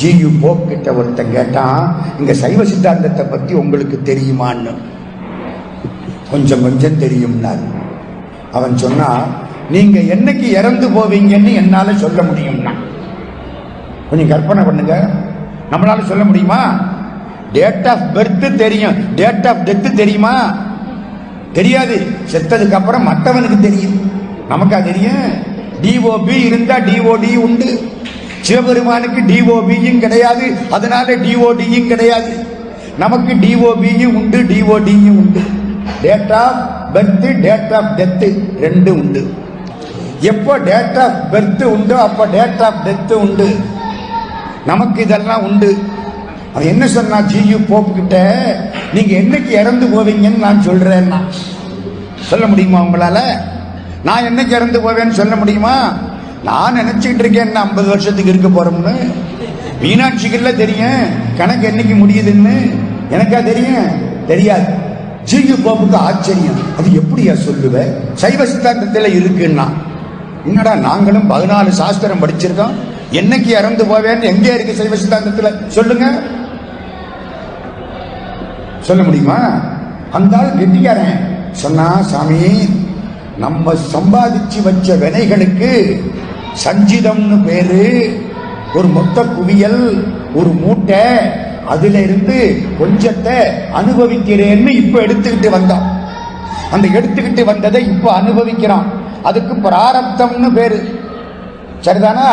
G U Pope கிட்ட ஒருத்தன் கேட்டான், இங்க சைவ சித்தாந்தத்தை பத்தி உங்களுக்கு தெரியுமான்னு. கொஞ்சம் கொஞ்சம் தெரியும்னாரு. அவன் சொன்னா, நீங்க என்னைக்கு இறந்து போவீங்கன்னு என்னால சொல்ல முடியும்னா. கொஞ்சம் கற்பனை பண்ணுங்க, நம்மளால சொல்ல முடியுமா? டேட் ஆஃப் பர்த் தெரியும், டேட் ஆஃப் டெத் தெரியுமா? தெரியாது. செத்ததுக்கு அப்புறம் மற்றவனுக்கு தெரியும், நமக்கா தெரியும்? டிஓபி இருந்தா டிஓடி உண்டு. சிவபெருமானுக்கு டிஓபியும் கிடையாது, அதனால டிஓடியும் கிடையாது. நமக்கு டிஓபியும் உண்டு, டிஓடியும் உண்டு. Date of birth, date of death ரெண்டு உண்டு. எப்போ டேட் ஆஃப் பர்த் உண்டோ அப்போ டேட் ஆஃப் டெத் உண்டு. நமக்கு இதெல்லாம் உண்டு. அவன் என்ன சொன்னா ஜியு போப் கிட்ட, நீங்க என்னைக்கு இறந்து போவீங்கன்னு நான் சொல்றேன்னா சொல்ல முடியுமா உங்களால? நான் என்னைக்கு இறந்து போவேன்னு சொல்ல முடியுமா? நான் நினைச்சுக்கிட்டு இருக்கேன் 50 வருஷத்துக்கு இருக்க போறோம்னு. மீனாட்சிகள்ல தெரியும் கணக்கு என்னைக்கு முடியுதுன்னு. எனக்கா தெரியும்? தெரியாது. ஜியு போப்புக்கு ஆச்சரியம், அது எப்படியா சொல்லுவ? சைவ சித்தாந்தத்தில் இருக்குன்னா. என்னடா நாங்களும் 14 சாஸ்திரம் படிச்சிருக்கோம், என்னைக்கு இறந்து போவேன்னு எங்கே இருக்கு சைவ சித்தாந்தத்தில்? சொல்லுங்க, சொல்ல முடியுமா? அந்த ஆள் கெட்டிக்காரன் சொன்னா, சாமி நம்ம சம்பாதிச்சு வச்ச வினைகளுக்கு சஞ்சிதம்னு பேரு. ஒரு மொத்த குவியல், ஒரு மூட்டை, அதுல இருந்து கொஞ்சத்தை அனுபவிக்கிறேன்னு இப்ப எடுத்துக்கிட்டு வந்தோம். அந்த எடுத்துக்கிட்டு வந்ததை இப்ப அனுபவிக்கிறான். அதுக்கு பிராரப்தம்னு பேரு. சரிதானா?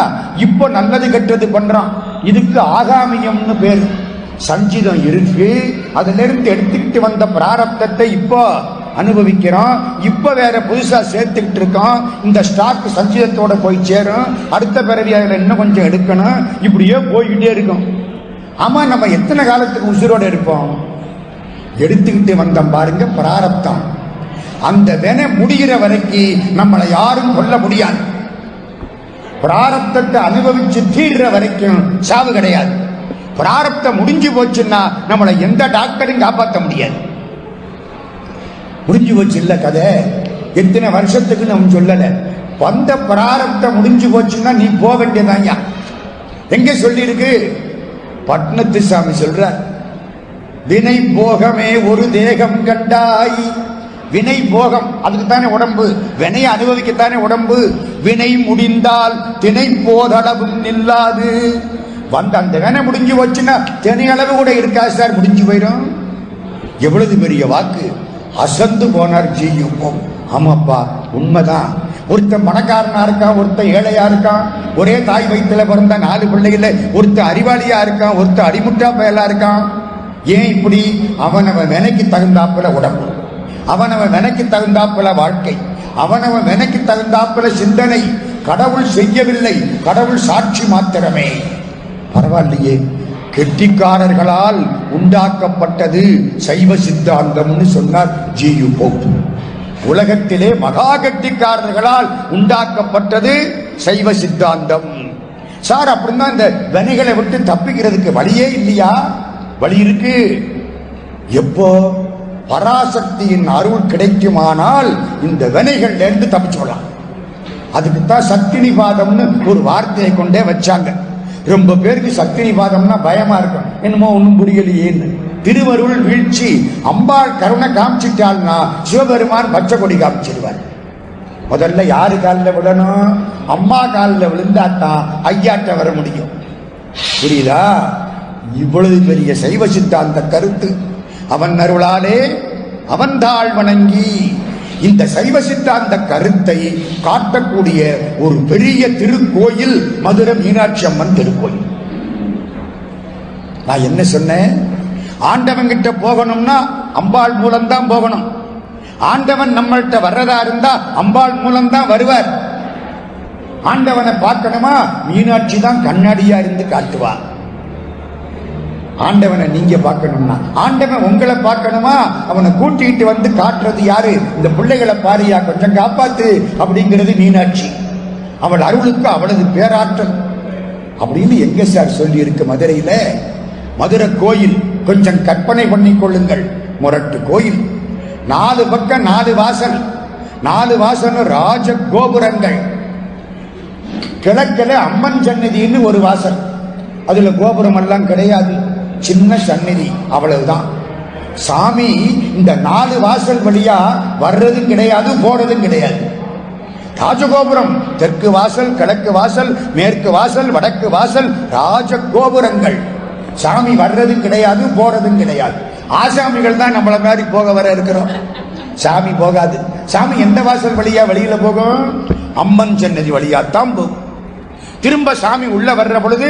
இப்போ நல்லது கெட்டது பண்றான், இதுக்கு ஆகாமியம்னு பேரு. சஞ்சிதம் இருக்கு, அதுல இருந்து எடுத்துக்கிட்டு வந்த பிராரப்தத்தை இப்போ அனுபவிக்கிறோம். இப்ப வேற புதுசா சேர்த்துக்கிட்டு இருக்கோம். இந்த ஸ்டாக் சஞ்சிதத்தோட போய் சேரும். அடுத்த பிறவி அதுல இன்னும் கொஞ்சம் எடுக்கணும். இப்படியே போய்கிட்டே இருக்கும். ஆமா, நம்ம எத்தனை காலத்துக்கு உசுரோட இருப்போம்? எடுத்துக்கிட்டு வந்தோம் பாருங்க பிராரப்தம். அந்த வினை முடிகிற வரைக்கும் நம்மளை யாரும் கொல்ல முடியாது. பிராரப்தத்தை அனுபவிச்சு தீர்ற வரைக்கும் சாவு கிடையாது. பிராரப்தம் முடிஞ்சு போச்சுன்னா நம்மளை எந்த டாக்டரும் காப்பாற்ற முடியாது. முடிஞ்சு போச்சு இல்ல கதை. எத்தனை வருஷத்துக்கு நம்ம சொல்லல. வந்த பிராரப்தம் முடிஞ்சு போச்சுன்னா நீ போக வேண்டியதாங்க. எங்க சொல்லி இருக்கு? பட்னத்து சாமி சொல்ற, வினை போகமே ஒரு தேகம் கண்டாய். வினை போகம், அதுக்குத்தானே உடம்பு. வினையை அனுபவிக்கத்தானே உடம்பு. வினை முடிந்தால் திணை போதளவும் நில்லாது. வந்த அந்த வினை முடிஞ்சு போச்சுன்னா திணை அளவு கூட இருக்காது சார், முடிஞ்சு போயிடும். எவ்வளவு பெரிய வாக்கு! அசந்து போனார் ஜியு போப். ஆமாப்பா, உண்மைதான். ஒருத்தன் பணக்காரனா இருக்கான், ஒருத்தன் ஏழையா இருக்கான். ஒரே தாய் வயிற்றுல பிறந்த 4 பிள்ளைகள ஒருத்தன் அறிவாளியா இருக்கான், ஒருத்தன் அடிமுட்டா பயலா இருக்கான். ஏன் இப்படி? அவனவன் வினைக்கு தகுந்தாப்புல உடம்பு, அவனவன் வினைக்கு தகுந்தாப்புல வாழ்க்கை, அவனவன் வினைக்கு தகுந்தாப்புல சிந்தனை. கடவுள் செய்யவில்லை, கடவுள் சாட்சி மாத்திரமே. பரவாயில்லையே, கெட்டிக்காரர்களால் உண்டாக்கப்பட்டது சைவ சித்தாந்தம்னு சொன்னார் ஜியு போப். உலகத்திலே மகா கெட்டிக்காரர்களால் உண்டாக்கப்பட்டது சைவ சித்தாந்தம். சார், அப்படின்னா இந்த வினைகளை விட்டு தப்பிக்கிறதுக்கு வழியே இல்லையா? வழி இருக்கு. எப்போ? பராசக்தியின் அருள் கிடைக்குமானால் இந்த வினைகள்ல இருந்து தப்பிச்சுடலாம். அதுக்குத்தான் சக்தி நிபாதம்னு ஒரு வார்த்தையை கொண்டே வச்சாங்க. ரொம்ப பேருக்கு சக்தி நிபாதம்னா பயமா இருக்கும், என்னமோ ஒன்னும் புரியலையேன்னு. திருவருள் வீழ்ச்சி, அம்பாள் கருணை காமிச்சிட்டாள்னா சிவபெருமான் பச்சை கொடி காமிச்சிருவார். முதல்ல யாரு காலில் விடணும்? அம்மா காலில் விழுந்தாத்தான் ஐயாட்ட வர முடியும். புரியுதா? இவ்வளவு பெரிய சைவ சித்தாந்த கருத்து. அவன் அருளாலே அவன் தாழ் வணங்கி இந்த சைவ சித்தாந்த கருத்தை காட்டக்கூடிய ஒரு பெரிய திருக்கோயில் மதுரை மீனாட்சி அம்மன் திருக்கோயில். நான் என்ன சொன்னேன்? ஆண்டவன் கிட்ட போகணும்னா அம்பாள் மூலம்தான் போகணும். ஆண்டவன் நம்மள்கிட்ட வர்றதா இருந்தா அம்பாள் மூலம்தான் வருவார். ஆண்டவனை பார்க்கணுமா? மீனாட்சி தான் கண்ணாடியா இருந்து காட்டுவார். ஆண்டவனை நீங்க பார்க்கணும்னா, ஆண்டவன் உங்களை பார்க்கணுமா? அவனை கூட்டிகிட்டு வந்து காட்டுறது யாரு? இந்த பிள்ளைகளை பாரியா, கொஞ்சம் காப்பாத்து அப்படிங்கிறது மீனாட்சி. அவள் அருளுக்கு அவளது பேராற்றல் அப்படின்னு எங்க சார் சொல்லி இருக்கு மதுரையில? மதுரை கோயில் கொஞ்சம் கற்பனை பண்ணி கொள்ளுங்கள். முரட்டு கோயில், 4 பக்கம் 4 வாசல், 4 வாசல் ராஜ கோபுரங்கள். கிழக்கில் அம்மன் சன்னதின்னு ஒரு வாசல், அதுல கோபுரம் எல்லாம் கிடையாது, சின்ன சந்நிதி, அவ்வளவுதான். சாமி இந்த 4 வாசல் வழியா வர்றதும் கிடையாது, போறதும் கிடையாது. ராஜகோபுரம், தெற்கு வாசல், கிழக்கு வாசல், மேற்கு வாசல், வடக்கு வாசல், ராஜகோபுரங்கள். சாமி வர்றதும் கிடையாது, போறதும் கிடையாது. ஆசாமிகள் தான் நம்மள மாதிரி போக வர இருக்கிறோம். சாமி போகாது. சாமி எந்த வாசல் வழியா வெளியில போகும்? அம்மன் சன்னதி வழியாத்தான் போகும். திரும்ப சாமி உள்ள வர்ற பொழுது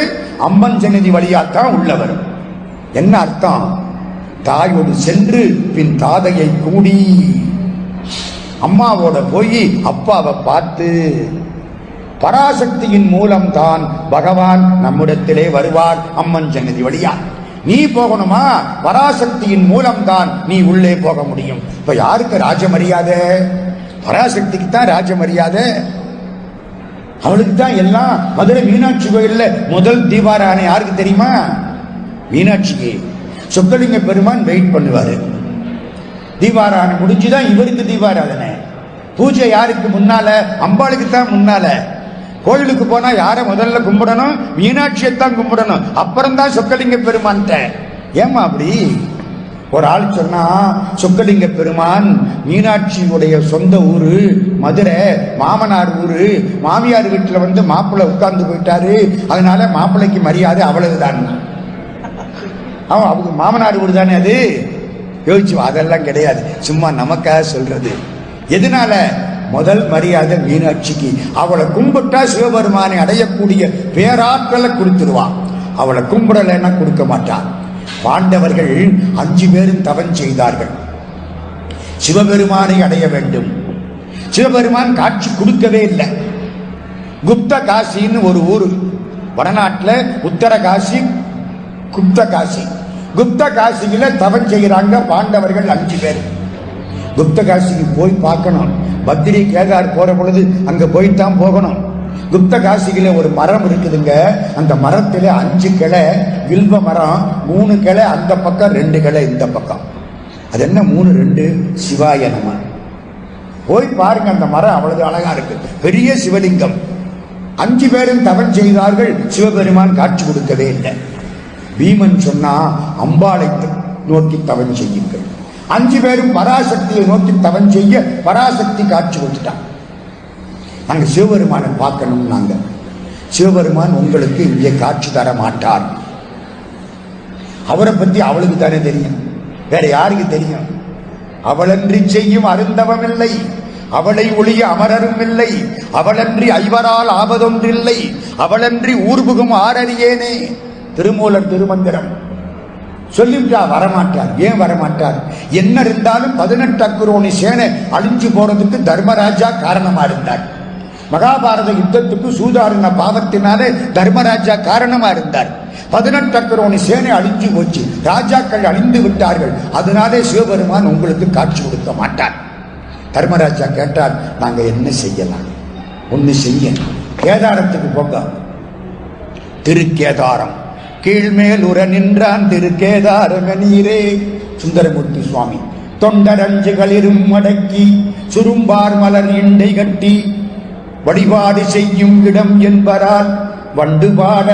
அம்மன் சன்னதி வழியாத்தான் உள்ள வரும். என்ன அர்த்தம்? தாயோடு சென்று பின் தாதையை கூடி, அம்மாவோட போய் அப்பாவை பார்த்து, பராசக்தியின் மூலம் தான் பகவான் நம்மிடத்திலே வருவார் அம்மன் சன்னதி வழியா. நீ போகணுமா? பராசக்தியின் மூலம் தான் நீ உள்ளே போக முடியும். இப்ப யாருக்கு ராஜ மரியாதை? பராசக்திக்கு தான் ராஜ மரியாதை. அவளுக்கு தான் எல்லாம். மதுரை மீனாட்சி கோயில்ல முதல் தீபாராதனை யாருக்கு தெரியுமா? மீனாட்சிக்கு. சொக்கலிங்க பெருமான் வெயிட் பண்ணுவாரு. தீபாராதனை முடிஞ்சுதான் இவருக்கு தீபாராதனை. பூஜை யாருக்கு முன்னால? அம்பாளுக்கு தான் முன்னால. கோயிலுக்கு போனா யார முதல்ல கும்பிடணும்? மீனாட்சியத்தான் கும்பிடணும், அப்புறம் தான் சொக்கலிங்க பெருமான். ஏமா அப்படி? ஒரு ஆள் சொன்னா, சொக்கலிங்க பெருமான் மீனாட்சியுடைய சொந்த ஊரு மதுரை, மாமனார் ஊரு, மாமியார் வீட்டுல வந்து மாப்பிள்ளை உட்கார்ந்து போயிட்டாரு, அதனால மாப்பிள்ளைக்கு மரியாதை அவ்வளவுதான். அவன் அவங்க மாமனார் ஊர் தானே அது. யோசிச்சு, அதெல்லாம் கிடையாது, சும்மா நமக்காக சொல்றது. எதனால? முதல் மரியாதை மீனாட்சிக்கு. அவளை கும்பிட்டா சிவபெருமானை அடையக்கூடிய பேராற்றலை கொடுத்துருவான். அவளை கும்பிடலைன்னா கொடுக்க மாட்டான். பாண்டவர்கள் 5 பேரும் தவம் செய்தார்கள், சிவபெருமானை அடைய வேண்டும். சிவபெருமான் காட்சி கொடுக்கவே இல்லை. குப்த காசின்னு ஒரு ஊரு வடநாட்டில், உத்தர காசி, குப்த காசி. குப்த காசியில தவம் செய்கிறாங்க பாண்டவர்கள் 5 பேர். குப்த காசிக்கு போய் பார்க்கணும். பத்ரி கேதார் போற பொழுது அங்க போய்தான் போகணும். குப்த காசியில ஒரு மரம் இருக்குதுங்க. அந்த மரத்துல 5 கிளை வில்வ மரம், 3 கிளை அந்த பக்கம், 2 கிளை இந்த பக்கம். அது என்ன 3 2? சிவாய நம. போய் பாருங்க, அந்த மரம் அவ்வளவு அழகா இருக்கு, பெரிய சிவலிங்கம். 5 பேரும் தவம் செய்தார்கள், சிவபெருமான் காட்சி கொடுக்கவே இல்லை. பீமன் சொன்னா, அம்பாளை நோக்கி தவம் செய்யுங்கள். 5 பேரும் பராசக்தியை நோக்கி தவம் செய்ய பராசக்தி காட்சி கொடுத்துட்டான். நாங்க சிவபெருமானை பார்க்கணும். நாங்க சிவபெருமான் உங்களுக்கு இங்கே காட்சி தர மாட்டார். அவரை பத்தி அவளுக்கு தானே தெரியும், வேற யாருக்கு தெரியும்? அவளன்றி செய்யும் அருந்தவம் இல்லை, அவளை ஒளிய அமரரும் இல்லை, அவளன்றி ஐவரால் ஆவதொன்றில்லை, அவளன்றி ஊர்புகும் ஆரறியேனே. திருமூலர் திருமந்திரம் சொல்லிவிட்டா. வரமாட்டார். ஏன் வரமாட்டார்? என்ன இருந்தாலும் 18 அக்குரோணி சேனை அழிஞ்சு போறதுக்கு தர்மராஜா காரணமா இருந்தார். மகாபாரத யுத்தத்துக்கு சூதாடின பாவத்தினாலே தர்மராஜா காரணமா இருந்தார். 18 அக்குரோணி சேனை அழிஞ்சு போச்சு, ராஜாக்கள் அழிந்து விட்டார்கள். அதனாலே சிவபெருமான் உங்களுக்கு காட்சி கொடுக்க மாட்டார். தர்மராஜா கேட்டார், நாங்க என்ன செய்யலாம்? ஒண்ணு செய்ய, கேதாரத்துக்கு போங்க. திருக்கேதாரம் கீழ்மேல் உற நின்றான் திருக்கேதாரம நீரே. சுந்தரமூர்த்தி சுவாமி தொண்டரஞ்சுகளிரும் மடக்கி சுரும்பார் மலர் இண்டை கட்டி வழிபாடு செய்யும் இடம் என்பரால் வண்டு பாட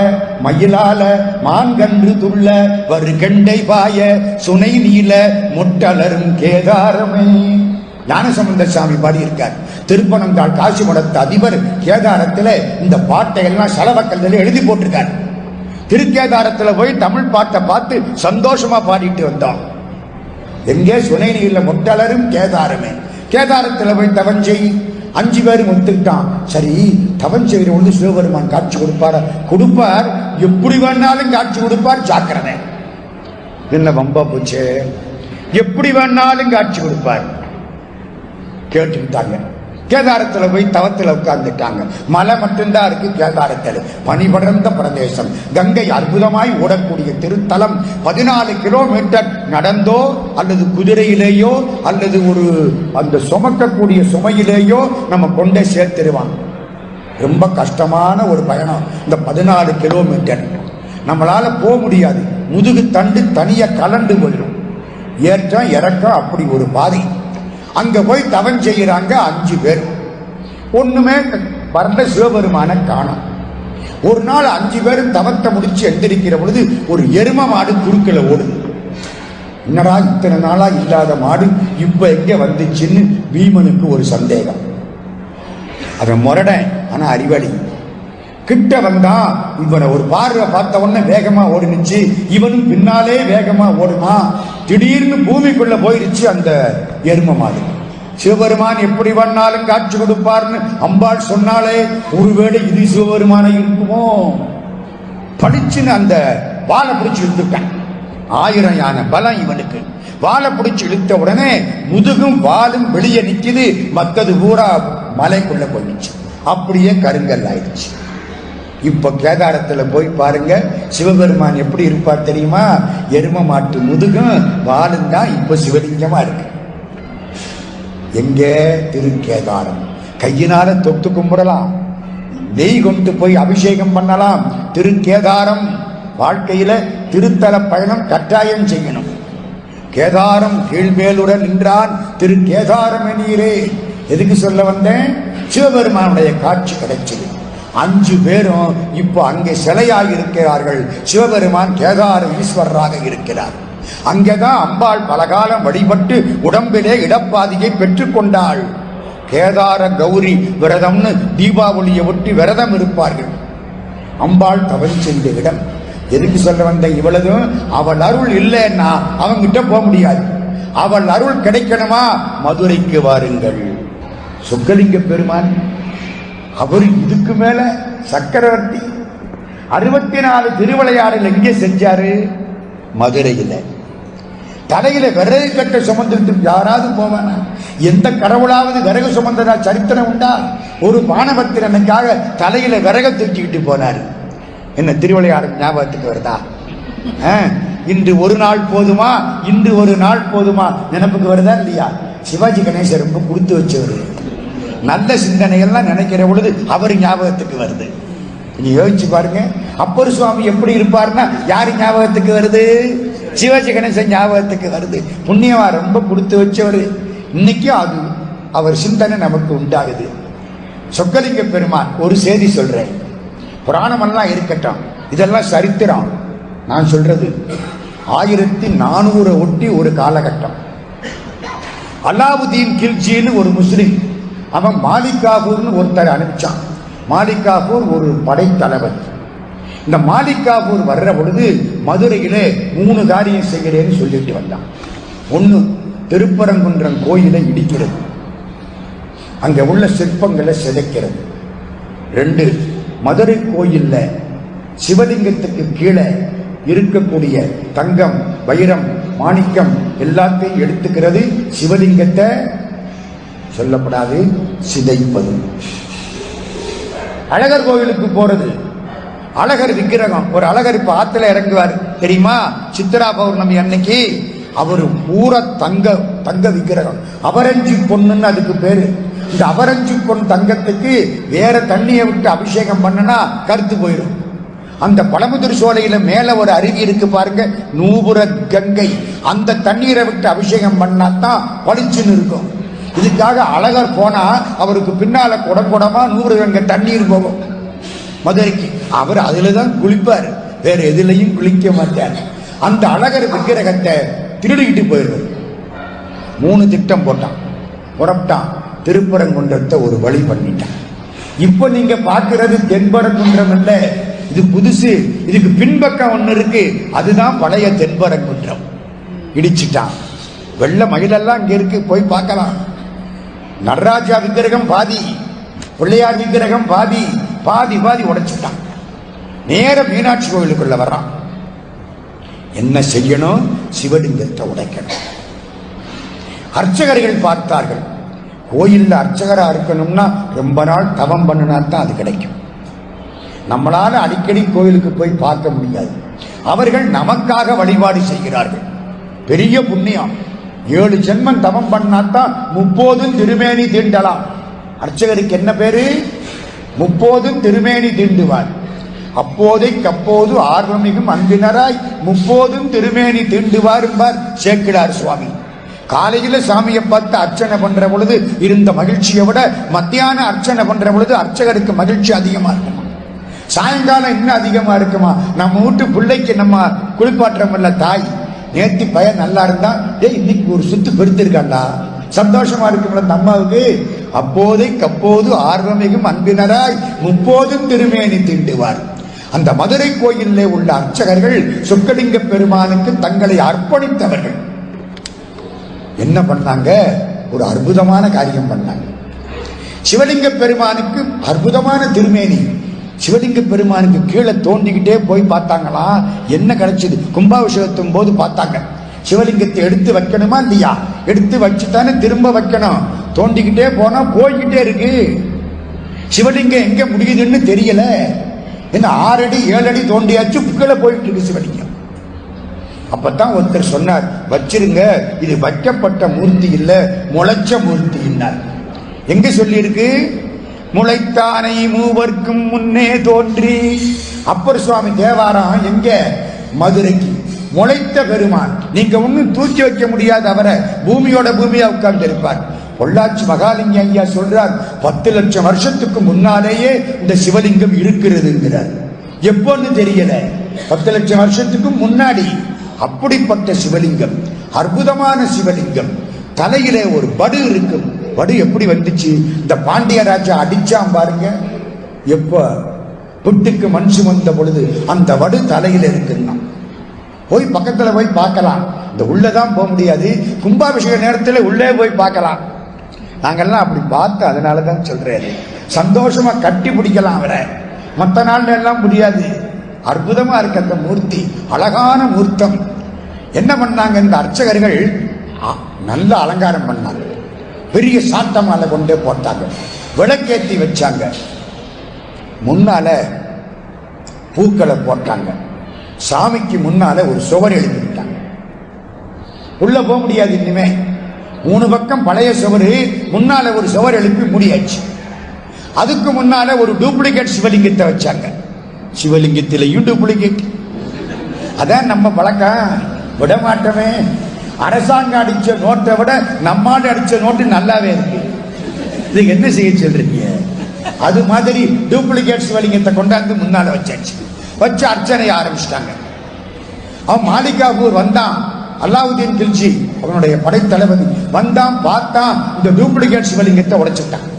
மயிலால மான்கன்று துள்ள வருகண்டை பாய சுனை நீல முட்டலரும் கேதாரமே. ஞானசம்பந்த சாமி பாடியிருக்கார். திருப்பனந்தாள் காசி மடத்து அதிபர் கேதாரத்தில் இந்த பாட்டை எல்லாம் சலவக்கல்ல எழுதி போட்டிருக்கார். திருக்கேதாரத்தில் போய் தமிழ் பாட்டை பார்த்து சந்தோஷமா பாடிட்டு வந்தோம். எங்கே? சுனை நீல முட்டலரும் கேதாரமே. கேதாரத்தில் போய் தவம் செய். 5 பேரும் ஒத்துக்கிட்டான். சரி, தவம் செய்கிறவங்க சிவபெருமான் காட்சி கொடுப்பார். கொடுப்பார், எப்படி வேணாலும் காட்சி கொடுப்பார். ஜாக்கிரதை. என்ன வம்பா போச்சு? எப்படி வேணாலும் காட்சி கொடுப்பார். கேட்டுக்கிட்டாங்க. கேதாரத்தில் போய் தவத்தில் உட்கார்ந்துட்டாங்க. மலை மட்டும்தான் இருக்கு கேதாரத்தில், பனிபடர்ந்த பிரதேசம். கங்கை அற்புதமாய் ஓடக்கூடிய திருத்தலம். 14 கிலோமீட்டர் நடந்தோ அல்லது குதிரையிலேயோ அல்லது ஒரு அந்த சுமக்கக்கூடிய சுமையிலேயோ நம்ம கொண்டே சேர்த்துருவாங்க. ரொம்ப கஷ்டமான ஒரு பயணம் இந்த 14 கிலோமீட்டர். நம்மளால போக முடியாது, முதுகு தண்டு தனியா கலண்டு போயிடும். ஏற்றம் இறக்கம் அப்படி ஒரு பாதை. அங்க போய் தவம் செய்கிறாங்க 5 பேர். ஒண்ணுமே வரல, சிவபெருமான காணோம். ஒரு நாள் 5 பேரும் தவத்தை முடிச்சு எந்திரிக்கிற பொழுது ஒரு எரும மாடு குறுக்கல ஓடுது. என்னடா இத்தனை நாளா இல்லாத மாடு இப்ப எங்க வந்துச்சுன்னு பீமனுக்கு ஒரு சந்தேகம். அவன் முரட, ஆனா அறிவாளி. கிட்ட வந்தா இவனை ஒரு பார்வை பார்த்த உடனே வேகமா ஓடினுச்சு. இவனும் பின்னாலே வேகமா ஓடுமா. திடீர்னு பூமிக்குள்ள போயிருச்சு அந்த எரும மாடு. சிவபெருமான் எப்படி வேணாலும் காட்சி கொடுப்பார்னு அம்பாள் சொன்னாலே, ஒருவேளை இது சிவபெருமான இருக்குமோ? படிச்சுன்னு அந்த வாழை பிடிச்சு இழுத்துட்டான். 1000 யானை பலம் இவனுக்கு. வாழை பிடிச்சு இழுத்த உடனே முதுகும் வாலும் வெளியே நிக்குது. மத்தது பூரா மலைக்குள்ள போயிடுச்சு. அப்படியே கருங்கல் ஆயிடுச்சு. இப்ப கேதாரத்துல போய் பாருங்க, சிவபெருமான் எப்படி இருப்பார் தெரியுமா? எரும மாட்டு முதுகும் வாலும் தான் இப்ப சிவலிங்கமா இருக்கு. எங்க? திருக்கேதாரம். கையினால தொட்டு கும்பிடலாம், நெய் கொண்டு போய் அபிஷேகம் பண்ணலாம். திருக்கேதாரம். வாழ்க்கையில திருத்தல பயணம் கட்டாயம் செய்யணும். கேதாரம் கீழ்மேலுடன் நின்றான் திருக்கேதாரம் எண்ணீரே. எதுக்கு சொல்ல வந்தேன்? சிவபெருமானுடைய காட்சி கிடைச்சது. 5 பேரும் இப்போ அங்கே சிலையாக இருக்கிறார்கள். சிவபெருமான் கேதார ஈஸ்வரராக இருக்கிறார். அங்கேதான் அம்பாள் பலகாலம் வழிபட்டு உடம்பிலே இடப்பாதியை பெற்றுக் கொண்டாள். கேதார கௌரி விரதம்னு தீபாவளியை ஒட்டி விரதம் இருப்பார்கள். அம்பாள் தவறி சென்ற இடம். எதுக்கு சொல்ல வந்த? இவ்வளவும் அவள் அருள் இல்லைன்னா அவங்கிட்ட போக முடியாது. அவள் அருள் கிடைக்கணுமா? மதுரைக்கு வாருங்கள். சொக்கலிங்க பெருமான் அவர் இதுக்கு மேல சக்கரவர்த்தி. 64 திருவிளையாடல் எங்கே செஞ்சாரு? மதுரையில. தலையில விறகு கட்ட சுமந்துட்டு யாராவது போவானா? எந்த கடவுளாவது விறகு சுமந்ததா சரித்திரம் உண்டா? ஒரு பானபத்திரனுக்காக தலையில விறக தூக்கிக்கிட்டு போனார். என்ன திருவிளையாடல் ஞாபகத்துக்கு வருதா? இன்று ஒரு நாள் போதுமா, இன்று ஒரு நாள் போதுமா நினைப்புக்கு வருதா இல்லையா? சிவாஜி கணேசன் ரொம்ப கொடுத்து வச்சவர். நல்ல சிந்தனைகள்லாம் நினைக்கிற பொழுது அவர் ஞாபகத்துக்கு வருது. நீங்க யோசிச்சு பாருங்க. அப்பர் சுவாமி எப்படி இருப்பார்னா யாரு ஞாபகத்துக்கு வருது? சிவாஜி கணேசன் ஞாபகத்துக்கு வருது. புண்ணியவா ரொம்ப கொடுத்து வச்சவர். இன்னைக்கும் அது அவர் சிந்தனை நமக்கு உண்டாகுது. சொக்கலிங்க பெருமான் ஒரு செய்தி சொல்றேன். புராணமெல்லாம் இருக்கட்டும், இதெல்லாம் சரித்திரம். நான் சொல்றது 1400 ஒட்டி ஒரு காலகட்டம். அலாவுதீன் கில்ஜின்னு ஒரு முஸ்லிம், அவன் மாலிகாபூர்னு ஒருத்தர் அனுப்பிச்சான். மாலிகாபூர் ஒரு படைத்தலைவர். இந்த மாலிகாபூர் வர்ற பொழுது மதுரையிலே 3 காரியம் செய்கிறேன்னு சொல்லிட்டு வந்தான். 1, திருப்பரங்குன்றம் கோயிலை இடிக்கிறது, அங்க உள்ள சிற்பங்களை சிதைக்கிறது. 2, மதுரை கோயில்ல சிவலிங்கத்துக்கு கீழே இருக்கக்கூடிய தங்கம், வைரம், மாணிக்கம் எல்லாத்தையும் எடுத்துக்கிறது. சிவலிங்கத்தை சொல்லப்படாது, சிதைப்பது. அழகர் கோவிலுக்கு போறது, அழகர் விக்கிரகம். ஒரு அழகர் இப்ப ஆத்துல இறங்குவார் தெரியுமா? சித்ரா பௌர்ணமி அன்னைக்கு அவரு பூரா தங்க விக்கிரகம். அவரஞ்சி பொண்ணுன்னு அதுக்கு பேரு. இந்த அவரஞ்சி பொன் தங்கத்துக்கு வேற தண்ணியை விட்டு அபிஷேகம் பண்ணனா கருத்து போயிடும். அந்த பழமுதிர் சோலையில மேல ஒரு அருவி இருக்கு பாருங்க, நூபுர கங்கை. அந்த தண்ணீரை விட்டு அபிஷேகம் பண்ணாதான் பளிச்சுன்னு இருக்கும். இதுக்காக அழகர் போனா அவருக்கு பின்னால குடமா நூறு கங்கை தண்ணீர் போகும் மதுரைக்கு. அவர் அதுலதான் குளிப்பார், வேற எதுலையும் குளிக்க மாட்டார். அந்த அழகர் விக்கிரகத்தை திருடிக்கிட்டு போயிடுவார். 3 திட்டம் போட்டான், புறப்பட்டான். திருப்பரங்குன்றத்தை ஒரு வழி பண்ணிட்டான். இப்ப நீங்க பாக்குறது தென்பரங்குன்றம் இல்ல, இது புதுசு. இதுக்கு பின்பக்கம் ஒண்ணு இருக்கு, அதுதான் பழைய தென்பரங்குன்றம். இடிச்சிட்டான். வெள்ள மயிலெல்லாம் இங்க இருக்கு, போய் பார்க்கலாம். நடராஜா விக்கிரகம் பாதி, பிள்ளையார் விக்கிரகம் பாதி பாதி உடைச்சிட்டான். நேர மீனாட்சி கோயிலுக்குள்ள வர்றான். என்ன செய்யணும்? சிவலிங்கத்தை உடைக்கணும். அர்ச்சகர்கள் பார்த்தார்கள், கோயில்ல அர்ச்சகரா இருக்கணும்னா ரொம்ப நாள் தவம் பண்ணினா தான் அது கிடைக்கும். நம்மளால அடிக்கடி கோயிலுக்கு போய் பார்க்க முடியாது. அவர்கள் நமக்காக வழிபாடு செய்கிறார்கள். பெரிய புண்ணியம். 7 ஜென்மம் தவம் பண்ணாதான் 30 திருமேனி தீண்டலாம். அர்ச்சகருக்கு என்ன பேரு? 30 திருமேனி தீண்டுவார். அப்போதைக்கு அப்போது ஆர்வமிகும் அன்பினராய் 30 திருமேனி தீண்டுவார் என்பார் சேக்கிழார் சுவாமி. காலையில சாமியை பார்த்து அர்ச்சனை பண்ற பொழுது இருந்த மகிழ்ச்சியை விட மத்தியான அர்ச்சனை பண்ற பொழுது அர்ச்சகருக்கு மகிழ்ச்சி அதிகமா இருக்கும். சாயங்காலம் இன்னும் அதிகமா இருக்குமா. நம்ம வீட்டு பிள்ளைக்கு நம்ம குளிப்பாட்டுறோம்ல தாய், நேர்த்தி பையன் நல்லா இருந்தா டேய் இன்னைக்கு ஒரு சுத்து பெருத்திருக்காண்டா, சந்தோஷமா இருக்கும்ல அந்த அம்மாவுக்கு. அப்போதைக்கப்போது ஆர்வமிகும் அன்பினராய் முப்போதும் திருமேனி தீண்டுவார். அந்த மதுரை கோயிலே உள்ள அர்ச்சகர்கள் சொக்கலிங்க பெருமானுக்கு தங்களை அர்ப்பணித்தவர்கள். என்ன பண்ணாங்க? ஒரு அற்புதமான காரியம் பண்ணாங்க. சிவலிங்க பெருமானுக்கு அற்புதமான திருமேனி. சிவலிங்க பெருமானுக்கு கீழே தோண்டிக்கிட்டே போய் பார்த்தாங்களா, என்ன கிடைச்சது? கும்பாபிஷேகத்தும் போது பார்த்தாங்க, சிவலிங்கத்தை எடுத்து வைக்கணுமா இல்லையா? எடுத்து வச்சுட்டானே திரும்ப வைக்கணும். தோண்டிக்கிட்டே போனா போய்கிட்டே இருக்கு. சிவலிங்கம் எங்க முடியுதுன்னு தெரியல. என்ன 6 அடி 7 அடி தோண்டியாச்சு, கீழே போயிட்டு இருக்கு சிவலிங்கம். அப்பதான் ஒருத்தர் சொன்னார், வச்சிருங்க, இது வைக்கப்பட்ட மூர்த்தி இல்ல, முளைச்ச மூர்த்தின்னார். எங்க சொல்லி இருக்கு? முளைத்தானை மூவர்க்கும் முன்னே தோன்றி. அப்பர் சுவாமி தேவாரம் எங்க? மதுரைக்கு. முளைத்த பெருமான், நீங்க ஒன்னும் தூக்கி வைக்க முடியாது அவரை, பூமியோட பூமியா உட்கார்ந்து இருப்பார். பொள்ளாச்சி மகாலிங்க ஐயா சொல்றார், 10 லட்சம் வருஷத்துக்கு முன்னாலேயே இந்த சிவலிங்கம் இருக்கிறதுங்கிறார். எப்போன்னு தெரியல, 10 லட்சம் வருஷத்துக்கு முன்னாடி. அப்படிப்பட்ட சிவலிங்கம், அற்புதமான சிவலிங்கம். தலையில ஒரு வடு இருக்கும். வடு எப்படி வந்துச்சு? இந்த பாண்டிய ராஜா அடிச்சான் பாருங்க, எப்ப புட்டுக்கு மண் சுமந்த பொழுது அந்த வடு தலையில இருக்குன்னா. போய் பக்கத்துல போய் பார்க்கலாம். இந்த உள்ளதான் போக முடியாது, கும்பாபிஷேக நேரத்தில் உள்ளே போய் பார்க்கலாம். நாங்கெல்லாம் அப்படி பார்த்து, அதனாலதான் சொல்றேன், சந்தோஷமா கட்டி பிடிக்கலாம் அவரை. மற்ற நாள்ல எல்லாம் முடியாது. அற்புதமா இருக்கு அந்த மூர்த்தி, அழகான மூர்த்தம். என்ன பண்ணாங்க இந்த அர்ச்சகர்கள்? நல்ல அலங்காரம் பண்ணாங்க. பெரிய சாட்ட மாலை கொண்டே போட்டாங்க, விளக்கேற்றி வச்சாங்க, முன்னால பூக்களை போட்டாங்க. சாமிக்கு முன்னால ஒரு சுவர் எழுதிட்டாங்க. உள்ள போக முடியாது இனிமே. 3 பக்கம் பழைய சுவரு, முன்னால ஒரு சுவர் எழுப்பி முடியாச்சு. அதுக்கு முன்னால ஒரு டூப்ளிகேட் சிவலிங்கத்தை வச்சாங்க. சிவலிங்கத்திலையும் டூப்ளிகேட். அதான் நம்ம பழக்கம், விட மாட்டோமே. அரசாங்கம் அடிச்ச நோட்டை விட நம்மாடு அடிச்ச நோட்டு நல்லாவே இருக்கு. இதுக்கு என்ன செய்ய சொல்றீங்க? அது மாதிரி டூப்ளிகேட் சிவலிங்கத்தை கொண்டாந்து முன்னால வச்சாச்சு. வச்சு அர்ச்சனை ஆரம்பிச்சிட்டாங்க. அவன் மாலிகாபூர் வந்தான், அல்லாவுதீன் கில்ஜி அவனுடைய படைத்தளபதி வந்தான், பார்த்தான், இந்த டூப்ளிகேட் சிவலிங்கத்தை உடைச்சுட்டான்.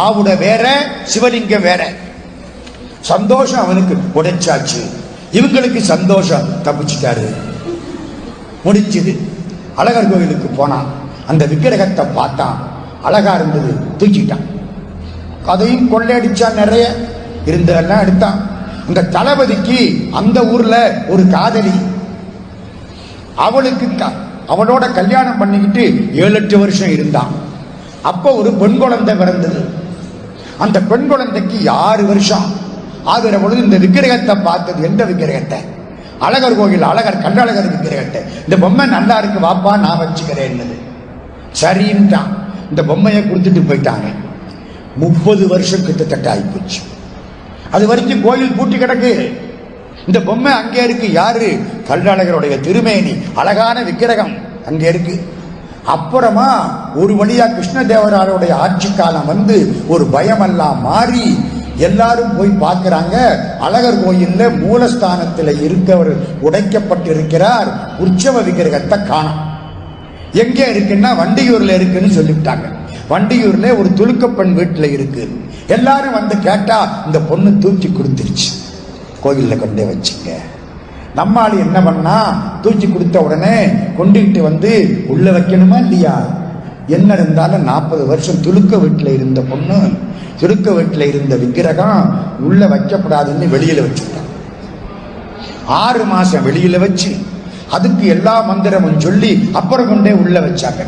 ஆவுட வேற, சிவலிங்கம் வேற. சந்தோஷம் அவனுக்கு, உடைச்சாச்சு. இவங்களுக்கு சந்தோஷம், தப்பிச்சுட்டாரு, முடிச்சுது. அழகர் கோயிலுக்கு போனான், அந்த விக்கிரகத்தை பார்த்தான், அழகா இருந்தது, தூக்கிட்டான். அதையும் கொள்ளையடிச்சான், நிறைய இருந்ததெல்லாம் எடுத்தான். அந்த தளபதிக்கு அந்த ஊர்ல ஒரு காதலி, அவளுக்கு அவளோட கல்யாணம் பண்ணிக்கிட்டு 7-8 வருஷம் இருந்தான். அப்ப ஒரு பெண் குழந்தை பிறந்தது. அந்த பெண் குழந்தைக்கு 6 வருஷம் ஆகிற பொழுது இந்த விக்கிரகத்தை பார்த்தது. எந்த விக்கிரகத்தை? அழகர் கோயில் அழகர் கண்டழகர் விக்கிரகத்தை. இந்த பொம்மை நல்லா இருக்கு, வாப்பா நான் வச்சுக்கிறேன். சரின்ட்டான். இந்த பொம்மையை கொடுத்துட்டு போயிட்டாங்க. 30 வருஷம் கிட்டத்தட்ட ஆயிப்போச்சு. அது வரைக்கும் கோயில் பூட்டி கிடக்கு. இந்த பொம்மை அங்கே இருக்கு. யாரு? கள்ளழகருடைய திருமேனி, அழகான விக்கிரகம் அங்கே இருக்கு. அப்புறமா ஒரு வழியா கிருஷ்ணதேவராயருடைய ஆட்சி காலம் வந்து ஒரு பயமெல்லாம் மாறி எல்லாரும் போய் பார்க்கிறாங்க. அழகர் கோயில்ல மூலஸ்தானத்தில் இருக்கவர் உடைக்கப்பட்டிருக்கிறார். உற்சவ விக்கிரகத்தை காணோம். எங்கே இருக்குன்னா வண்டியூர்ல இருக்குன்னு சொல்லிவிட்டாங்க. வண்டியூர்ல ஒரு துலுக்கப்பெண் வீட்டுல இருக்கு. எல்லாரும் வந்து கேட்டா இந்த பொண்ணு தூக்கி கொடுத்துருச்சு, கோயில்ல கொண்டே வச்சுங்க. நம்மால் என்ன பண்ணா, தூக்கி கொடுத்த உடனே கொண்டுகிட்டு வந்து உள்ள வைக்கணுமா இல்லையா? என்ன இருந்தாலும் 40 வருஷம் துலுக்க வீட்டுல இருந்த பொண்ணு, துலுக்க வீட்டுல இருந்த விக்கிரகம் உள்ள வைக்கப்படாதுன்னு வெளியில வச்சுட்டாங்க. 6 மாசம் வெளியில வச்சு அதுக்கு எல்லா மந்திரமும் சொல்லி அப்புறம் கொண்டே உள்ள வச்சாங்க.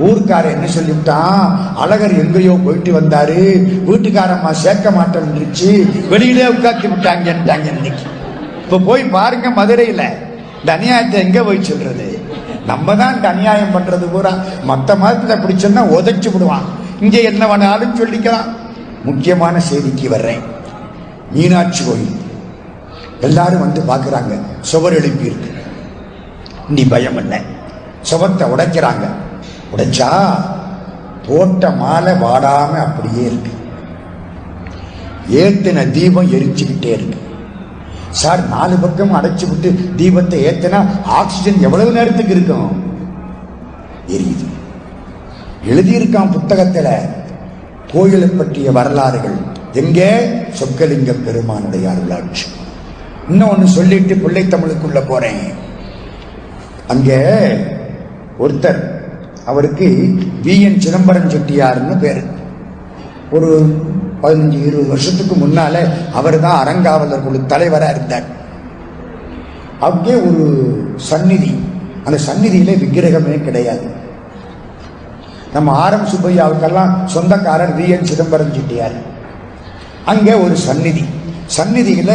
ஊருக்கார என்ன சொல்லிவிட்டான், அழகர் எங்கேயோ போயிட்டு வந்தாரு, வீட்டுக்காரம்மா சேர்க்க மாட்டேன்னுச்சு, வெளியிலே உட்காந்து விட்டாங்கன்ட்டாங்க. இன்னைக்கு இப்ப போய் பாருங்க, மதுரையில இந்த அநியாயத்தை எங்க போய் சொல்றது? நம்ம தான் இந்த அநியாயம் பண்றது பூரா. மற்ற மதத்துல பிடிச்சோம்னா உதைச்சு விடுவான், இங்க என்ன வேணாலும் சொல்லிக்கலாம். முக்கியமான செய்திக்கு வர்றேன். மீனாட்சி கோயில் எல்லாரும் வந்து பாக்குறாங்க, சுவர் எழுப்பி இருக்கு. நீ பயம் இல்லை, சுவத்தை உடைக்கிறாங்க. உடைச்சா போட்ட மாலை வாடாம அப்படியே இருக்கு. ஏத்தின தீபம் எரிச்சுக்கிட்டே இருக்கு. சார் 4 பக்கம் அடைச்சு விட்டு தீபத்தை ஏத்தினா ஆக்சிஜன் எவ்வளவு நேரத்துக்கு இருக்கும்? எரியுது. எழுதியிருக்கான் புத்தகத்துல கோயிலை பற்றிய வரலாறுகள். எங்கே? சொக்கலிங்க பெருமானுடைய அருளாட்சி. இன்னொன்னு சொல்லிட்டு பிள்ளை தமிழுக்குள்ள போறேன். அங்கே ஒருத்தர், அவருக்கு வி.என். சிதம்பரம் செட்டியார்னு பேரு. ஒரு 15-20 வருஷத்துக்கு முன்னால அவர் தான் அறங்காவலர் குழு தலைவராக இருந்தார். அங்கே ஒரு சந்நிதி, அந்த சந்நிதியில விக்கிரகமே கிடையாது. நம்ம ஆர்.எம். சுப்பையாவுக்கெல்லாம் சொந்தக்காரர் வி.என். சிதம்பரம் செட்டியார். அங்கே ஒரு சந்நிதியில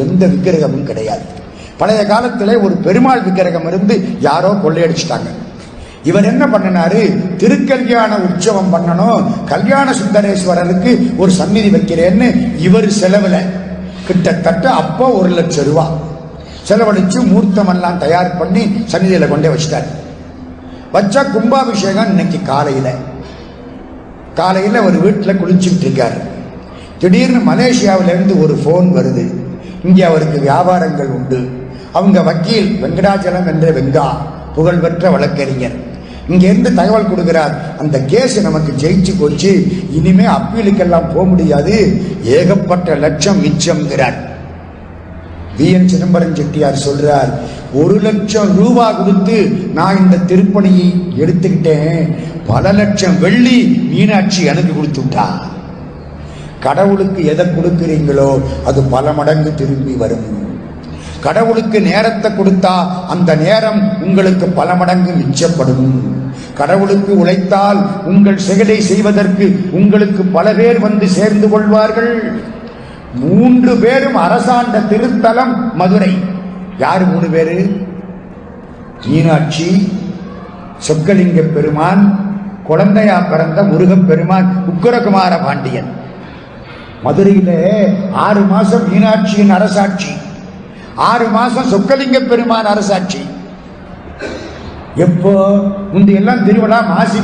எந்த விக்கிரகமும் கிடையாது. பழைய காலத்துல ஒரு பெருமாள் விக்கிரகம் இருந்து யாரோ கொள்ளையடிச்சிட்டாங்க. இவர் என்ன பண்ணினாரு, திருக்கல்யாண உற்சவம் பண்ணணும், கல்யாண சுந்தரேஸ்வரருக்கு ஒரு சந்நிதி வைக்கிறேன்னு இவர் செலவுல கிட்டத்தட்ட அப்போ 1 லட்சம் ரூபாய் செலவழிச்சு மூர்த்தம் எல்லாம் தயார் பண்ணி சந்நிதியில கொண்டே வச்சிட்டார். வச்சா கும்பாபிஷேகம் இன்னைக்கு காலையில ஒரு வீட்டில் குளிச்சுட்டு இருக்காரு. திடீர்னு மலேசியாவில இருந்து ஒரு போன் வருது. இங்கே அவருக்கு வியாபாரங்கள் உண்டு. அவங்க வக்கீல் வெங்கடாச்சலம் என்ற வெங்கா, புகழ்பெற்ற வழக்கறிஞர், இங்க இருந்து தகவல் கொடுக்கிறார். அந்த கேஸ் நமக்கு ஜெயிச்சு போச்சு, இனிமே அப்பீலுக்கெல்லாம் போக முடியாது, ஏகப்பட்ட லட்சம் மிச்சம்ங்கிறார். வி.என். சிதம்பரம் செட்டியார் சொல்றார், 1 லட்சம் ரூபாய் கொடுத்து நான் இந்த திருப்பணியை எடுத்துக்கிட்டேன், பல லட்சம் வெள்ளி மீனாட்சி எனக்கு கொடுத்து விட்டா. கடவுளுக்கு எதை கொடுக்கிறீங்களோ அது பல மடங்கு திரும்பி வரும். கடவுளுக்கு நேரத்தை கொடுத்தா அந்த நேரம் உங்களுக்கு பல மடங்கு மிச்சப்படும். கடவுளுக்கு உழைத்தால் உங்கள் செயலை செய்வதற்கு உங்களுக்கு பல பேர் வந்து சேர்ந்து கொள்வார்கள். 3 பேரும் அரசாண்ட திருத்தலம் மதுரை. யாரு 3 பேரு? மீனாட்சி, சொக்கலிங்க பெருமான், குழந்தையா பிறந்த முருகப் பெருமான், உக்கிரகுமார பாண்டியன். மதுரையில 6 மாசம் மீனாட்சியின் அரசாட்சி, 6 மாசம் சொக்கலிங்க பெருமான் அரசாட்சி. எப்போ? முந்தையெல்லாம் திருவிழா மாசி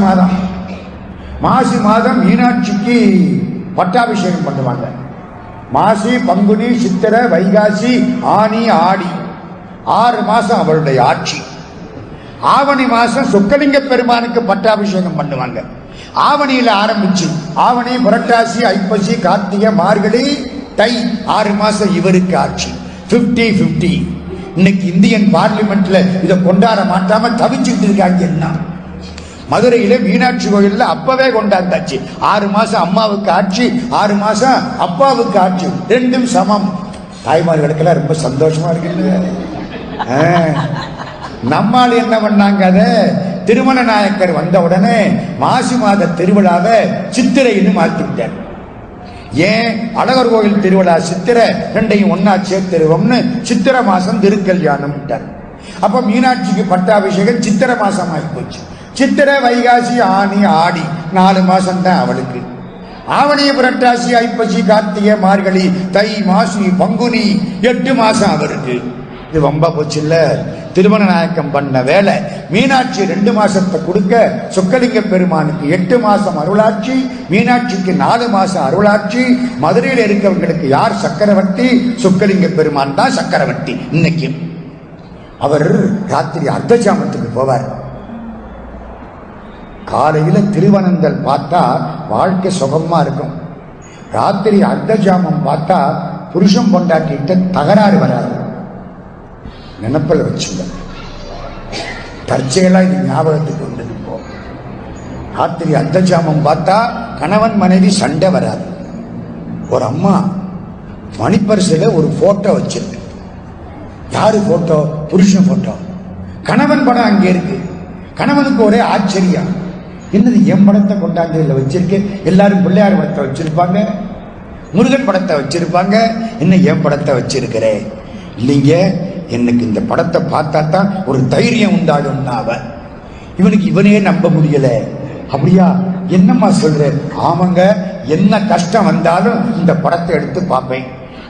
மாதம் மீனாட்சிக்கு பட்டாபிஷேகம் பண்ணுவாங்க. மாசி, பங்குனி, சித்திரை, வைகாசி, ஆனி, ஆடி 6 மாசம் அவருடைய ஆட்சி. ஆவணி மாசம் சொக்கலிங்க பெருமானுக்கு பட்டாபிஷேகம் பண்ணுவாங்க. ஆவணியில ஆரம்பிச்சு ஆவணி, புரட்டாசி, ஐப்பசி, கார்த்திகை, மார்கழி, தை 6 மாசம் இவருக்கு ஆட்சி. 50-50. இன்னைக்கு இந்தியன் பார்லிமெண்ட்ல இதை கொண்டாட மாட்டாம தவிச்சுட்டு இருக்காங்க. என்ன? மதுரையில மீனாட்சி கோயில்ல அப்பவே கொண்டாந்தாச்சு. 6 மாசம் அம்மாவுக்கு ஆட்சி, 6 மாசம் அப்பாவுக்கு ஆட்சி, 2ம் சமம். தாய்மார்களுக்கெல்லாம் ரொம்ப சந்தோஷமா இருக்கு. நம்மால் என்ன பண்ணாங்க, அதை திருமண நாயக்கர் வந்த உடனே மாசி மாத திருவிழாவை சித்திரைன்னு மாத்திட்டார். ஏன்? அழகர் கோயில் திருவிழா சித்திரை, 2ஐயும் ஒன்னா சேர்த்திருவோம்னு சித்திரை மாசம் திருக்கல்யாணம் விட்டார். அப்ப மீனாட்சிக்கு பட்டாபிஷேகம் சித்திரை மாசம் ஆகி போச்சு. சித்திரை, வைகாசி, ஆனி, ஆடி 4 மாசம் தான் அவளுக்கு. ஆவணி, புரட்டாசி, ஐப்பசி, கார்த்திகை, மார்கழி, தை, மாசி, பங்குனி 8 மாசம் அவருக்கு. இது ரொம்ப போச்சு இல்ல? திருமண நாயக்கம் பண்ண வேலை. மீனாட்சி 2 மாசத்தை கொடுக்க, சொக்கலிங்க பெருமானுக்கு 8 மாசம் அருளாட்சி, மீனாட்சிக்கு 4 மாசம் அருளாட்சி. மதுரையில் இருக்கவங்களுக்கு யார் சக்கரவர்த்தி? சொக்கலிங்க பெருமான் தான் சக்கரவர்த்தி. இன்னைக்கு அவர் ராத்திரி அர்த்த ஜாமத்துக்கு போவார். காலையில திருவனந்தல் பார்த்தா வாழ்க்கை சுகமா இருக்கும். ராத்திரி அர்த்த ஜாமம் பார்த்தா புருஷன் பொண்டாட்டிட்ட தகராறு வராது. நினைப்பல வச்சுங்க, தற்செயலா இது ஞாபகத்துக்கு வந்தது. இப்போ ராத்திரி அர்த்த ஜாமம் பார்த்தா கணவன் மனைவி சண்டை வராது. ஒரு அம்மா மணிப்பரிசையில ஒரு போட்டோ வச்சிருக்கு. யாரு போட்டோ? புருஷன் போட்டோ. கணவன் படம் அங்கே இருக்கு. கணவனுக்கு ஒரே ஆச்சரியம், என்னது என் படத்தை கொண்டாந்து இல்லை வச்சிருக்கேன். எல்லாரும் பிள்ளையார் படத்தை வச்சிருப்பாங்க, முருகன் படத்தை வச்சிருப்பாங்க, என்ன என் படத்தை வச்சிருக்கிறேன்? இல்லைங்க, எனக்கு இந்த படத்தை பார்த்தா தான் ஒரு தைரியம் உண்டாகும். இவனுக்கு இவனே நம்ப முடியல. அப்படியா? என்னம்மா சொல்ற? ஆமாங்க, என்ன கஷ்டம் வந்தாலும் இந்த படத்தை எடுத்து பார்ப்பேன்.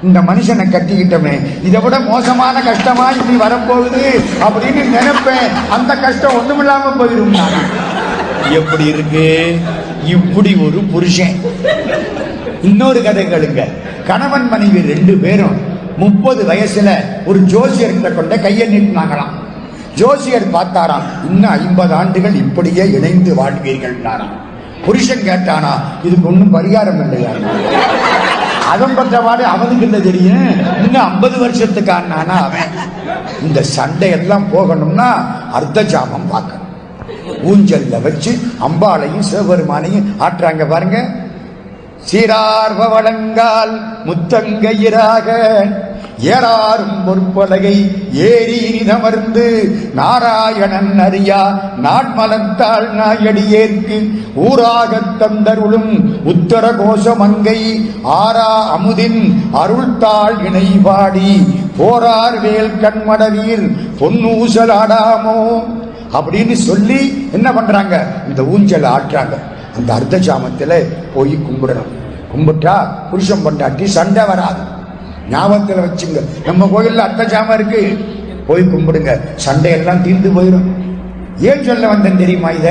இந்த மனுஷனை கட்டிக்கிட்டமே, இதை விட மோசமான கஷ்டமா இப்படி வரப்போகுது அப்படின்னு நினைப்பேன். அந்த கஷ்டம் ஒண்ணுமில்லாம போயிடும். எப்படி இருக்கு இப்படி ஒரு புருஷன்? இன்னொரு கதை கேளுங்க. கணவன் மனைவி 2 பேரும் 30 வயசுல ஒரு ஜோசியர்கிட்ட கொண்ட கையை நீட்டினாங்களாம். ஜோசியர் பார்த்தாராம், இன்னும் 50 ஆண்டுகள் இப்படியே இணைந்து வாழ்வீர்கள். புருஷன் கேட்டானா, இதுக்கு ஒன்றும் பரிகாரம் இல்லையா? அவன் பற்றவாடு அவனுக்கு இல்லை தெரியும், இன்னும் 50 வருஷத்துக்கு ஆனானா அவன். இந்த சண்டையெல்லாம் போகணும்னா அர்த்த ஜாமம் பார்க்கணும். ஊஞ்சல்ல வச்சு அம்பாளையும் சிவபெருமானையும் ஆற்றாங்க பாருங்க. சீரார்வ வழங்கால் முத்தங்கயிராக ஏறாரும் பொற்பலகை ஏறி நமர்ந்து நாராயணன் அறியா நாட்மலத்தாள் நாயடியேற்கு ஊராகத் தந்தருளும் உத்தர கோஷ மங்கை ஆரா அமுதின் அருள்தாள் இணைபாடி போரார் வேல் கண்மடவீர் பொன்னூசலாடாமோ அப்படின்னு சொல்லி என்ன பண்றாங்க, இந்த ஊஞ்சல் ஆற்றாங்க. அந்த அர்த்த ஜாமத்துல போய் கும்பிடணும். கும்பிட்டா புருஷன் பொண்டாட்டி சண்டை வராது. ஞாபகத்தில் வச்சுங்க, நம்ம கோயில்ல அர்த்த ஜாமம் இருக்கு, போய் கும்பிடுங்க, சண்டையெல்லாம் தீர்ந்து போயிடும். ஏன் சொல்ல வந்தேன் தெரியுமா? இத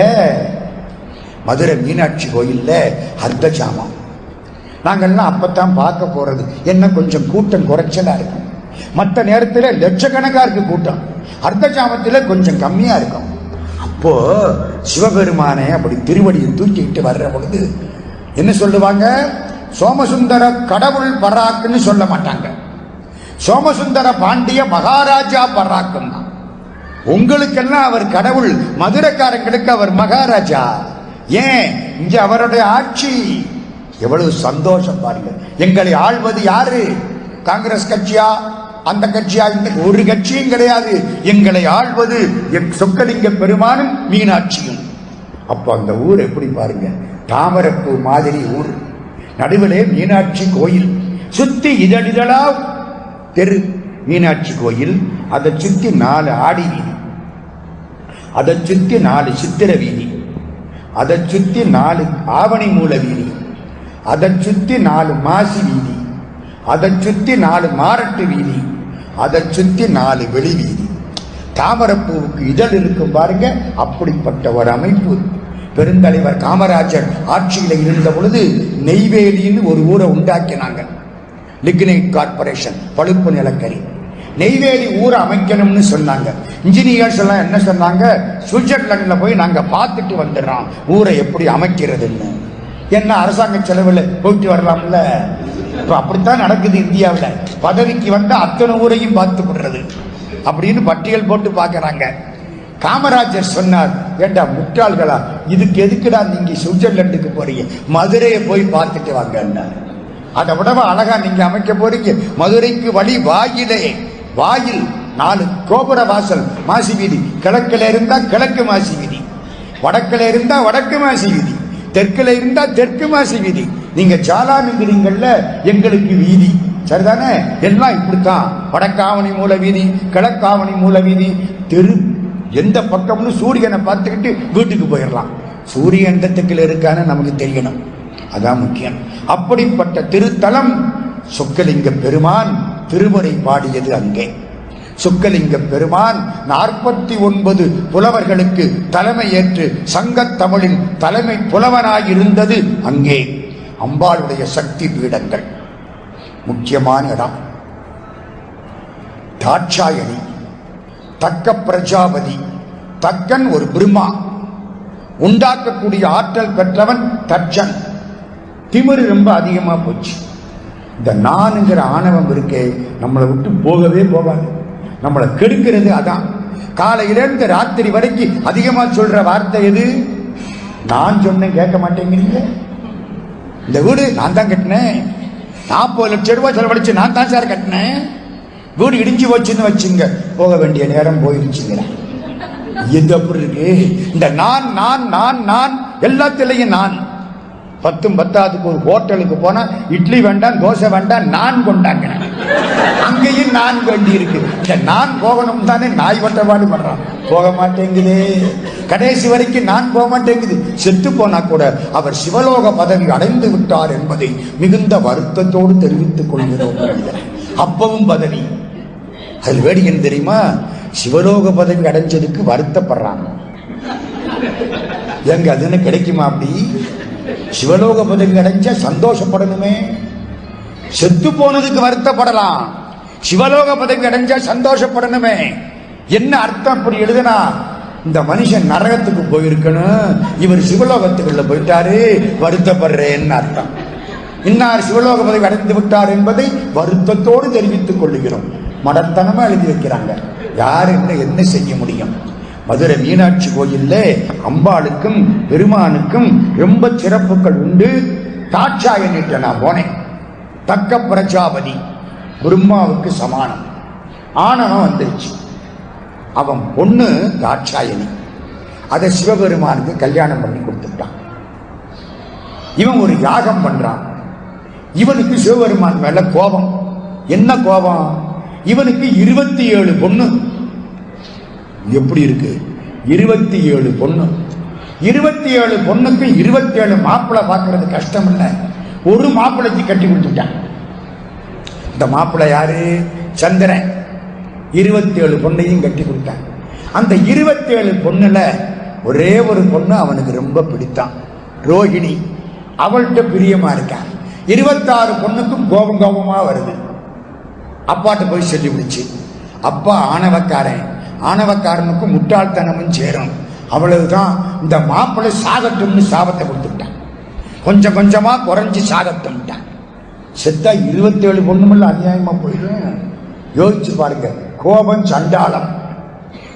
மதுரை மீனாட்சி கோயில்ல அர்த்த ஜாமம் நாங்கள்லாம் அப்பத்தான் பார்க்க போறது. என்ன கொஞ்சம் கூட்டம் குறைச்சலா இருக்கும். மற்ற நேரத்தில் லட்சக்கணக்கா இருக்கு கூட்டம். அர்த்த ஜாமத்துல கொஞ்சம் கம்மியா இருக்கும். அப்போ சிவபெருமானை அப்படி திருவடியை தூக்கிட்டு வர்ற பொழுது என்ன சொல்லுவாங்க, சோமசுந்தர கடவுள் பராக்குன்னு சொல்ல மாட்டாங்க. சோமசுந்தர பாண்டிய மகாராஜா பராக்கும் தான். உங்களுக்கெல்லாம் அவர் கடவுள், மதுரைக்காரங்களுக்கு அவர் மகாராஜா. ஏன், இங்க அவருடைய ஆட்சி. எவ்வளவு சந்தோஷம் பாருங்க. எங்களை ஆள்வது யாரு? காங்கிரஸ் கட்சியா, அந்த கட்சியா? ஒரு கட்சியும் கிடையாது. எங்களை ஆள்வது சொக்கலிங்க பெருமானும் மீனாட்சியும். அப்ப அந்த ஊர் எப்படி பாருங்க, தாமரப்பூ மாதிரி ஊர். நடுவிலே மீனாட்சி கோயில், சுத்தி இதழிதழா தெரு மீனாட்சி கோயில். அதை சுத்தி 4 ஆடி வீதி, அதை சுத்தி 4 சித்திர வீதி, அதை சுத்தி 4 ஆவணி மூல வீதி, அதை சுத்தி 4 மாசி வீதி, அதை சுத்தி 4 மாரட்டு வீதி, அதை சுத்தி 4 வெளி வீதி. தாமரப்பூவுக்கு இதழ் இருக்கும் பாருங்க. அப்படிப்பட்ட ஒரு அமைப்பு. பெருந்தலைவர் காமராஜர் ஆட்சியில் இருந்த பொழுது நெய்வேலின்னு ஒரு ஊரை உண்டாக்கினாங்க. லிக்னைட் கார்பரேஷன், பழுப்பு நிலக்கரி. நெய்வேலி ஊரை அமைக்கணும்னு சொன்னாங்க. இன்ஜினியர்ஸ் எல்லாம் என்ன சொன்னாங்க, சுவிட்சர்லாந்துல போய் நாங்க பார்த்துட்டு வந்துடுறோம் ஊரை எப்படி அமைக்கிறதுன்னு. என்ன அரசாங்க செலவுல போயிட்டு வரலாம்ல. இப்ப அப்படித்தான் நடக்குது இந்தியாவில். பதவிக்கு வந்த அத்தனை ஊரையும் பார்த்து விடுறது அப்படின்னு பட்டியல் போட்டு பார்க்கறாங்க. காமராஜர் சொன்னார், ஏண்டா முட்டாள்களா, இதுக்கு எதுக்குடா நீங்க சுவிட்சர்லாந்துக்கு போறீங்க, மதுரையை போய் பார்த்துட்டு வாங்க. அதை விடவா அழகா நீங்க அமைக்க போறீங்க. மதுரைக்கு வழி வாயிலே, வாயில் 4 கோபுர வாசல், மாசி வீதி. கிழக்குல இருந்தா கிழக்கு மாசி வீதி, வடக்குல இருந்தா வடக்கு மாசி வீதி, தெற்குல இருந்தா தெற்கு மாசி வீதி. நீங்க ஜாலானுங்கிறீங்கல்ல, எங்களுக்கு வீதி சரிதானே? எல்லாம் இப்படித்தான். வடக்காவணி மூல வீதி, கிழக்காவணி மூல வீதி. தெரு எந்த பக்கம்னு சூரியனை பார்த்துக்கிட்டு வீட்டுக்கு போயிடலாம். சூரியன் எந்த திக்கில் இருக்கான்னு நமக்கு தெரியணும், அதான் முக்கியம். அப்படிப்பட்ட திருத்தலம் சொக்கலிங்க பெருமான் திருமுறை பாடியது அங்கே. சொக்கலிங்க பெருமான் 49 புலவர்களுக்கு தலைமை ஏற்று சங்கத் தமிழின் தலைமை புலவனாயிருந்தது அங்கே. அம்பாளுடைய சக்தி பீடங்கள் முக்கியமான இடம். தாட்சாயணி, தக்க பிரஜாபதி. தக்கன் ஒரு பிரம்மா, உண்டாக்கக்கூடிய ஆற்றல் பெற்றவன் தட்சன். திமிரு ரொம்ப அதிகமா போச்சு. இந்த நானுங்கிற ஆணவம் இருக்கே, நம்மளை விட்டு போகவே போகாது, நம்மளை கெடுக்கிறது. அதான் காலையிலிருந்து ராத்திரி வரைக்கும் அதிகமா சொல்ற வார்த்தை எது? நான் சொன்னேன் கேட்க மாட்டேங்கிறீங்க. இந்த வீடு நான் தான் கட்டினேன், 40 லட்சம் ரூபாய் செலவழிச்சு நான் தான் சார் கட்டினேன். வீடு இடிஞ்சு போச்சுன்னு வச்சுங்க, போக வேண்டிய நேரம் போயிருச்சுங்க. இது அப்படி இருக்கு. இந்த நான் நான் நான் நான் எல்லாத்திலையும் நான். 10 பத்தாவதுக்கு ஒரு ஹோட்டலுக்கு போனா இட்லி வேண்டாம், தோசை வேண்டாம், நான் கொண்டாங்க. அங்கேயும் நான் வேண்டி இருக்கு. இந்த நான் போகணும் தானே நாய் வட்டப்பாடு பண்றான், போக மாட்டேங்குது. கடைசி வரைக்கும் நான் போக மாட்டேங்குது. செத்து போனா கூட அவர் சிவலோக பதவி அடைந்து விட்டார் என்பதை மிகுந்த வருத்தத்தோடு தெரிவித்துக் கொள்கிறோம். அப்பவும் பதவி. அது வேடிக்கை தெரியுமா? சிவலோக பதவி அடைஞ்சதுக்கு வருத்தப்படுறாங்க. எங்க அதுன்னு கிடைக்குமா? அப்படி சிவலோக பதவி அடைஞ்சா சந்தோஷப்படணுமே. செத்து போனதுக்கு வருத்தப்படலாம், சிவலோக பதவி அடைஞ்சா சந்தோஷப்படணுமே. என்ன அர்த்தம் அப்படி எழுதுனா? இந்த மனுஷன் நரகத்துக்கு போயிருக்கணும், இவர் சிவலோகத்துக்குள்ள போயிட்டாரு, வருத்தப்படுறேன்னு அர்த்தம். இன்னார் சிவலோக பதவி அடைந்து விட்டார் என்பதை வருத்தத்தோடு தெரிவித்துக் கொள்ளுகிறோம். மடத்தனமா எழுதி வைக்கிறாங்க. யார் என்ன செய்ய முடியும்? மதுரை மீனாட்சி கோயில்ல அம்பாளுக்கும் பெருமானுக்கும் ரொம்ப சிறப்புகள் உண்டு. தாட்சாயணிட்ட நான் போனேன். தக்க பிரஜாபதி பிரம்மாவுக்கு சமானம். ஆணவம் வந்துருச்சு. அவன் பொண்ணு தாட்சாயணி. அதை சிவபெருமானுக்கு கல்யாணம் பண்ணி கொடுத்துட்டான். இவன் ஒரு யாகம் பண்றான். இவனுக்கு சிவபெருமான் மேல கோபம். என்ன கோபம்? இவனுக்கு 27 பொண்ணு. எப்படி இருக்கு? 27 பொண்ணு. 27 பொண்ணுக்கு 27 மாப்பிள்ளை பார்க்கறது கஷ்டம் இல்லை. ஒரு மாப்பிள்ளைக்கு கட்டி கொடுத்துட்டான். இந்த மாப்பிள்ளை யாரு? சந்திரன். 27 பொண்ணையும் கட்டி கொடுத்தான். அந்த 27 பொண்ணுல ஒரே ஒரு பொண்ணு அவனுக்கு ரொம்ப பிடித்தான், ரோஹிணி. அவள்கிட்ட பிரியமா இருக்கான். 26 பொண்ணுக்கும் கோபமா வருது. அப்பாட்ட போய் சொல்லி பிடிச்சு, அப்பா ஆணவக்காரன், ஆணவக்காரனுக்கும் முட்டாள்தனமும் சேரும், அவ்வளவுதான், இந்த மாப்பிள்ளை சாகட்டும்னு சாபத்தை கொடுத்துட்டான். கொஞ்சம் கொஞ்சமா குறைஞ்சு சாகட்டும்ட்டான். செத்தா 27 பொண்ணுமல்ல அநியாயமா போயிடும். யோசிச்சு பாருங்க. கோபம் சண்டாளம்.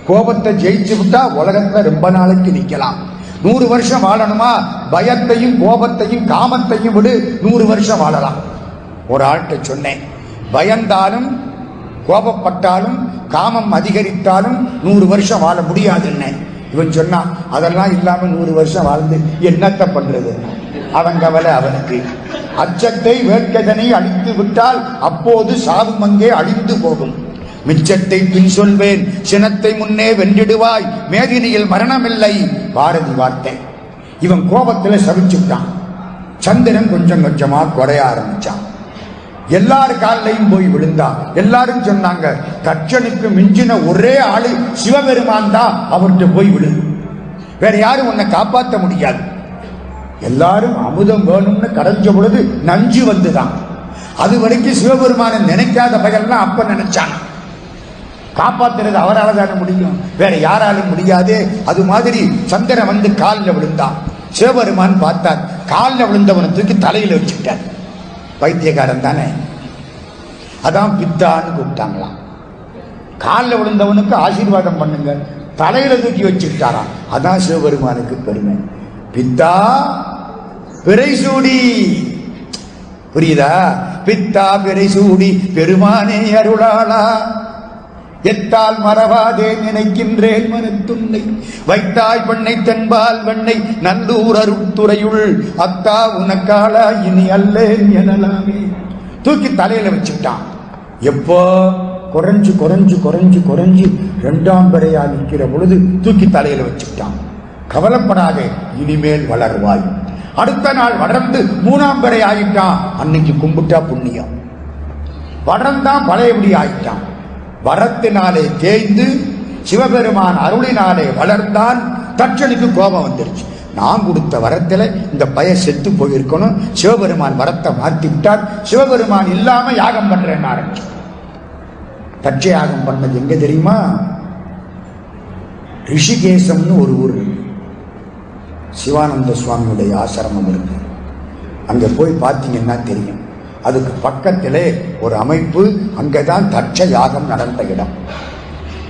கோபத்தை ஜெயிச்சு விட்டா உலகத்துல ரொம்ப நாளைக்கு நிக்கலாம். 100 வருஷம் வாழணுமா? பயத்தையும் கோபத்தையும் காமத்தையும் விடு, 100 வருஷம் வாழலாம். ஒரு ஆள்கிட்ட சொன்னேன், பயந்தாலும் கோபப்பட்டாலும் காமம் அதிகரித்தாலும் 100 வருஷம் வாழ முடியாதுன்னு. இவன் சொன்னா, அதெல்லாம் இல்லாம 100 வருஷம் வாழ்ந்து என்னத்த பண்றது? அவன் கவலை அவனுக்கு. அச்சத்தை வேட்கதனை அழித்து விட்டால் அப்போது சாவும் அங்கே அழிந்து போகும். மிச்சத்தை பின் சொல்வேன், சினத்தை முன்னே வென்றிடுவாய், மேதினியில் மரணமில்லை, பாரதி வார்த்தை. இவன் கோபத்துல சபிச்சுட்டான். சந்திரன் கொஞ்சம் கொஞ்சமா குறைய ஆரம்பிச்சான். எல்லாரு காலையும் போய் விழுந்தான். எல்லாரும் சொன்னாங்க, தட்சனுக்கு மிஞ்சின ஒரே ஆளு சிவபெருமான் தான், அவர்கிட்ட போய் விழு, வேற யாரும் உன்னை காப்பாற்ற முடியாது. எல்லாரும் அமுதம் வேணும்னு கடைஞ்ச பொழுது நஞ்சு வந்துதான். அது வரைக்கும் சிவபெருமான நினைக்காத பகல்லாம் அப்ப நினைச்சான். காப்பாத்துறது அவரால் தானே முடியும், வேற யாராலும் முடியாது. அது மாதிரி சந்திரன் வந்து காலில் விழுந்தான். சிவபெருமான் பார்த்தார், காலில் விழுந்தவனை தூக்கி தலையில வச்சுட்டார். பைத்தியக்காரன் தானே, அதான் பித்தான்னு கூப்பிட்டாங்களாம். காலில் விழுந்தவனுக்கு ஆசீர்வாதம் பண்ணுங்க, தலையில தூக்கி வச்சுக்கிட்டாராம். அதான் சிவபெருமானுக்கு பெருமை. பித்தா பிறைசூடி, புரியுதா? பித்தா பிறைசூடி பெருமானே அருளாளா, எத்தால் மறவாதே நினைக்கின்றேன் மனத்துன்னை, வைத்தாய் பெண்ணை தென்பால் வெண்ணை நல்லூர் அருத்துறையுள், அத்தா உனக்காளா இனி அல்லேன் எனலாமே. தூக்கி தலையில வச்சுட்டான். எப்போ? குறைஞ்சு குறைஞ்சு குறைஞ்சு குறைஞ்சு 2ஆம் பிறையா நிற்கிற பொழுது தூக்கி தலையில வச்சுட்டான். கவலைப்படாதே, இனிமேல் வளர்வாய். அடுத்த நாள் வளர்ந்து 3ஆம் பிறை ஆயிட்டான். அன்னைக்கு கும்பிட்டா புண்ணியம். வளர்ந்தான், பழையபடி ஆயிட்டான். வரத்தினாலே தேய்ந்து சிவபெருமான் அருளினாலே வளர்ந்தான். தட்சனுக்கு கோபம் வந்துருச்சு. நான் கொடுத்த வரத்துல இந்த பய செத்து போயிருக்கணும், சிவபெருமான் வரத்தை மாற்றி விட்டார், சிவபெருமான் இல்லாம யாகம் பண்றேன்னு ஆரம்பிச்சு. தட்ச யாகம் பண்ணது எங்க தெரியுமா? ரிஷிகேசம்னு ஒரு ஊர், சிவானந்த சுவாமியுடைய ஆசிரமம் இருக்கு. அங்க போய் பார்த்தீங்கன்னா தெரியும். அதுக்கு பக்கத்திலே ஒரு அமைப்பு, அங்கதான் தட்ச யாகம் நடந்த இடம்.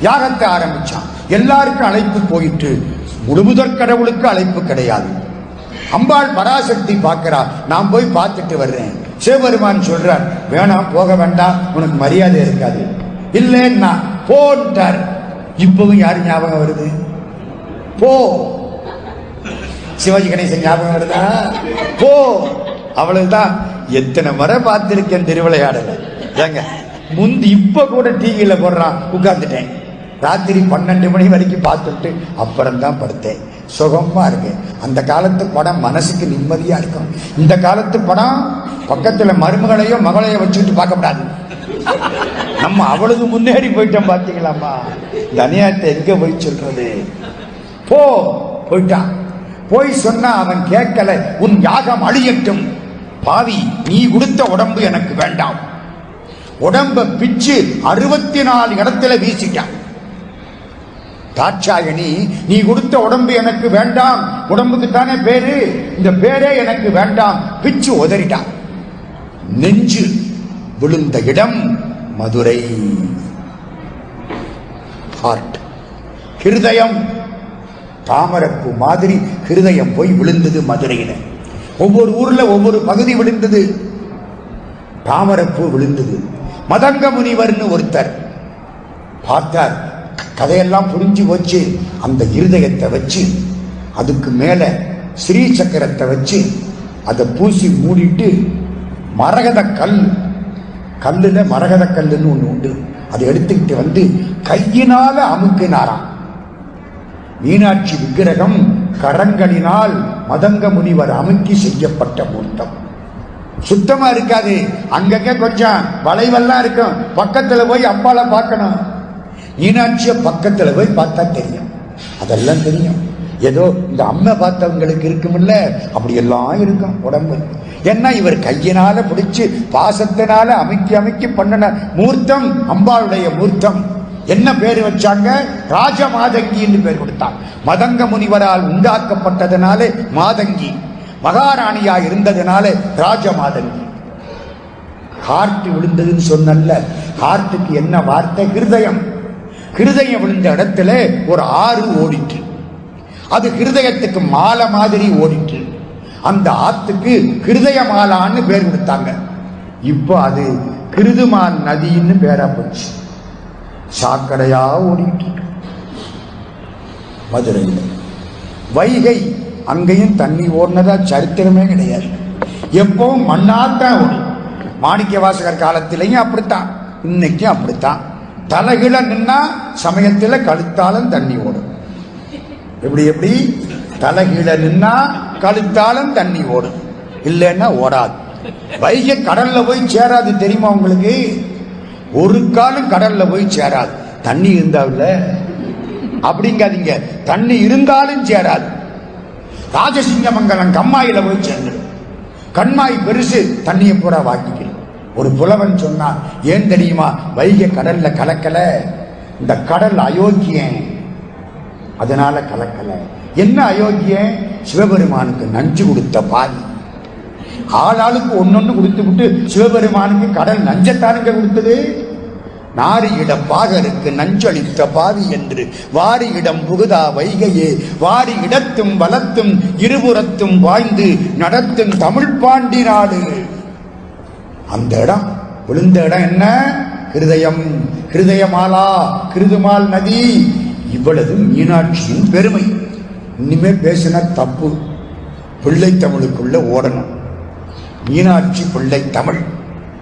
யாகத்தை ஆரம்பிச்சான். எல்லாருக்கும் அழைப்பு போயிட்டு, முழுமுதற் கடவுளுக்கு அழைப்பு கிடையாது. அம்பாள் பராசக்தி பார்க்கிறா, நான் போய் பார்த்துட்டு வர்றேன். சிவபெருமான் சொல்றார், வேணாம், போக வேண்டாம், உனக்கு மரியாதை இருக்காது. இல்லைன்னா போன்ட்டார். இப்பவும் யாரு ஞாபகம் வருது? போ. சிவாஜி கணேசன் ஞாபகம் வருதா? போ, அவ்வளவுதான். எத்தனை முறை பார்த்திருக்கேன் திருவிளையாடல. ஏங்க முந்தி இப்ப கூட டிவியில போடுறான், உட்கார்ந்துட்டேன். ராத்திரி 12 மணி வரைக்கும் பார்த்துட்டு அப்புறம் தான் படுத்தேன். சுகமா இருக்கு. அந்த காலத்து படம் மனசுக்கு நிம்மதியா இருக்கும். இந்த காலத்து படம் பக்கத்துல மருமகளையோ மகளையோ வச்சுக்கிட்டு பார்க்கப்படாது. நம்ம அவ்வளவு முன்னேறி போயிட்டோம் பாத்தீங்களாமா. இந்த அநியாயத்தை எங்க போய் சொல்றது? போயிட்டான். போய் சொன்னா அவன் கேட்கல. உன் யாகம் அழியட்டும், பாவி, நீ கொடுத்த உடம்பு எனக்கு வேண்டாம். உடம்ப பிச்சு 64 இடத்துல வீசிட்டான். தாட்சாயணி, நீ கொடுத்த உடம்பு எனக்கு வேண்டாம், உடம்புக்கு தானே பேரு, இந்த பேரே எனக்கு வேண்டாம், பிச்சு உதறிட்டான். நெஞ்சு விழுந்த இடம் மதுரை. ஹார்ட், ஹிருதயம். தாமரப்பு மாதிரி ஹிருதயம் போய் விழுந்தது மதுரையில. ஒவ்வொரு ஊர்ல ஒவ்வொரு பகுதி விழுந்தது. தாமரப்பு விழுந்தது. மதங்க முனிவர்னு ஒருத்தர் பார்த்தார். கதையெல்லாம் புரிஞ்சு போச்சு. அந்த இருதயத்தை வச்சு அதுக்கு மேல ஸ்ரீ சக்கரத்தை வச்சு அதை பூசி மூடிட்டு மரகத கல்லுல மரகத கல்லுன்னு ஒண்ணு உண்டு, அதை எடுத்துக்கிட்டு வந்து கையினால அமுக்கினாராம். மீனாட்சி விக்கிரகம் கரங்களினால் மதங்க முனிவர் அமுக்கி செய்யப்பட்ட மூர்த்தம். சுத்தமா இருக்காது, அங்கங்க கொஞ்சம் வளைவெல்லாம் இருக்கும். பக்கத்துல போய் அப்பால பார்க்கணும். மீனாட்சிய பக்கத்துல போய் பார்த்தா தெரியும். அதெல்லாம் தெரியும். ஏதோ இந்த அம்மை பார்த்தவங்களுக்கு இருக்குமில்ல, அப்படி எல்லாம் இருக்கும் உடம்பு. ஏன்னா இவர் கையினால பிடிச்சு பாசத்தினால அமுக்கி அமுக்கி பண்ணின மூர்த்தம் அம்பாளுடைய மூர்த்தம். என்ன பேரு வச்சாங்க? ராஜ மாதங்கின்னு பேர் கொடுத்தாங்க. மதங்க முனிவரால் உண்டாக்கப்பட்டதுனாலே மாதங்கி, மகாராணியா இருந்ததுனால ராஜ மாதங்கி. ஹார்ட் விழுந்ததுன்னு சொன்னல, ஹார்ட்டுக்கு என்ன வார்த்தை? ஹிருதயம். ஹிருதயம் விழுந்த இடத்துல ஒரு ஆறு ஓடிட்டு, அது ஹிருதயத்துக்கு மாலை மாதிரி ஓடிட்டு, அந்த ஆத்துக்கு ஹிருதய மாலான்னு பேர் கொடுத்தாங்க. இப்போ அது கிருதுமால் நதின்னு பேரா போச்சு. சாக்கடையா ஓடிட்டு மதுரையில். வைகை, அங்கேயும் தண்ணி ஓடினதா சரித்திரமே கிடையாது. எப்பவும் மண்ணாத்தான் ஓடும். மாணிக்க வாசகர் காலத்திலையும் அப்படித்தான், இன்னைக்கும் அப்படித்தான். தலைகில நின்னா சமயத்தில் கழுத்தாலும் தண்ணி ஓடும். எப்படி தலைகீழ நின்னா கழுத்தாலும் தண்ணி ஓடும், இல்லைன்னா ஓடாது. வைகை கடல்ல போய் சேராது, தெரியுமா உங்களுக்கு? ஒரு காலம் கடல்ல போய் சேராது. தண்ணி இருந்தாவில்ல அப்படிங்காதீங்க, தண்ணி இருந்தாலும் சேராது. ராஜசிங்கமங்கலம் கம்மாயில போய் சேர்ந்துடும். கண்மாய் பெருசு, தண்ணியை பூரா வாக்கிக்கணும். ஒரு புலவன் சொன்னான், ஏன் தெரியுமா வைகை கடல்ல கலக்கல? இந்த கடல் அயோக்கியன், அதனால கலக்கல. என்ன அயோக்கியன்? சிவபெருமானுக்கு நஞ்சு கொடுத்த பாதி. ஆளாளுக்கு ஒன்னொன்னு கொடுத்து விட்டு சிவபெருமானுக்கு கடல் நஞ்சத்தானுங்க கொடுத்தது. நாரியிட பாகருக்கு நஞ்சளித்த பாவி என்று வாரி இடம் புகுதா வைகையே, வாரி இடத்தும் வலத்தும் இருபுறத்தும் வாய்ந்து நடத்தும் தமிழ் பாண்டி நாடு. அந்த இடம் விழுந்த இடம் என்ன? ஹிருதயம். ஹிருதயமாலா, கிருதுமால் நதி. இவ்வளவு மீனாட்சியின் பெருமை. இனிமே பேசின தப்பு. பிள்ளை தமிழுக்குள்ள ஓடணும். மீனாட்சி பிள்ளை தமிழ்.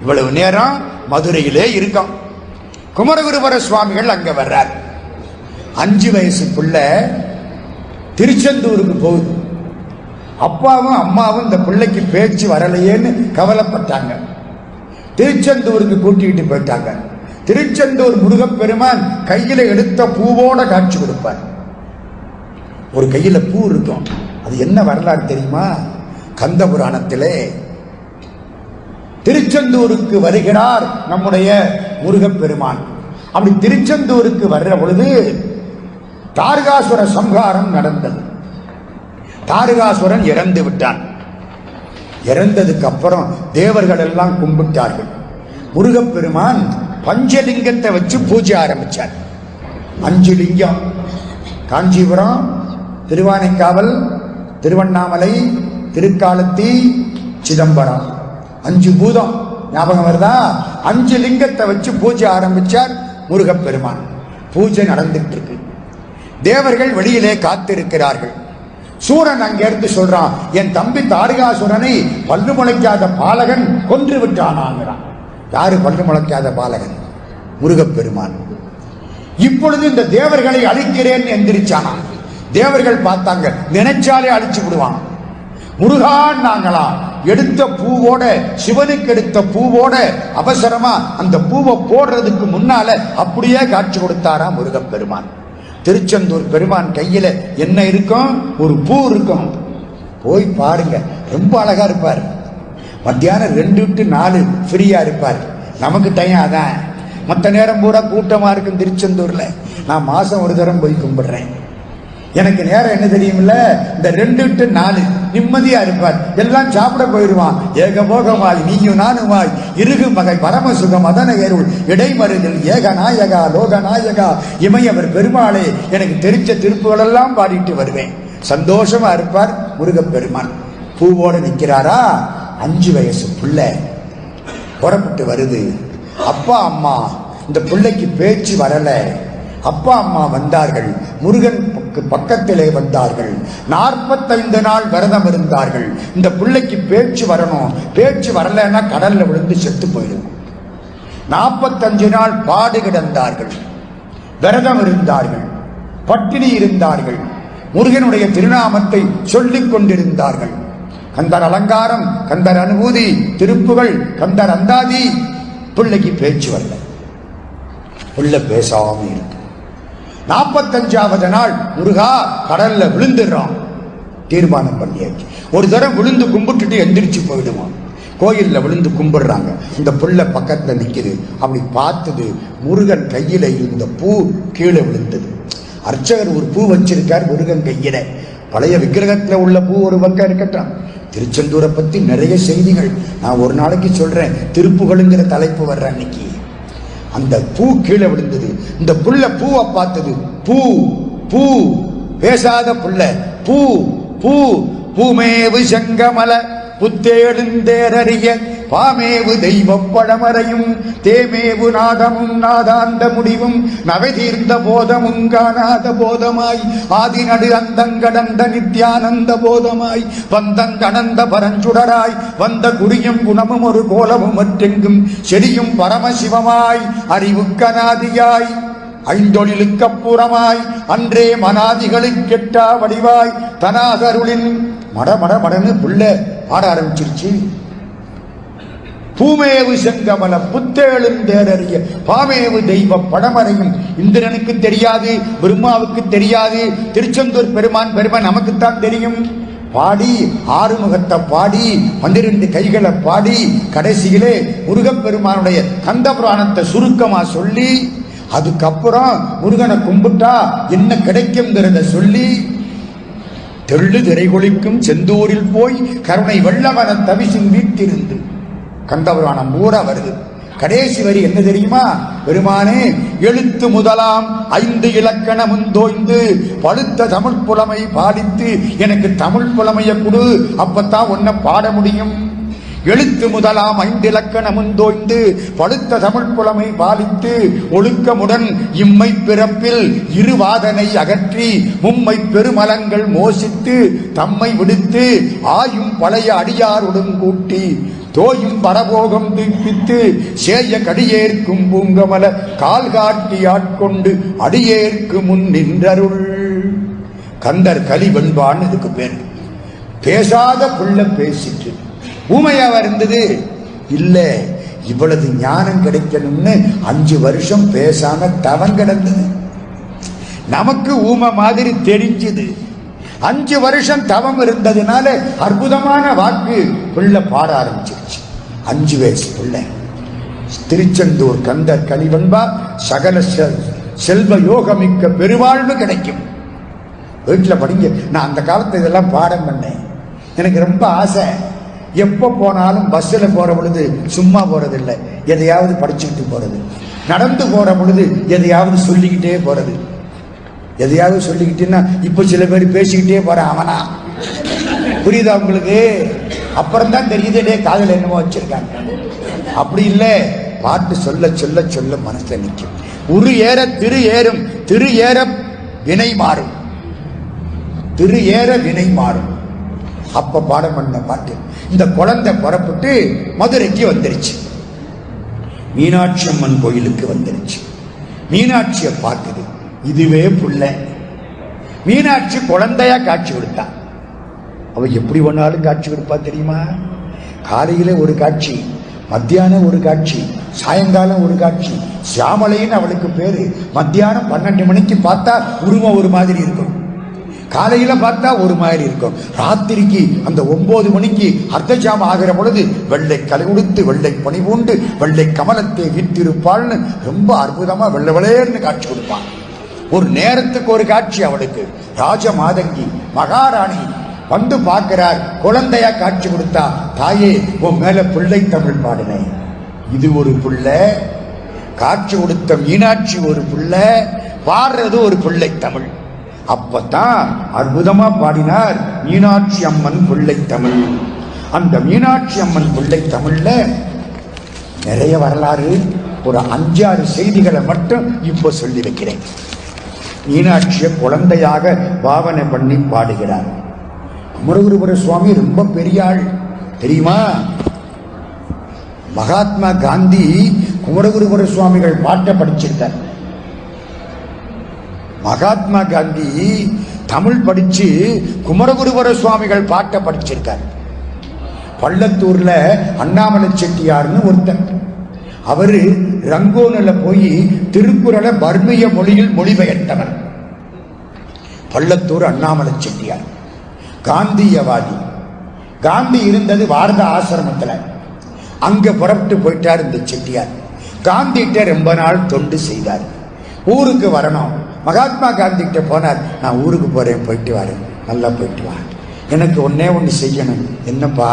இவ்வளவு நேரம் மதுரையிலே இருக்கான். குமரகுருபர சுவாமிகள் அங்க வர்றார். 5 வயசு பிள்ளை திருச்செந்தூருக்கு போகுது. அப்பாவும் அம்மாவும் இந்த பிள்ளைக்கு பேச்சு வரலையேன்னு கவலைப்பட்டாங்க. திருச்செந்தூருக்கு கூட்டிகிட்டு போயிட்டாங்க. திருச்செந்தூர் முருகப்பெருமான் கையில எடுத்த பூவோட காட்சி கொடுப்பார். ஒரு கையில பூ இருக்கும். அது என்ன வரலாறு தெரியுமா? கந்த புராணத்திலே திருச்செந்தூருக்கு வருகிறார் நம்முடைய முருகப்பெருமான். அப்படி திருச்செந்தூருக்கு வர்ற பொழுது தாரகாசுர சம்ஹாரம் நடந்தது. தாரகாசுரன் இறந்து விட்டான். இறந்ததுக்கு அப்புறம் தேவர்கள் எல்லாம் கும்பிட்டார்கள். முருகப்பெருமான் பஞ்சலிங்கத்தை வச்சு பூஜை ஆரம்பிச்சார். 5 லிங்கம். காஞ்சிபுரம், திருவானைக்காவல், திருவண்ணாமலை, திருக்காலத்தி, சிதம்பரம். 5 பூதம் ஞாபகம் வருதா? 5 லிங்கத்தை வச்சு பூஜை ஆரம்பிச்சார் முருகப்பெருமான். பூஜை நடந்துட்டு இருக்கு. தேவர்கள் வெளியிலே காத்திருக்கிறார்கள். சூரன் அங்கிருந்து சொல்றான், என் தம்பி தாரகாசுரனை பல்லு முளைக்காத பாலகன் கொன்று விட்டானாங்கிறான். யாரு பல்லு முளைக்காத பாலகன்? முருகப்பெருமான். இப்பொழுது இந்த தேவர்களை அழிக்கிறேன் எந்திரிச்சானா. தேவர்கள் பார்த்தாங்க, நினைச்சாலே அழிச்சு விடுவான். முருகான் நாங்களா எடுத்த பூவோட, சிவனுக்கு எடுத்த பூவோட அவசரமா அந்த பூவை போடுறதுக்கு முன்னால அப்படியே காட்சி கொடுத்தாரா முருகப்பெருமான். திருச்செந்தூர் பெருமான் கையில என்ன இருக்கும்? ஒரு பூ இருக்கும். போய் பாருங்க, ரொம்ப அழகா இருப்பார். மத்தியானம் 2 to 4 ஃப்ரீயா இருப்பார். நமக்கு டைம் அதான். மற்ற நேரம் பூரா கூட்டமா இருக்கும் திருச்செந்தூர்ல. நான் மாசம் ஒரு தரம் போய் கும்பிடுறேன். எனக்கு நேரம் என்ன தெரியுமில்ல, இந்த 2 to 4 நிம்மதியா இருப்பார். எல்லாம் சாப்பிட போயிடுவான். ஏகபோகமாய் நீயும் நானுமாய் இருகு மகை பரமசுகம் அதன ஏருள் இடைமருதில் ஏகநாயகா லோகநாயகா இமையவர் பெருமாளே எனக்கு தெரிஞ்ச திருப்புகள் எல்லாம் பாடிட்டு வருவேன். சந்தோஷமா இருப்பார் முருகப்பெருமான். பூவோட நிற்கிறாரா, 5 வயசு பிள்ளை புறப்பட்டு வருது. அப்பா அம்மா, இந்த பிள்ளைக்கு பேச்சு வரல. அப்பா அம்மா வந்தார்கள், முருகன் பக்கத்திலே வந்தார்கள். 45 நாள் விரதம் இருந்தார்கள். இந்த பிள்ளைக்கு பேச்சு வரணும், பேச்சு வரலன்னா கடல்ல விழுந்து செத்து போயிடும். 45 நாள் பாடு கிடந்தார்கள், விரதம் இருந்தார்கள், பட்டினி இருந்தார்கள், முருகனுடைய திருநாமத்தை சொல்லிக் கொண்டிருந்தார்கள். கந்தர் அலங்காரம், கந்தர் அனுபூதி, திருப்புகள், கந்தர் அந்தாதி. பிள்ளைக்கு பேச்சு வரல, பிள்ளை பேசாம இருக்கு. 45வது நாள் முருகா கடல்ல விழுந்துடுறான். தீர்மானம் பண்ணியாச்சு. ஒரு தடவை விழுந்து கும்பிட்டுட்டு எந்திரிச்சு போயிடுவான். கோயில்ல விழுந்து கும்பிடுறாங்க. இந்த புள்ள பக்கத்துல நிக்குது. அப்படி பார்த்தது முருகன் கையில இருந்த பூ கீழே விழுந்தது. அர்ச்சகர் ஒரு பூ வச்சிருக்கார் முருகன் கையில. பழைய விக்கிரகத்துல உள்ள பூ ஒரு பக்கம் இருக்கட்டும். திருச்செந்தூரை பத்தி நிறைய செய்திகள் நான் ஒரு நாளைக்கு சொல்றேன். திருப்புகள்ங்கிற தலைப்பு வர்ற அன்னைக்கு அந்த பூ கீழே விழுந்தது. இந்த புள்ள பூவை பார்த்தது. பூ பூ பேசாத புள்ள. பூ பூ பூமேவு செங்கமல புத்தேழுந்தேரறிய பாமேவு தெய்வ பழமறையும் தேமேவு நாதமும் நாதாந்த முடிவும் நவை தீர்ந்த போதமும் காணாத போதமாய் ஆதி நடு அந்தங்கடந்த நித்யானந்த போதமாய் வந்தங்கடந்த பரஞ்சுடராய் வந்த குறியும் குணமும் ஒரு கோலமும் மற்றெங்கும் செடியும் பரமசிவமாய் அறிவுக்கநாதியாய் ஐந்தொழிலுக்கப்புறமாய் அன்றே மனாதிகளுக்கெட்டா வடிவாய் தனாகருளின் மடமடன்னு புள்ள பாட ஆரம்பிச்சிருச்சு. பூமேவு செங்கமல புத்தேழுந்தேரறிய பாமேவு தெய்வ படமறையும். இந்திரனுக்கு தெரியாது, பிரம்மாவுக்கு தெரியாது, திருச்செந்தூர் பெருமான் பெருமை நமக்குத்தான் தெரியும். பாடி ஆறுமுகத்தை பாடி 12 கைகளை பாடி கடைசியிலே முருகப்பெருமானுடைய கந்த புராணத்தை சுருக்கமா சொல்லி அதுக்கப்புறம் முருகனை கும்பிட்டா என்ன கிடைக்கும்ங்கிறத சொல்லி தெள்ளு திரைகுளிக்கும் செந்தூரில் போய் கருணை வெள்ளவன தவிசின் வீட்டிருந்து கந்தபுராணம் பூரா வருது. கடைசி வரி என்ன தெரியுமா? பெருமானே எழுத்து முதலாம் 5 இலக்கணமும் தோய்ந்து பழுத்த தமிழ் புலமை பாடித்து எனக்கு தமிழ் புலமைய கொடு, அப்பத்தான் உன்னை பாட முடியும். எழுத்து முதலாம் 5 இலக்கணமும் தோய்ந்து பழுத்த தமிழ் புலமை பாலித்து ஒழுக்கமுடன் இம்மை பிறப்பில் இருவாதனை அகற்றி மும்மை பெருமலங்கள் மோசித்து தம்மை விடுத்து ஆயும் பழைய அடியாருடன் கூட்டி தோயும் பரபோகம் தீப்பித்து சேய கடியேற்கும் பூங்கமல கால் காட்டி ஆட்கொண்டு அடியேற்கு முன் நின்றருள். கந்தர் கலிவெண்பான் இதுக்கு பேர். பேசாத புள்ள பேசிட்டு ஊமையாவா இருந்தது இல்ல. இவ்வளவு ஞானம் கிடைக்கணும்னு 5 வருஷம் பேசாம தவம் கிடந்தது. நமக்கு ஊமை மாதிரி தெரிஞ்சது. 5 வருஷம் தவம் இருந்ததுனால அற்புதமான வாக்கு பிள்ளை பாட ஆரம்பிச்சிருச்சு. 5 வயசு பிள்ளை. திருச்செந்தூர் கந்தர் கலிவெண்பா சகல செல்வ யோகமிக்க பெருவாழ்வு கிடைக்கும். வீட்டில் படிங்க. நான் அந்த காலத்தை இதெல்லாம் பாடம் பண்ணேன். எனக்கு ரொம்ப ஆசை. எப்போ போனாலும் பஸ்ஸில் போற பொழுது சும்மா போறதில்லை, எதையாவது படிச்சுக்கிட்டு போறது. நடந்து போற பொழுது எதையாவது சொல்லிக்கிட்டே போறது. எதையாவது சொல்லிக்கிட்டேன்னா இப்ப சில பேர் பேசிக்கிட்டே போற அவனா, புரியுதா உங்களுக்கு? அப்புறம் தான் தெரியுதே காதல் என்னமோ வச்சிருக்காங்க. அப்படி இல்லை, பாட்டு சொல்ல சொல்ல சொல்ல மனசுல நிற்கும். உரு ஏற திரு ஏறும், திரு ஏற வினை மாறும், திரு ஏற வினை மாறும். அப்ப பாடம் பண்ண பாட்டு. இந்த குழந்தை புறப்பட்டு மதுரைக்கு வந்துருச்சு. மீனாட்சி அம்மன் கோயிலுக்கு வந்துருச்சு. மீனாட்சியை பார்க்குது. இதுவே புள்ள. மீனாட்சி குழந்தையா காட்சி கொடுத்தா. அவ எப்படி ஒன்னாலும் காட்சி கொடுப்பா தெரியுமா? காலையில ஒரு காட்சி, மத்தியானம் ஒரு காட்சி, சாயங்காலம் ஒரு காட்சி. சியாமலைன்னு அவளுக்கு பேரு. மத்தியானம் 12 மணிக்கு பார்த்தா உருவம் ஒரு மாதிரி இருக்கும். காலையில பார்த்தா ஒரு மாதிரி இருக்கும், ராத்திரிக்கு அந்த 9 மணிக்கு அர்த்தஜாமம் ஆகிற பொழுது வெள்ளை கலை உடுத்து வெள்ளை பணி பூண்டு வெள்ளை கமலத்தை விற்றிருப்பாள்னு ரொம்ப அற்புதமா வெள்ளை வெளையர்னு காட்சி கொடுப்பான். ஒரு நேரத்துக்கு ஒரு காட்சி அவளுக்கு. ராஜ மாதங்கி மகாராணி வந்து பார்க்கிறார், குழந்தையா காட்சி கொடுத்தா, தாயே உன் மேல பிள்ளை தமிழ் பாடினேன். இது ஒரு பிள்ளை, காட்சி கொடுத்த மீனாட்சி ஒரு பிள்ளை, பாடுறது ஒரு பிள்ளை தமிழ். அப்பதான் அற்புதமா பாடினார் மீனாட்சி அம்மன் பிள்ளை தமிழ். அந்த மீனாட்சி அம்மன் பிள்ளை தமிழ்ல நிறைய வரலாறு, ஒரு 5-6 செய்திகளை மட்டும் இப்போ சொல்லி வைக்கிறேன். மீனாட்சியை குழந்தையாக பாவனை பண்ணி பாடுகிறார். குமரகுருபர சுவாமி ரொம்ப பெரிய ஆள் தெரியுமா? மகாத்மா காந்தி குமரகுருபர சுவாமிகள் பாட்டை படிச்சிருக்கார். மகாத்மா காந்தி தமிழ் படிச்சு குமரகுருபர சுவாமிகள் பாட்டை படிச்சிருக்கார். பள்ளத்தூர்ல அண்ணாமலை செட்டியார்னு ஒருத்தர், அவரு ரங்கோனில போய் திருக்குறளை பர்மிய மொழியில் மொழிபெயர்த்தவர். பள்ளத்தூர் அண்ணாமலை செட்டியார் காந்தியவாதி. காந்தி இருந்தது வாரத ஆசிரமத்துல. அங்க புறப்பட்டு போயிட்டார் இந்த செட்டியார். காந்திகிட்ட ரொம்ப நாள் தொண்டு செய்தார். ஊருக்கு வரணும், மகாத்மா காந்தி கிட்ட போனார். நான் ஊருக்கு போறேன், போயிட்டு வரேன், நல்லா போயிட்டு வா, எனக்கு ஒன்னே ஒன்று செய்யணும். என்னப்பா?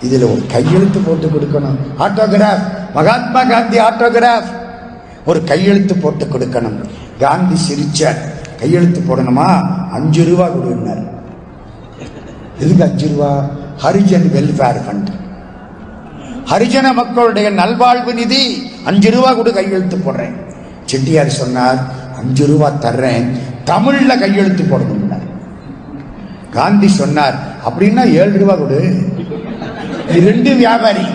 இதுல ஒரு கையெழுத்து போட்டு கொடுக்கணும், ஆட்டோகிராஃப், மகாத்மா காந்தி ஆட்டோகிராஃப், ஒரு கையெழுத்து போட்டு கொடுக்கணும். காந்தி சிரிச்சார். கையெழுத்து போடணுமா? 5 ரூபா கொடுனார். எதுக்கு 5 ரூபா? ஹரிஜன் வெல்ஃபேர் ஃபண்ட், ஹரிஜன மக்களுடைய நல்வாழ்வு நிதி, 5 ரூபா கொடு, கையெழுத்து போடுறேன். செட்டியார் சொன்னார், 5 ரூபா தர்றேன், தமிழ்ல கையெழுத்து போடணும். காந்தி சொன்னார், அப்படின்னா 7 ரூபா கொடு. 2 வியாபாரி,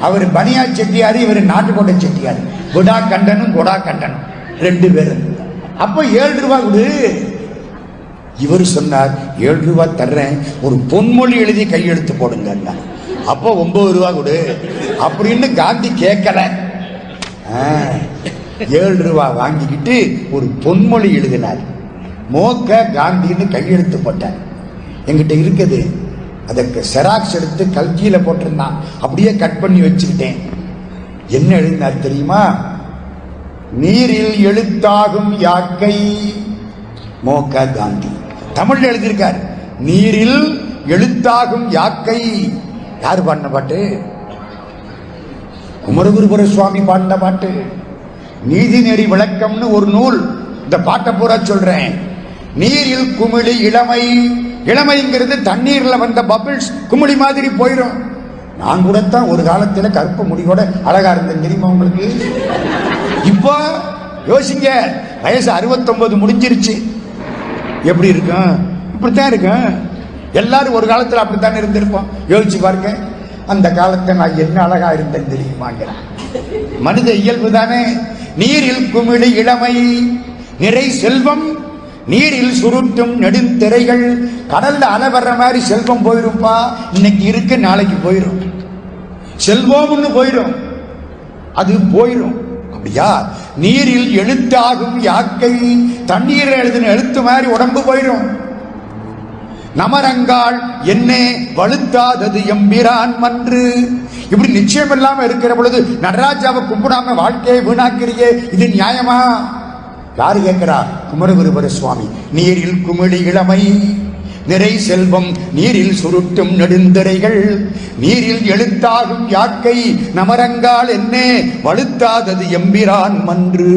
அவர் பனியா செட்டியார், இவர் நாட்டுக்கோட்டை செட்டியார், குடா கண்டனும் கொடா கண்டனும் 2 பேரும். அப்ப 7 ரூபா கொடு. இவர் சொன்னார், 7 ரூபா தர்றேன், ஒரு பொன்மொழி எழுதி கையெழுத்து போடுங்க. அப்போ 9 ரூபா கொடு அப்படின்னு காந்தி கேட்கல. 7 ரூபா வாங்கிக்கிட்டு ஒரு பொன்மொழி எழுதினார். மோக்க காந்தின்னு கையெழுத்து போட்டார். என்கிட்ட இருக்குது, அதற்கு செராக்ஸ் எடுத்து கல்கியில போட்டிருந்தான், அப்படியே கட் பண்ணி வச்சுக்கிட்டேன். என்ன எழுதினார் தெரியுமா? நீரில் எழுத்தாகும் யாக்கை. மோக்க காந்தி தமிழ்ல எழுதியிருக்கார். நீரில் எழுத்தாகும் யாக்கை. யாரு பாடின பாட்டு? குமரகுருபர சுவாமி பாடின பாட்டு. நீதிநெறி விளக்கம்னு ஒரு நூல். இந்த பாட்டை பூரா சொல்றேன். நீரில் குமிழி இளமை. இளமைங்கிறது தண்ணீர்ல வந்த பபிள்ஸ், குமிழி மாதிரி போயிடும். நான் கூட தான் ஒரு காலத்துல கருப்பு முடியோட அழகா இருந்தேன் தெரியுமா உங்களுக்கு? இப்போ யோசிங்க, வயசு 69 முடிஞ்சிருச்சு. எப்படி இருக்கும்? இப்படித்தான் இருக்கும். எல்லாரும் ஒரு காலத்துல அப்படித்தான் இருந்திருப்போம். யோசிச்சு பாருங்க, அந்த காலத்தை நான் என்ன அழகா இருந்தேன் தெரியுமாங்கிற மனித இயல்பு தானே. நீரில் குமிழி இளமை நிறை செல்வம், நீரில் சுருட்டும் நெடுந்திரைகள். கடல்ல அலை வர்ற மாதிரி செல்வம் போயிருப்பா. இன்னைக்கு இருக்கு, நாளைக்கு போயிரும். செல்வம்னு போயிரும், அது போயிரும். அப்படியா? நீரில் எழுத்தாகும் யாக்கை. தண்ணீர் எழுதின எழுத்து மாதிரி உடம்பு போயிரும். நமரங்கால் என்னே வலுத்தாதது எம்பிரான் மன்று. இப்படி நிச்சயம் இல்லாம இருக்கிற பொழுது நடராஜாவை கும்பிடாம வாழ்க்கையை வீணாக்கிறியே, இது நியாயமா? யாரு கேட்கிறா? குமரகுருபர சுவாமி. நீரில் குமிழி இளமை நிறை செல்வம், நீரில் சுருட்டும் நெடுந்திரைகள், நீரில் எழுத்தாகும் யாக்கை. நமரங்கால் என்னே வலுத்தாதது எம்பிரான் மன்று.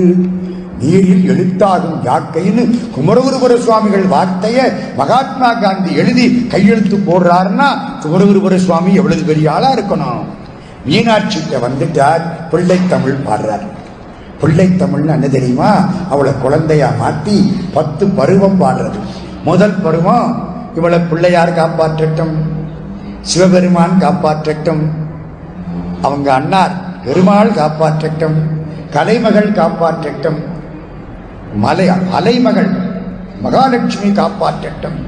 நீரில் எழுத்தாகும் யாக்கைன்னு குமரகுருபர சுவாமிகள் வார்த்தைய மகாத்மா காந்தி எழுதி கையெழுத்து போடுறாருன்னா குமரகுருபர சுவாமி எவ்வளவு பெரிய ஆளா இருக்கணும். மீனாட்சிட்ட வந்துட்டார், பிள்ளை தமிழ் பாடுறார். பிள்ளை தமிழ்னு என்ன தெரியுமா? அவளை குழந்தையா மாத்தி 10 பருவம் பாடுறது. முதல் பருவம், இவளை பிள்ளையார் காப்பாற்றட்டும், சிவபெருமான் காப்பாற்றட்டும், அவங்க அண்ணார் பெருமாள் காப்பாற்றட்டும், கலைமகள் காப்பாற்றட்டும், அலைமகள் மகாலட்சுமி காப்பாற்றட்டும்,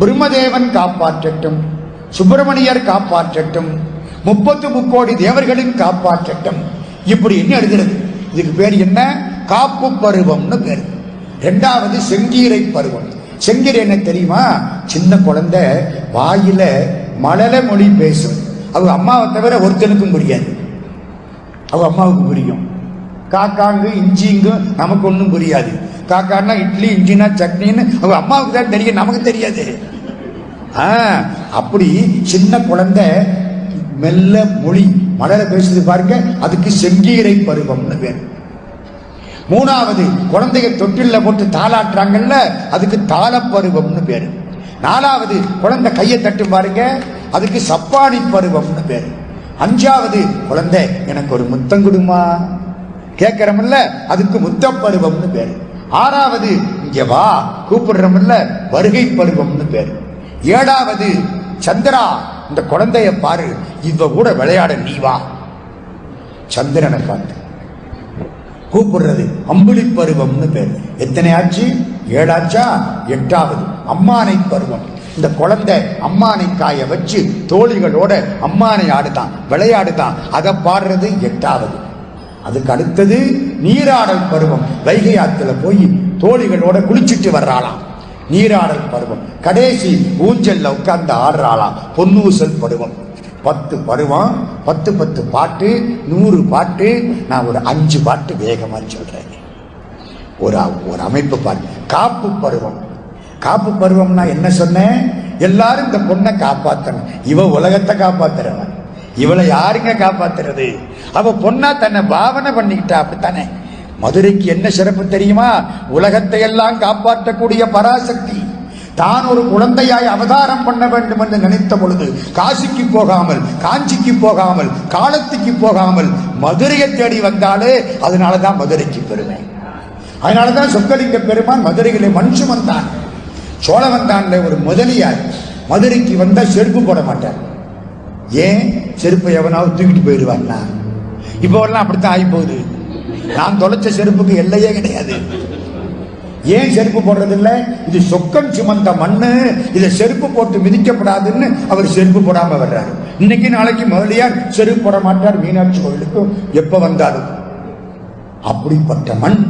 பிரம்மதேவன் காப்பாற்றட்டும், சுப்பிரமணியர் காப்பாற்றட்டும், 30 கோடி தேவர்களும் காப்பாற்றட்டும். இப்படி என்ன எழுதுறது? இதுக்கு பேர் என்ன? காப்பு பருவம்னு பேர். 2வது செங்கீரை பருவம். செங்கீரை என்ன தெரியுமா? சின்ன குழந்தை வாயில மழல மொழி பேசும். அவங்க அம்மாவை தவிர ஒருத்தனுக்கும் புரியாது. அவங்க அம்மாவுக்கு புரியும். காக்காங்கு இஞ்சிங்கு நமக்கு ஒன்றும் புரியாது. காக்கான்னா இட்லி, இஞ்சினா சட்னின்னு அவங்க அம்மாவுக்கு தான் தெரியும், நமக்கு தெரியாது. அப்படி சின்ன குழந்தை மெல்ல மொழி மழல பேசுது பாருங்க, அதுக்கு செங்கீரை பருவம்னு பேர். மூணாவது, குழந்தைய தொட்டில போட்டு தாளாட்டுறாங்கல்ல, அதுக்கு தாளப்பருவம்னு பேரு. நாலாவது, குழந்தை கையை தட்டும் பாருங்க, அதுக்கு சப்பானி பருவம்னு பேரு. அஞ்சாவது, குழந்தை எனக்கு ஒரு முத்தம் கொடுமா கேட்கிறோம்ல, அதுக்கு முத்த பருவம்னு பேரு. ஆறாவது, இங்க வா கூப்பிடுறோம்ல, வருகை பருவம்னு பேரு. ஏழாவது, சந்திரா இந்த குழந்தைய பாரு, இவ கூட விளையாட நீ வா. சந்திரனை பார்த்து கூப்பிடுறது அம்புலி பருவம்னு பேர். எத்தனை ஆச்சு? 7 ஆச்சா? 8வது அம்மானை பருவம். இந்த குழந்தை அம்மானை காய வச்சு தோழிகளோட அம்மானை ஆடுதான், விளையாடுதான், அதை பாடுறது 8வது. அதுக்கு அடுத்தது நீராடல் பருவம். வைகை ஆத்துல போய் தோழிகளோட குளிச்சுட்டு வர்றாளாம், நீராடல் பருவம். கடைசி ஊஞ்சல்ல உட்கார்ந்து ஆடுறாளாம், பொன்னூசல் பருவம். 10 பருவம், 10 பாட்டு, 100 பாட்டு. நான் ஒரு 5 பாட்டு வேகமா சொல்றேன். ஒரு அமைப்பு பாட்டு. காப்பு பருவம். காப்பு பருவம்னா என்ன சொன்னேன்? எல்லாரும் இந்த பொண்ணை காப்பாத்தணும். இவ உலகத்தை காப்பாத்துறவன், இவளை யாருங்க காப்பாத்துறது? அவ பொண்ணா தன்னை பாவனை பண்ணிக்கிட்டா, அப்படித்தானே? மதுரைக்கு என்ன சிறப்பு தெரியுமா? உலகத்தை எல்லாம் காப்பாற்றக்கூடிய பராசக்தி. தான் ஒரு குழந்தையாய் அவதாரம் பண்ண வேண்டும் என்று நினைத்த பொழுது காசிக்கு போகாமல், காஞ்சிக்கு போகாமல், காலத்துக்கு போகாமல் மதுரையை தேடி வந்தாலே, அதனாலதான் மதுரைக்கு பெருமை. அதனாலதான் சொக்கலிங்க பெருமான் மதுரையிலே மனுஷன் வந்தான். சோழவந்தான்ல ஒரு முதலியார் மதுரைக்கு வந்தா செருப்பு போட மாட்டார். ஏன்? செருப்பை எவனாவது தூக்கிட்டு போயிடுவான்னா. இப்போ எல்லாம் அப்படித்தான் ஆகி போகுது. நான் தொலைச்ச செருப்புக்கு எல்லையே கிடையாது. ஏன் செருப்பு போடுறதில்லை? இது சொக்கம் சுமந்த மண்ணு, இதை செருப்பு போட்டு மிதிக்கப்படாதுன்னு அவர் செருப்பு போடாம வர்றாரு. இன்னைக்கு நாளைக்கு முதலியார் செருப்பு போட மாட்டார் மீனாட்சி கோயிலுக்கு எப்ப வந்தாலும். அப்படிப்பட்ட மண்.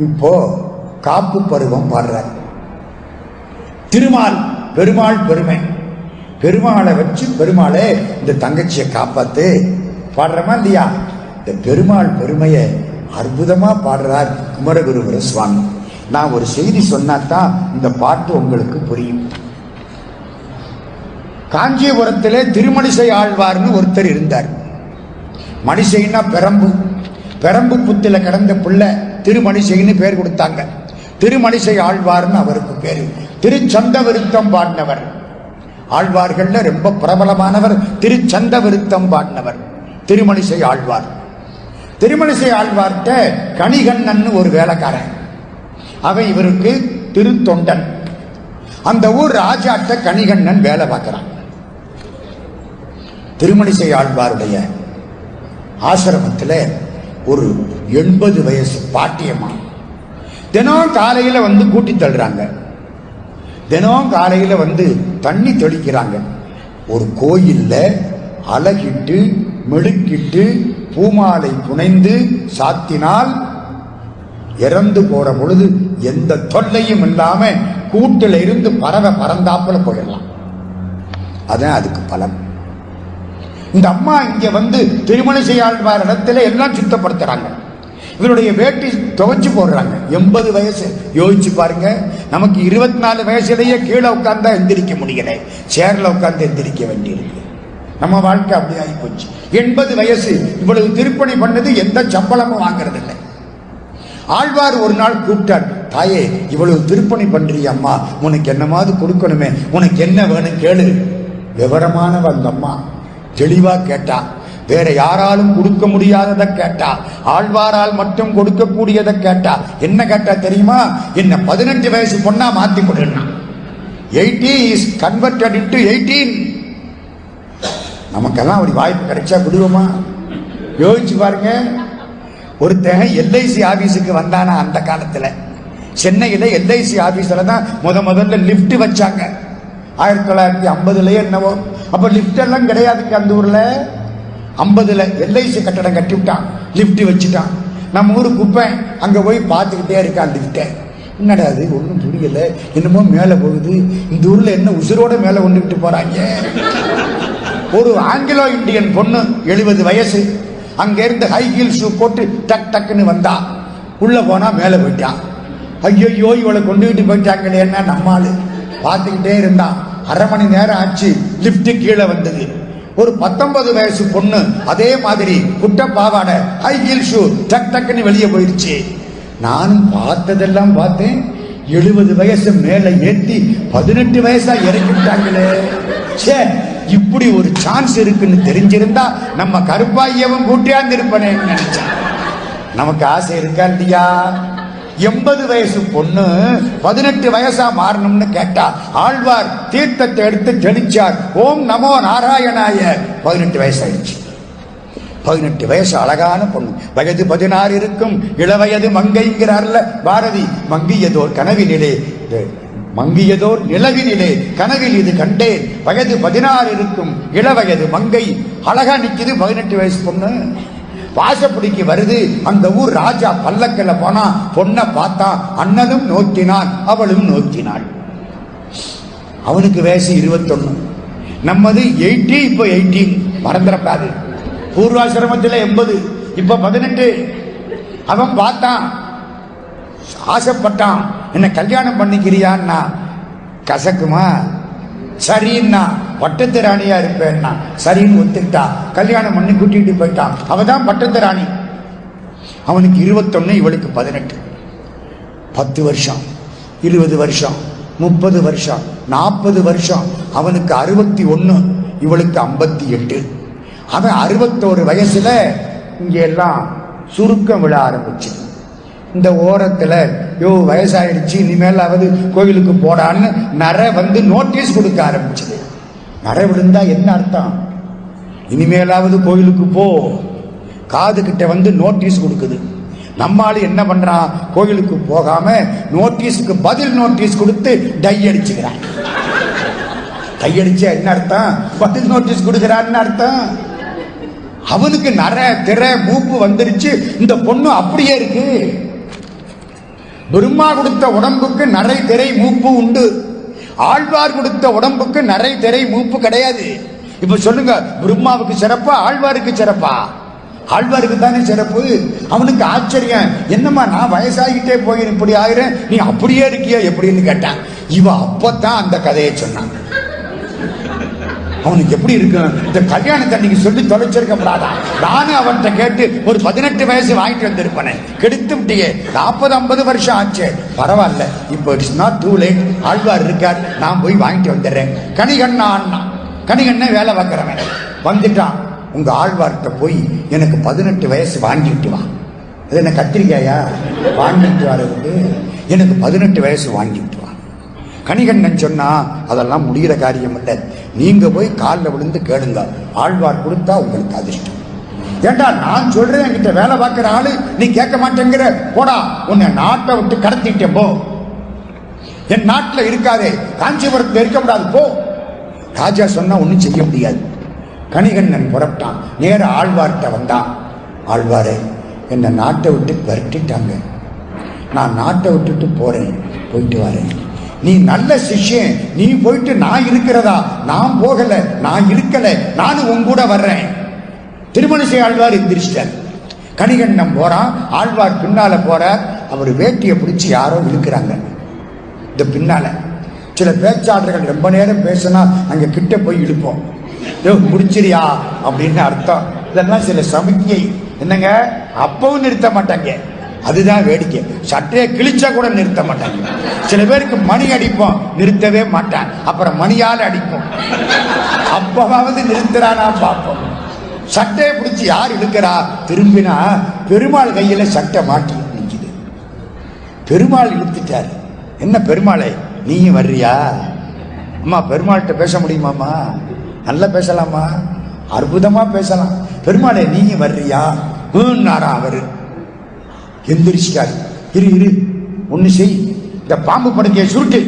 இப்போ காப்பு பருவம் பாடுறார். திருமால், பெருமாள் பெருமை. பெருமாளை வச்சு பெருமாளே இந்த தங்கச்சியை காப்பாத்து பாடுறமா இல்லையா? இந்த பெருமாள் பெருமையை அற்புதமா பாடுறார் குமரகுருபர சுவாமி. நான் ஒரு செய்தி சொன்னாதான் இந்த பாட்டு உங்களுக்கு புரியும். காஞ்சிபுரத்திலே திருமணிசை ஆழ்வார்னு ஒருத்தர் இருந்தார். மணிசைன்னா பெரம்பு, பெரம்பு புத்தில கடந்த பிள்ளை திருமணிசைன்னு பேர் கொடுத்தாங்க. திருமணிசை ஆழ்வார்னு அவருக்கு பேரு. திருச்சந்த விருத்தம் பாடினவர். ஆழ்வார்கள்ல ரொம்ப பிரபலமானவர் திருச்சந்த விருத்தம் பாடினவர் திருமணிசை ஆழ்வார். திருமணிசை ஆழ்வார்ட்ட கணிகண்ணன் ஒரு வேலைக்காரன், அவன் இவருக்கு திருத்தொண்டன். அந்த ஊர் ராஜாட்ட கணிகண்ணன் வேலை பார்க்கிறான். திருமணிசை ஆழ்வாருடைய ஆசிரமத்தில் ஒரு 80 வயசு பாட்டியம்மா தினம் காலையில வந்து கூட்டி தள்ளுறாங்க. தினம் காலையில வந்து தண்ணி தெளிக்கிறாங்க. ஒரு கோயில்ல அழகிட்டு மெழுக்கிட்டு பூமாலை புனைந்து சாத்தினால் இறந்து போற பொழுது எந்த தொல்லையும் இல்லாம கூட்டில இருந்து பறவை பறந்தாப்புல போயிடலாம். அதான் அதுக்கு பலன். இந்த அம்மா இங்க வந்து திருமணிசை ஆழ்வார் இடத்துல எல்லாம் சுத்தப்படுத்துறாங்க. இவருடைய வேட்டி துவைச்சு போடுறாங்க. 80 வயசு. யோசிச்சு பாருங்க, நமக்கு 24 வயசுலயே கீழே உட்கார்ந்தா எந்திரிக்க முடியல, சேர்ல உட்கார்ந்து எந்திரிக்க வேண்டியிருக்கு. நம்ம வாழ்க்கை அப்படி ஆகி போச்சு. 80 வயசு. இவ்வளவு திருப்பணி பண்ணது எந்த சம்பளமும் வாங்கறது இல்லை. ஆழ்வார் ஒரு நாள் கூப்பிட்டார், தாயே இவ்வளவு திருப்பணி பண்றிய அம்மா, உனக்கு என்னமாவது கொடுக்கணுமே, உனக்கு என்ன வேணும் கேளு. விவரமானவ அந்த அம்மா தெளிவா கேட்டா. வேற யாராலும் கொடுக்க முடியாததை கேட்டா, ஆழ்வாரால் மட்டும் கொடுக்கக்கூடியதை கேட்டா. என்ன கேட்டா தெரியுமா? என்ன 18 வயசு பொண்ணா மாத்தி கொடுனா. 80 is converted into 18. நமக்கெல்லாம் அப்படி வாய்ப்பு கிடைச்சா விடுவோமா? யோசிச்சு பாருங்க. ஒருத்தன் எல்ஐசி ஆபீஸுக்கு வந்தானா அந்த காலத்துல, சென்னையில எல்ஐசி ஆபீஸ்ல தான் முதல்ல லிப்ட் வச்சாங்க. 1950லயே என்னவோ. அப்ப லிப்ட் எல்லாம் கிடையாதுங்க அந்த ஊர்ல. 50ல எல்ஐசி கட்டடம் கட்டி விட்டான், லிப்ட் வச்சுட்டான். நம்ம ஊரு குப்பை அங்க போய் பார்த்துக்கிட்டே இருக்கான் லிப்ட. என்னடா அது ஒன்றும் புரியல, என்னமோ மேலே போகுது, இந்த ஊர்ல என்ன உசுரோட மேலே கொண்டுகிட்டு போறாங்க. ஒரு ஆங்கிலோ இந்தியன் பொண்ணு 70 வயசு, அங்க இருந்து ஹை ஹீல் ஷூ போட்டு டக் டக்குன்னு வந்தா, உள்ள போனா மேலே போயிட்டான். ஐயோ இவளை கொண்டுகிட்டு போயிட்டாங்களே, என்ன நம்மாளு பார்த்துக்கிட்டே இருந்தான். அரை மணி நேரம் ஆச்சு, லிப்ட் கீழே வந்தது. ஒரு 19 வயசு பொண்ணு அதே மாதிரி குட்ட பாவாடை ஹை ஹீல் ஷூ டக் டக்குன்னு வெளியே போயிடுச்சு. நானும் பார்த்ததெல்லாம் பார்த்தேன், 70 வயசு மேல ஏத்தி 18 வயசா இறக்கிட்டாங்களே. சே, இப்படி ஒரு சான்ஸ் இருக்குன்னு தெரிஞ்சிருந்தா நம்ம கருப்பாயவும் கூட்டியாந்து இருப்பேன்னு நினைச்சேன். நமக்கு ஆசை இருக்கா இல்லையா? 80 வயசு பொண்ணு 18 வயசா மாறணும்னு கேட்டா, ஆழ்வார் தீர்த்தத்தை எடுத்து தெளிச்சார், ஓம் நமோ நாராயணாய. 18 வயசு ஆயிடுச்சு. 18 வயசு அழகான பொண்ணு. வயது 16 இருக்கும், இளவயது மங்கைங்கிறார்ல பாரதி. மங்கியதோர் கனவினிலே, மங்கியதோர் நிலவினிலே கனவில் இது கண்டேன். வயது 16 இருக்கும், இளவயது மங்கை, அழகா நிக்குது 18 வயசு பொண்ணு. வாசப்படிக்கு வருது. அந்த ஊர் ராஜா பல்லக்கில் போனா, பொண்ணை பார்த்தா, அண்ணனும் நோக்கினான், அவளும் நோக்கினாள். அவனுக்கு வயசு 21, நம்மது 80, இப்போ 18. மறந்துடக்கூடாது. பூர்வாசிரமத்தில் 80, இப்ப 18. அவன் பார்த்தான், ஆசைப்பட்டான், என்ன கல்யாணம் பண்ணிக்கிறியான்னா, கசக்குமா? சரின்னா, பட்டத்து ராணியா இருப்பேன்னா சரின்னு ஒத்துக்கிட்டா. கல்யாணம் பண்ணி கூட்டிட்டு போயிட்டான். அவதான் பட்டத்து ராணி. அவனுக்கு 21, இவளுக்கு 18. 10 வருஷம், 20 வருஷம், 30 வருஷம், 40 வருஷம். அவனுக்கு 61, இவளுக்கு 58. அவன் 61 வயசுல இங்க எல்லாம் சுருக்கம் விழ ஆரம்பிச்சு. இந்த ஓரத்துல யோ வயசாயிடுச்சு, இனிமேலாவது கோயிலுக்கு போடான்னு நரை வந்து நோட்டீஸ் கொடுக்க ஆரம்பிச்சது. நரை விழுந்தா என்ன அர்த்தம்? இனிமேலாவது கோயிலுக்கு போ, காது கிட்ட வந்து நோட்டீஸ் கொடுக்குது. நம்மால என்ன பண்றான்? கோயிலுக்கு போகாம நோட்டீஸுக்கு பதில் நோட்டீஸ் கொடுத்து டை அடிச்சுக்கிறான். டை அடிச்சா என்ன அர்த்தம்? பதில் நோட்டீஸ் கொடுக்கிறான்னு அர்த்தம். அவனுக்கு நரை திரை மூப்பு வந்துருச்சு. இந்த பொண்ணு அப்படியே இருக்கு. பிரம்மா கொடுத்த உடம்புக்கு நரை திரை மூப்பு உண்டு, ஆழ்வார் கொடுத்த உடம்புக்கு நரை திரை மூப்பு கிடையாது. இப்ப சொல்லுங்க, பிரம்மாவுக்கு சிறப்பா ஆழ்வாருக்கு சிறப்பா? ஆழ்வாருக்கு தானே சிறப்பு. அவனுக்கு ஆச்சரியம், என்னம்மா நான் வயசாகிட்டே போய் இப்படி ஆகிறேன், நீ அப்படியே இருக்கியா எப்படின்னு கேட்டான். இவ அப்பதான் அந்த கதையை சொன்னான். அவனுக்கு எப்படி இருக்கு? இந்த கல்யாணத்தை அன்னைக்கு சொல்லி தொலைச்சிருக்க கூடாதா? நானும் அவன்கிட்ட கேட்டு ஒரு 18 வயசு வாங்கிட்டு வந்திருப்பேன். கெடுத்து விட்டியே, 40-50 வருஷம் ஆச்சு. பரவாயில்ல, இப்போ it's not too late. Alvar இருக்கார், நான் போய் வாங்கிட்டு வந்துடுறேன். கணிகண்ணா அண்ணா, கணிகண்ணே வேலை பார்க்குறவன் வந்துட்டான். உங்க ஆழ்வார்கிட்ட போய் எனக்கு 18 வயசு வாங்கிட்டு வா. அது என்ன கத்திரிக்காயா வாங்கிட்டு வர்றதுக்கு? எனக்கு 18 வயசு வாங்கிட்டு வா. கணிகண்ணன் சொன்னா, அதெல்லாம் முடிகிற காரியம் இல்லை, நீங்க போய் காலில் விழுந்து கேளுங்க, ஆழ்வார் கொடுத்தா உங்களுக்கு அதிர்ஷ்டம். ஏண்டா நான் சொல்றேன், என்கிட்ட வேலை பார்க்கிற ஆளு நீ கேட்க மாட்டேங்கிற, போடா, உன்னை நாட்டை விட்டு கடத்திட்டேன், போ, என் நாட்டில் இருக்காதே, காஞ்சிபுரத்தில் இருக்க கூடாது, போ. ராஜா சொன்னா ஒன்னும் செய்ய முடியாது. கணிகண்ணன் புறப்பட்டான், நேர ஆழ்வார்கிட்ட வந்தான். ஆழ்வாரே, என்னை நாட்டை விட்டு விரட்டிட்டாங்க, நான் நாட்டை விட்டுட்டு போறேன், போயிட்டு வரேன். நீ நல்ல சிஷ்யன், நீ போயிட்டு நான் இருக்கிறதா? நான் போகல, நான் இருக்கல, நானும் உன் கூட வர்றேன். திருமணிசை ஆழ்வார் எந்திரிச்சிட்டார். கணிகண்ணன் போறான், ஆழ்வார் பின்னால போறார். அவர் வேட்டியை பிடிச்சி யாரோ இழுக்கிறாங்க. இந்த பின்னால சில பேச்சாளர்கள் ரொம்ப நேரம் பேசினா அங்க கிட்ட போய் இழுப்போம், முடிச்சிரியா அப்படின்னு அர்த்தம். இதெல்லாம் சில சமிக்கை. என்னங்க, அப்பவும் நிறுத்த மாட்டாங்க, அதுதான் வேடிக்கை. சட்டையை கிழிச்சா கூட நிறுத்த மாட்டாங்க. சில பேருக்கு மணி அடிப்போம், நிறுத்தவே மாட்டான், அப்புறம் மணியால் அடிப்போம், அப்பவாவது நிறுத்துறானா பார்ப்போம். சட்டையை பிடிச்சி யார் இழுக்கிறா? திரும்பினா பெருமாள் கையில சட்டை மாட்டி நிற்குது. பெருமாள் இழுத்துட்டார். என்ன பெருமாளை, நீயும் வர்றியா? அம்மா, பெருமாள்கிட்ட பேச முடியுமாம்மா? நல்லா பேசலாமா, அற்புதமா பேசலாம். பெருமாளை நீயும் வர்றியா? அவரு எந்திரிச்சிட்டாரு. இரு ஒண்ணு செய், இந்த பாம்பு படுக்கையை சுருட்டு.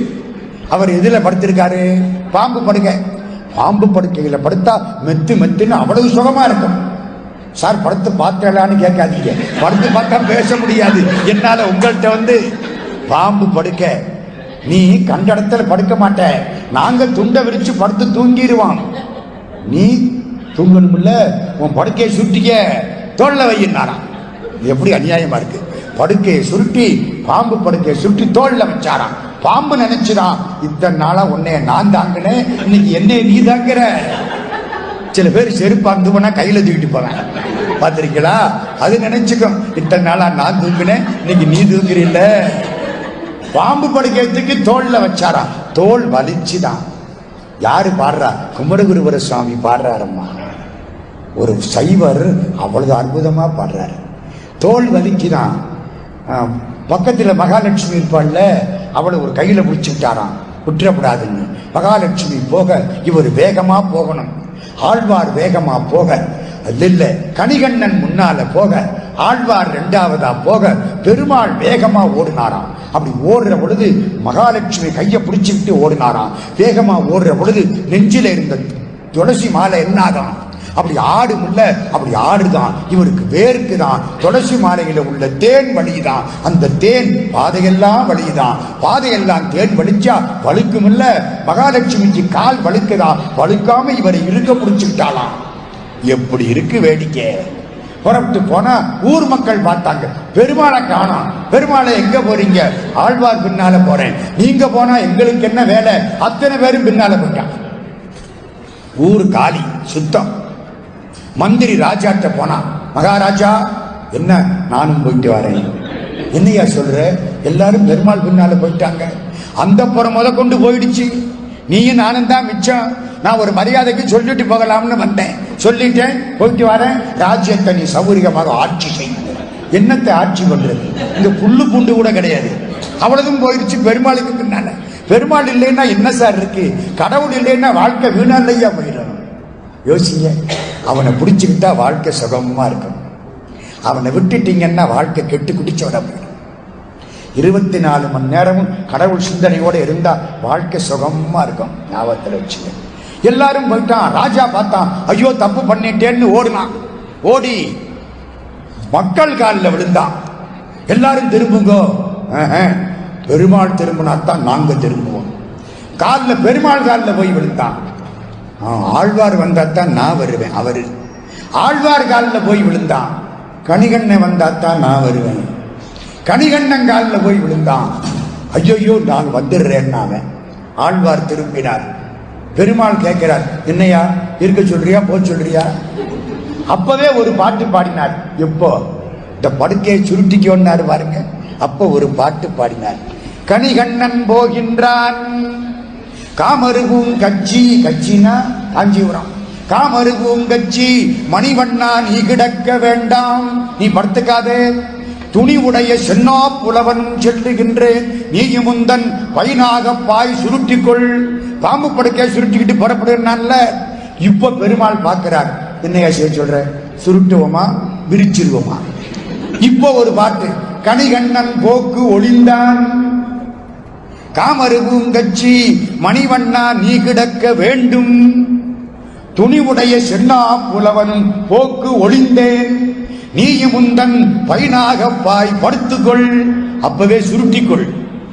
அவர் எதுல படுத்திருக்காரு? பாம்பு படுக்கை. பாம்பு படுக்கையில படுத்தா மெத்து மெத்துன்னு அவ்வளவு சுகமா இருக்கும். சார் படுத்து பார்த்தலான்னு கேட்காதீங்க, படுத்து பார்த்தா பேச முடியாது. என்னால உங்கள்கிட்ட வந்து பாம்பு படுக்க, நீ கண்ட இடத்துல படுக்க மாட்ட, நாங்க துண்டை விரிச்சு படுத்து தூங்கிடுவான், நீ தூங்கணும்ல, உன் படுக்கையை சுட்டிக்க தோல்ல வையினாராம். எப்படி அநியாயமா இருக்கு. படுக்கையை சுருட்டி, பாம்பு படுக்கையை சுருட்டி தோல்ல வச்சாராம். பாம்பு நினைச்சுதான் இத்தனை நாளா உன்னைய நான் தாங்கினேன், இன்னைக்கு என்னைய நீ தாங்குற. சில பேர் செருப்பு அந்து போனா கையில தூக்கிட்டு போவேன், பாத்திருக்கீங்களா? அது நினைச்சுக்கும், இத்தனை நாளா நான் தூங்கினேன், இன்னைக்கு நீ தூங்குறீல்ல. பாம்பு படுக்கையத்துக்கு தோல்ல வச்சாராம். தோல் வலிச்சுதான். யாரு பாடுறா? குமரகுருவர சுவாமி பாடுறாரம்மா. ஒரு சைவர் அவ்வளவு அற்புதமா பாடுறாரு. தோல் வலிக்குதான். பக்கத்துல மகாலட்சுமி இருப்பாள்ல, அவளை ஒரு கையில பிடிச்சுட்டாராம், விட்டுறப்படாதுன்னு. மகாலட்சுமி போக இவர் வேகமா போகணும். ஆழ்வார் வேகமா போக இல்ல, கணிகண்ணன் முன்னால போக, ஆழ்வார் இரண்டாவதா போக, பெருமாள் வேகமா ஓடினாராம். அப்படி ஓடுற பொழுது மகாலட்சுமி கையை பிடிச்சுக்கிட்டு ஓடினாராம். வேகமா ஓடுற பொழுது நெஞ்சில இருந்த துளசி மாலை என்னாதான் அப்படி ஆடுமுல்ல, அப்படி ஆடுதான். இவருக்கு வேர்க்குதான். துளசி மாலையில உள்ள தேன் வலிதான். அந்த தேன் பாதையெல்லாம் வலிதான். பாதையெல்லாம் தேன் வலிச்சா வலுக்குமில்ல. மகாலட்சுமிக்கு கால் வலுக்குதான். வலுக்காம இவரை இருக்க பிடிச்சுக்கிட்டாலாம். எப்படி இருக்கு வேடிக்கை. புறப்பட்டு போனா ஊர் மக்கள் பார்த்தாங்க, பெருமாளை காணோம். பெருமாளை எங்க போறீங்க? ஆழ்வார் பின்னால போறேன். நீங்க போனா எங்களுக்கு என்ன வேலை? அத்தனை பேரும் பின்னால போயிட்டாங்க. ஊர் காலி, சுத்தம். மந்திரி ராஜாட்ட போனா, மகாராஜா என்ன, நானும் போயிட்டு வரேன். என்னையா சொல்ற? எல்லாரும் பெருமாள் பின்னால போயிட்டாங்க. அந்த புறம் முத கொண்டு போயிடுச்சு, நீயும் நானும் தான் மிச்சம். நான் ஒரு மரியாதைக்கு சொல்லிட்டு போகலாம்னு வந்தேன், சொல்லிட்டேன், போயிட்டு வரேன். ராஜ்யத்தை நீ சௌகரியமாக ஆட்சி செய்ய. என்னத்தை ஆட்சி பண்றது? இந்த புல்லு பூண்டு கூட கிடையாது, அவ்வளவும் போயிடுச்சு பெருமாளுக்கு பின்னால. பெருமாள் இல்லைன்னா என்ன சார் இருக்கு? கடவுள் இல்லைன்னா வாழ்க்கை வீணா இல்லையா போயிடணும். யோசிங்க. அவனை பிடிச்சுக்கிட்டா வாழ்க்கை சுகமா இருக்கும். அவனை விட்டுட்டீங்கன்னா வாழ்க்கை கெட்டு குடிச்சவன போயிடும். 24 மணி நேரமும் கடவுள் சிந்தனையோட இருந்தா வாழ்க்கை சுகமா இருக்கும். ஞாபகத்துல வச்சுங்க. எல்லாரும் போயிட்டான். ராஜா பார்த்தான், ஐயோ தப்பு பண்ணிட்டேன்னு ஓடினான். ஓடி மக்கள் காலில் விழுந்தான். எல்லாரும் திரும்புங்க. பெருமாள் திரும்பினாத்தான் நாங்க திரும்புவோம். காலில் பெருமாள் காலில் போய் விழுந்தான். ஆழ்வார் வந்தாத்தான் நான் வருவேன். அவரு ஆழ்வார் காலில் போய் விழுந்தான். கணிகண்ணன் வந்தாத்தான் நான் வருவேன். கணிகண்ணன் காலில் போய் விழுந்தான். ஐயோ நான் வந்துடுறேன்னு ஆழ்வார் திரும்பினார். பெருமாள் கேட்கிறார், என்னையா இருக்க சொல்றியா போ சொல்றியா? அப்பவே ஒரு பாட்டு பாடினார். எப்போ? இந்த படுக்கையை சுருட்டிக்கோன்னாரு பாருங்க. அப்ப ஒரு பாட்டு பாடினார். கணிகண்ணன் போகின்றான் காமருவும் கட்சி, கட்சினா காஞ்சிபுரம். காமருவும் கட்சி மணிவண்ணா நீ கிடக்க வேண்டாம், நீ படுத்துக்காதே. துணி உடைய சென்னா புலவனும் செல்லுகின்றேன், நீயும் முந்தன் பைனாக பாய் சுருட்டிக்கொள். பாம்பு படுக்கையை சுருட்டிக்கிட்டு புறப்படுனான்ல. இப்ப பெருமாள் பார்க்கிறார், என்னையா செய்ய சொல்ற? சுருட்டுவோமா விரிச்சிருவோமா? இப்போ ஒரு பாட்டு. கணிகண்ணன் போக்கு ஒளிந்தான் காமருவும் கட்சி மணிவண்ணா நீ கிடக்க வேண்டும். துணி உடைய சென்னா புலவனும் போக்கு ஒளிந்தேன், நீயும் முந்தன் பைனாக பாய் படுத்துக்கொள். அப்பவே சுருட்டிக்கொள்,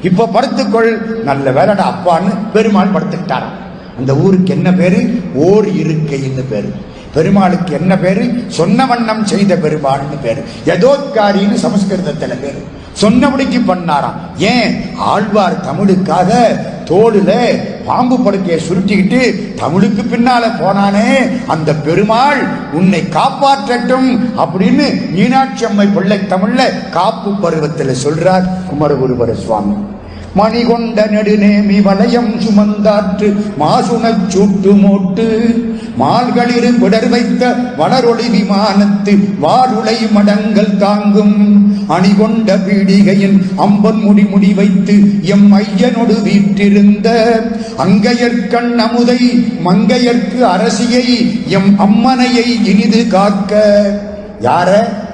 இப்ப படுத்துக்கொள். நல்ல வேலைடா அப்பான்னு பெருமாள் படுத்துக்கிட்டாராம். அந்த ஊருக்கு என்ன பேரு? ஓர் இருக்கைன்னு பேரு. பெருமாளுக்கு என்ன பேரு? சொன்ன வண்ணம் செய்த பெருமாள்னு பேரு. யதோத்காரின்னு சமஸ்கிருதத்துல பேரு. சொன்னபடிக்கு பண்ணாராம். ஏன்? ஆழ்வார் தமிழுக்காக தோளுல பாம்பு படுக்கையை சுருட்டிக்கிட்டு தமிழுக்கு பின்னால போனானே, அந்த பெருமாள் உன்னை காப்பாற்றட்டும் அப்படின்னு மீனாட்சி அம்மை பிள்ளை தமிழ்ல காப்பு பருவத்தில் சொல்றார் குமரகுருபர சுவாமி. மணிகொண்ட நெடுநேமி வளையம் சுமந்தாற்று மாசுணச் சூட்டு மோட்டு மால்களிரு விடர் வைத்த வளரொளி விமானத்து வாருளை மடங்கள் தாங்கும் அணிகொண்ட பீடிகையின் அம்பன் முடி வைத்து எம் ஐயனொடு வீற்றிருந்த அங்கையற்கண் அமுதை மங்கையர்க்கு அரசியை எம் அம்மனையை இனிது காக்க. யார?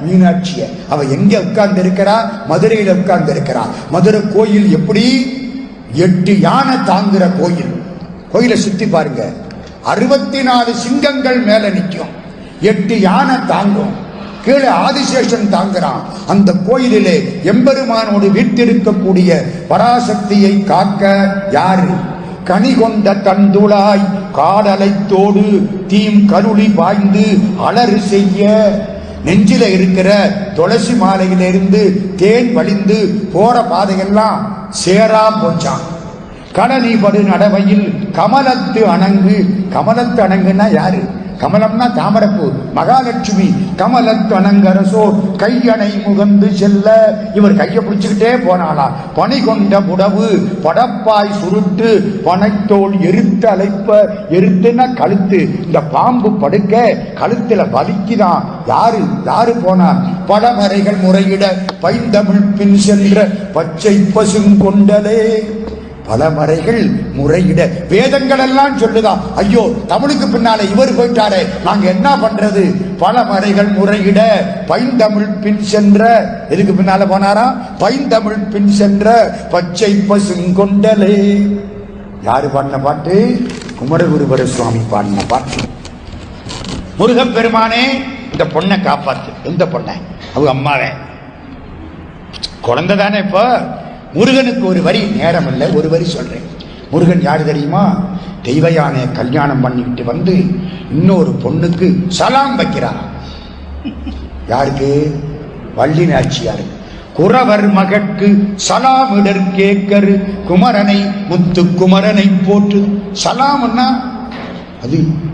மீனாட்சிய. அவ எங்க உட்கார்ந்து இருக்கிறா? மதுரையில உட்கார்ந்து இருக்கிறா. மதுரை கோயில் எப்படி? 8 யானை தாங்குற கோயில். கோயிலை சுத்தி பாருங்க. 64 சிங்கங்கள் மேல நிற்கும். 8 யானை தாங்கும். கீழே ஆதிசேஷன் தாங்குறான். அந்த கோயிலிலே எம்பெருமானோடு வீட்டிருக்கக்கூடிய பராசக்தியை காக்க யாரு? கனி கொண்ட தந்துளாய் காடலைத்தோடு தீம் கருளி பாய்ந்து அலறு செய்ய, நெஞ்சில இருக்கிற துளசி மாலையிலிருந்து தேன் வழிந்து போற பாதையெல்லாம் சேரா போச்சான். கடனி படு நடவையில் கமலத்து அணங்கு. கமலத்து அணங்குன்னா யாரு? கமலம்னா தாமரப்பூ. மகாலட்சுமி கமலத்து அணங்கரசோர் கையணை முகந்து செல்ல, இவர் கையை பிடிச்சுக்கிட்டே போனாளா. பனி கொண்ட புடவு படப்பாய் சுருட்டு பனைத்தோல் எருத்து அழைப்ப. எருத்துன்னா கழுத்து. இந்த பாம்பு படுக்க கழுத்துல வலிக்குதான். யாரு போனார்? படமறைகள் முறையிட பைந்தமிழ் பின் சென்ற பச்சை பசுங்கொண்டலே. பல மறைகள் முறையிட, வேதங்கள் எல்லாம் சொல்லுதான், ஐயோ தமிழுக்கு பின்னால இவர் போயிட்டாரே, நாங்க என்ன பண்றது? பல மறைகள் முறையிட பைந்தமிழ் பின் சென்ற, எதுக்கு பின்னால போனாரா? பைந்தமிழ் பின் சென்ற பச்சை பசுங்கொண்டலே. யாரு பாடின பாட்டு? குமரகுருபர சுவாமி பாடின பாட்டு. முருகப்பெருமானே இந்த பொண்ணை காப்பாத்து. எந்த பொண்ணை? அவங்க அம்மாவே. குழந்தை தானே. இப்ப முருகனுக்கு ஒரு வரி, நேரம் இல்லை, ஒரு வரி சொல்றேன். முருகன் யாரு தெரியுமா? தெய்வ யானையை கல்யாணம் பண்ணிக்கிட்டு வந்து இன்னொரு பொண்ணுக்கு சலாம் வைக்கிறார். யாருக்கு? வள்ளி நாச்சியாரு. குறவர் மகற்கு சலாமிடர் கேக்கரு குமரனை முத்து குமரனை போற்று. சலாம்னா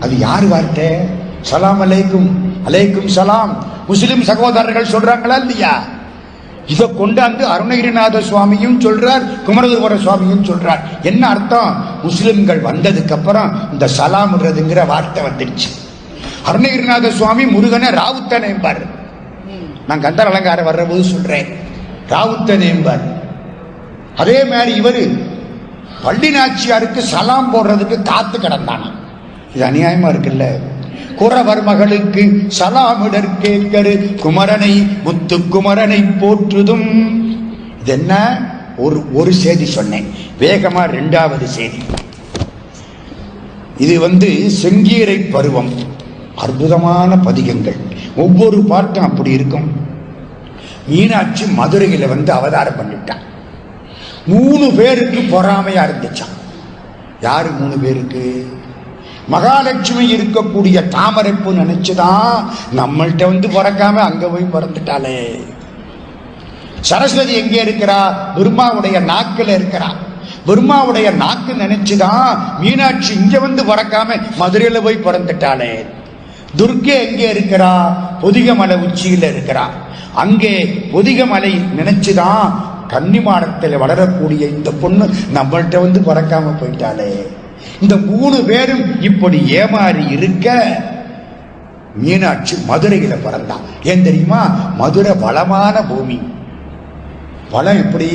அது யாரு வார்த்தை? சலாம் அலைக்கும். அலைக்கும் சலாம். முஸ்லிம் சகோதரர்கள் சொல்றாங்களா இல்லையா? இதை கொண்டாந்து அருணகிரிநாத சுவாமியும் சொல்றார், குமரகுருபர சுவாமியும் சொல்றார். என்ன அர்த்தம்? முஸ்லிம்கள் வந்ததுக்கு அப்புறம் இந்த சலாம்ன்றதுங்கிற வார்த்தை வந்துடுச்சு. அருணகிரிநாத சுவாமி முருகனை ராவுத்தன் என்பார். நான் கந்தர் அலங்காரம் வர்ற போது சொல்றேன், ராவுத்தன் என்பார். அதே மாதிரி இவரு வள்ளி நாச்சியாருக்கு சலாம் போடுறதுக்கு காத்து கிடந்தானா. இது அநியாயமா இருக்குல்ல. குறவர் மகளுக்கு சலாமிடர் கேட்கரு குமரனை முத்து குமரனை போற்றுதும். இது என்ன? ஒரு செய்தி சொன்னேன், வேகமா இரண்டாவது செய்தி. இது செங்கீரை பருவம். அற்புதமான பதிகங்கள், ஒவ்வொரு பாட்டும் அப்படி இருக்கும். மீனாட்சி மதுரையில அவதாரம் பண்ணிட்டான். 3 பேருக்கு பொறாமையா இருந்துச்சான். யாரு 3 பேருக்கு? மகாலட்சுமி இருக்கக்கூடிய தாமரைப்பு நினைச்சுதான் நம்மள்கிட்ட பிறக்காம அங்க போய் பிறந்துட்டாளே. சரஸ்வதி எங்கே இருக்கிறா? பிரம்மாவுடைய நாக்குல இருக்கிறா. பிரம்மாவுடைய நாக்கு நினைச்சுதான் மீனாட்சி இங்க பிறக்காம மதுரையில போய் பிறந்துட்டாளே. துர்க்கை எங்கே இருக்கிறா? பொதிகமலை உச்சியில இருக்கிறா. அங்கே பொதிகமலை நினைச்சுதான் கன்னிமாடத்தில் வளரக்கூடிய இந்த பொண்ணு நம்மள்கிட்ட பிறக்காம போயிட்டாளே. இந்த 3 பேரும் இப்படி ஏமாறி இருக்க மீனாட்சி மதுரையில பிறந்தான். ஏன் தெரியுமா? மதுரை வளமான பூமி. வளம் எப்படி?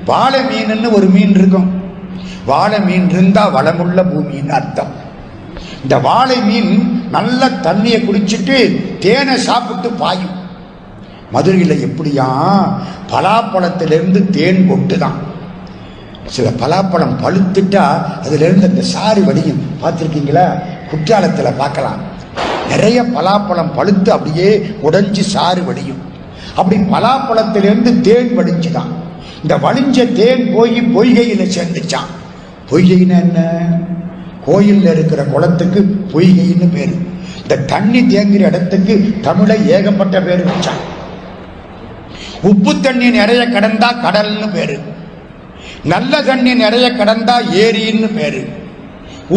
வாழை மீன் ஒரு மீன் இருக்கும். வாழை மீன் இருந்தா வளமுள்ள பூமின்னு அர்த்தம். இந்த வாழை மீன் நல்ல தண்ணியை குடிச்சிட்டு தேனை சாப்பிட்டு பாயும். மதுரையில எப்படியா? பலாப்பழத்திலிருந்து தேன் கொட்டுதான். சில பலாப்பழம் பழுத்துட்டா அதுல இருந்து அந்த சாறு வடியும். பார்த்திருக்கீங்களா? குற்றாலத்துல பார்க்கலாம். நிறைய பலாப்பழம் பழுத்து அப்படியே உடைஞ்சு சாறு வடியும். அப்படி பலாப்பழத்திலிருந்து தேன் வடிஞ்சுதான். இந்த வடிஞ்ச தேன் போய் பொய்கையில சேர்ந்துச்சான். பொய்கைன்னு என்ன? கோயில்ல இருக்கிற குளத்துக்கு பொய்கைன்னு பேரு. இந்த தண்ணி தேங்குற இடத்துக்கு தமிழ ஏகப்பட்ட பேரு வச்சான். உப்பு தண்ணி நிறைய கடந்தா கடல்னு பேரு. நல்ல தண்ணி நிறைய கடந்தா ஏரின்னு பேரு.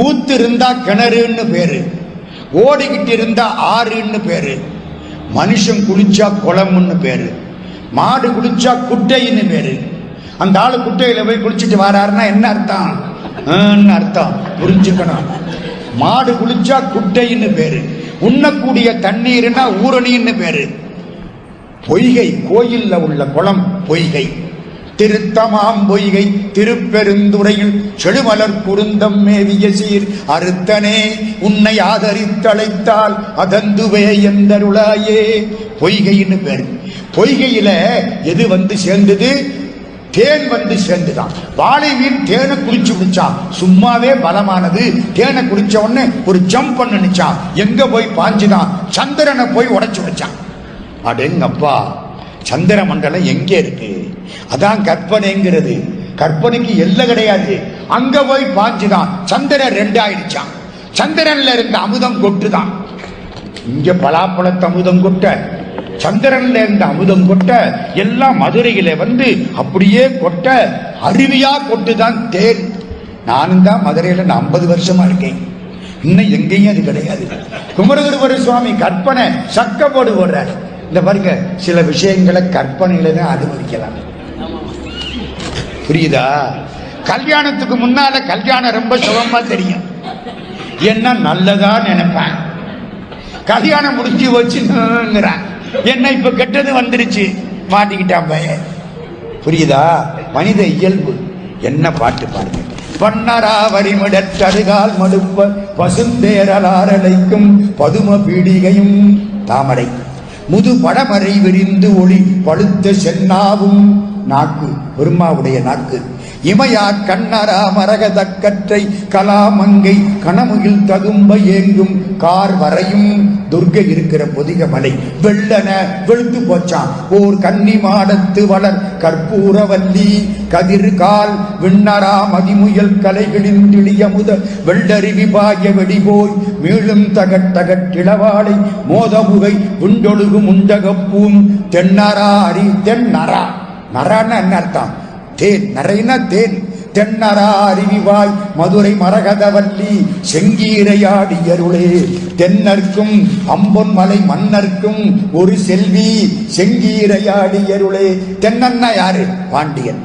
ஊத்து இருந்தா கிணறுன்னு பேரு. ஓடிக்கிட்டு இருந்தா ஆறுன்னு பேரு. மனுஷன் குளிச்சா குளம்னு பேரு. மாடு குளிச்சா குட்டைன்னு பேரு. அந்த ஆளு குட்டையில போய் குளிச்சுட்டு வராருன்னா என்ன அர்த்தம்? அர்த்தம் புரிஞ்சுக்கணும். மாடு குளிச்சா குட்டைன்னு பேரு. உண்ணக்கூடிய தண்ணீர்னா ஊரணின்னு பேரு. பொய்கை, கோயில்ல உள்ள குளம் பொய்கை. திருத்தமாம் பொய்கை திருப்பெருந்துறையில் செழுமலர் குருந்தம் மேவிய சீர் அறுத்தனே உன்னை ஆதரித்தழைத்தால் அதந்துவே எந்தருளாயே. பொய்கைன்னு பேரு. பொய்கையில எது சேர்ந்தது? தேன் சேர்ந்துதான். வாழை மீன் தேனை குடிச்சு குடிச்சான். சும்மாவே பலமானது. தேனை குடிச்ச உடனே ஒரு ஜம்ப் பண்ணுச்சான். எங்க போய் பாஞ்சுதான்? சந்திரனை போய் உடைச்சு வச்சான். அடேங்கப்பா, சந்திர மண்டலம் எங்கே இருக்கு? அதான் கற்பனைங்கிறது. கற்பனைக்கு எல்லை கிடையாது. அங்க போய் பாஞ்சுதான் சந்திரன் 2 ஆயிடுச்சான். சந்திரன்ல இருந்த அமுதம் கொட்டுதான். இங்க பலாப்பழத்து அமுதம் கொட்ட, சந்திரன்ல இருந்த அமுதம் கொட்ட, எல்லாம் மதுரையில வந்து அப்படியே கொட்ட, அருவியா கொட்டுதான் தேன். நானும் தான் மதுரையில 50 வருஷமா இருக்கேன். இன்னும் எங்கேயும் அது கிடையாது. குமரகுருபர சுவாமி கற்பனை சக்க போடு போடுறாரு. இந்த பாருங்க, சில விஷயங்களை கற்பனையில தான் அனுபவிக்கலாம். புரியுதா? கல்யாணத்துக்கு முன்னால கல்யாணம் ரொம்ப சுகமா தெரியும், என்ன நல்லதா நினைப்பேன். கல்யாணம் முடிஞ்சு வச்சுங்கிறான், என்ன இப்ப கெட்டது வந்துருச்சு, மாட்டிக்கிட்டான் பையன். புரியுதா? மனித இயல்பு. என்ன பாட்டு பாருங்க. பன்னராவரிமிடற்றருகால் மடுப்ப பசுந்தேரலாரலைக்கும் பதும பீடிகையும் தாமரை முது படமறை விரிந்து ஒளி பழுத்த சென்னாவும் நாக்கு, பெருமாவுடைய நாக்கு. இமையா கண்ணரா மரகதக்கற்றை கலாமங்கை கணமுகில் ததும்ப ஏங்கும் கார் வரையும் துர்கை இருக்கிற பொதிக மலை வெள்ளன வெளுத்து போச்சான். ஓர் கன்னி மாடத்து வளர் கற்பூரவல்லி கதிர்கால் விண்ணரா மதிமுயல் கலைகளின் திளியமுத வெள்ளருவி பாய வெடிபோய் மீளும் தகட்டகட்டிளவாளை மோதமுகை உண்டொழுகும் உண்டகப்பூம் தென்னரா அரி தென்னரா. நரான்னு என்ன அர்த்தம்? தேன். நரைனா தேன். தென்னரா அருவிவாய் மதுரை மரகதவல்லி செங்கீரையாடியருளே தென்னர்க்கும் அம்பொன் மலை மன்னர்க்கும் ஒரு செல்வி செங்கீரையாடியருளே. தென்னன்னா யாரு? பாண்டியன்.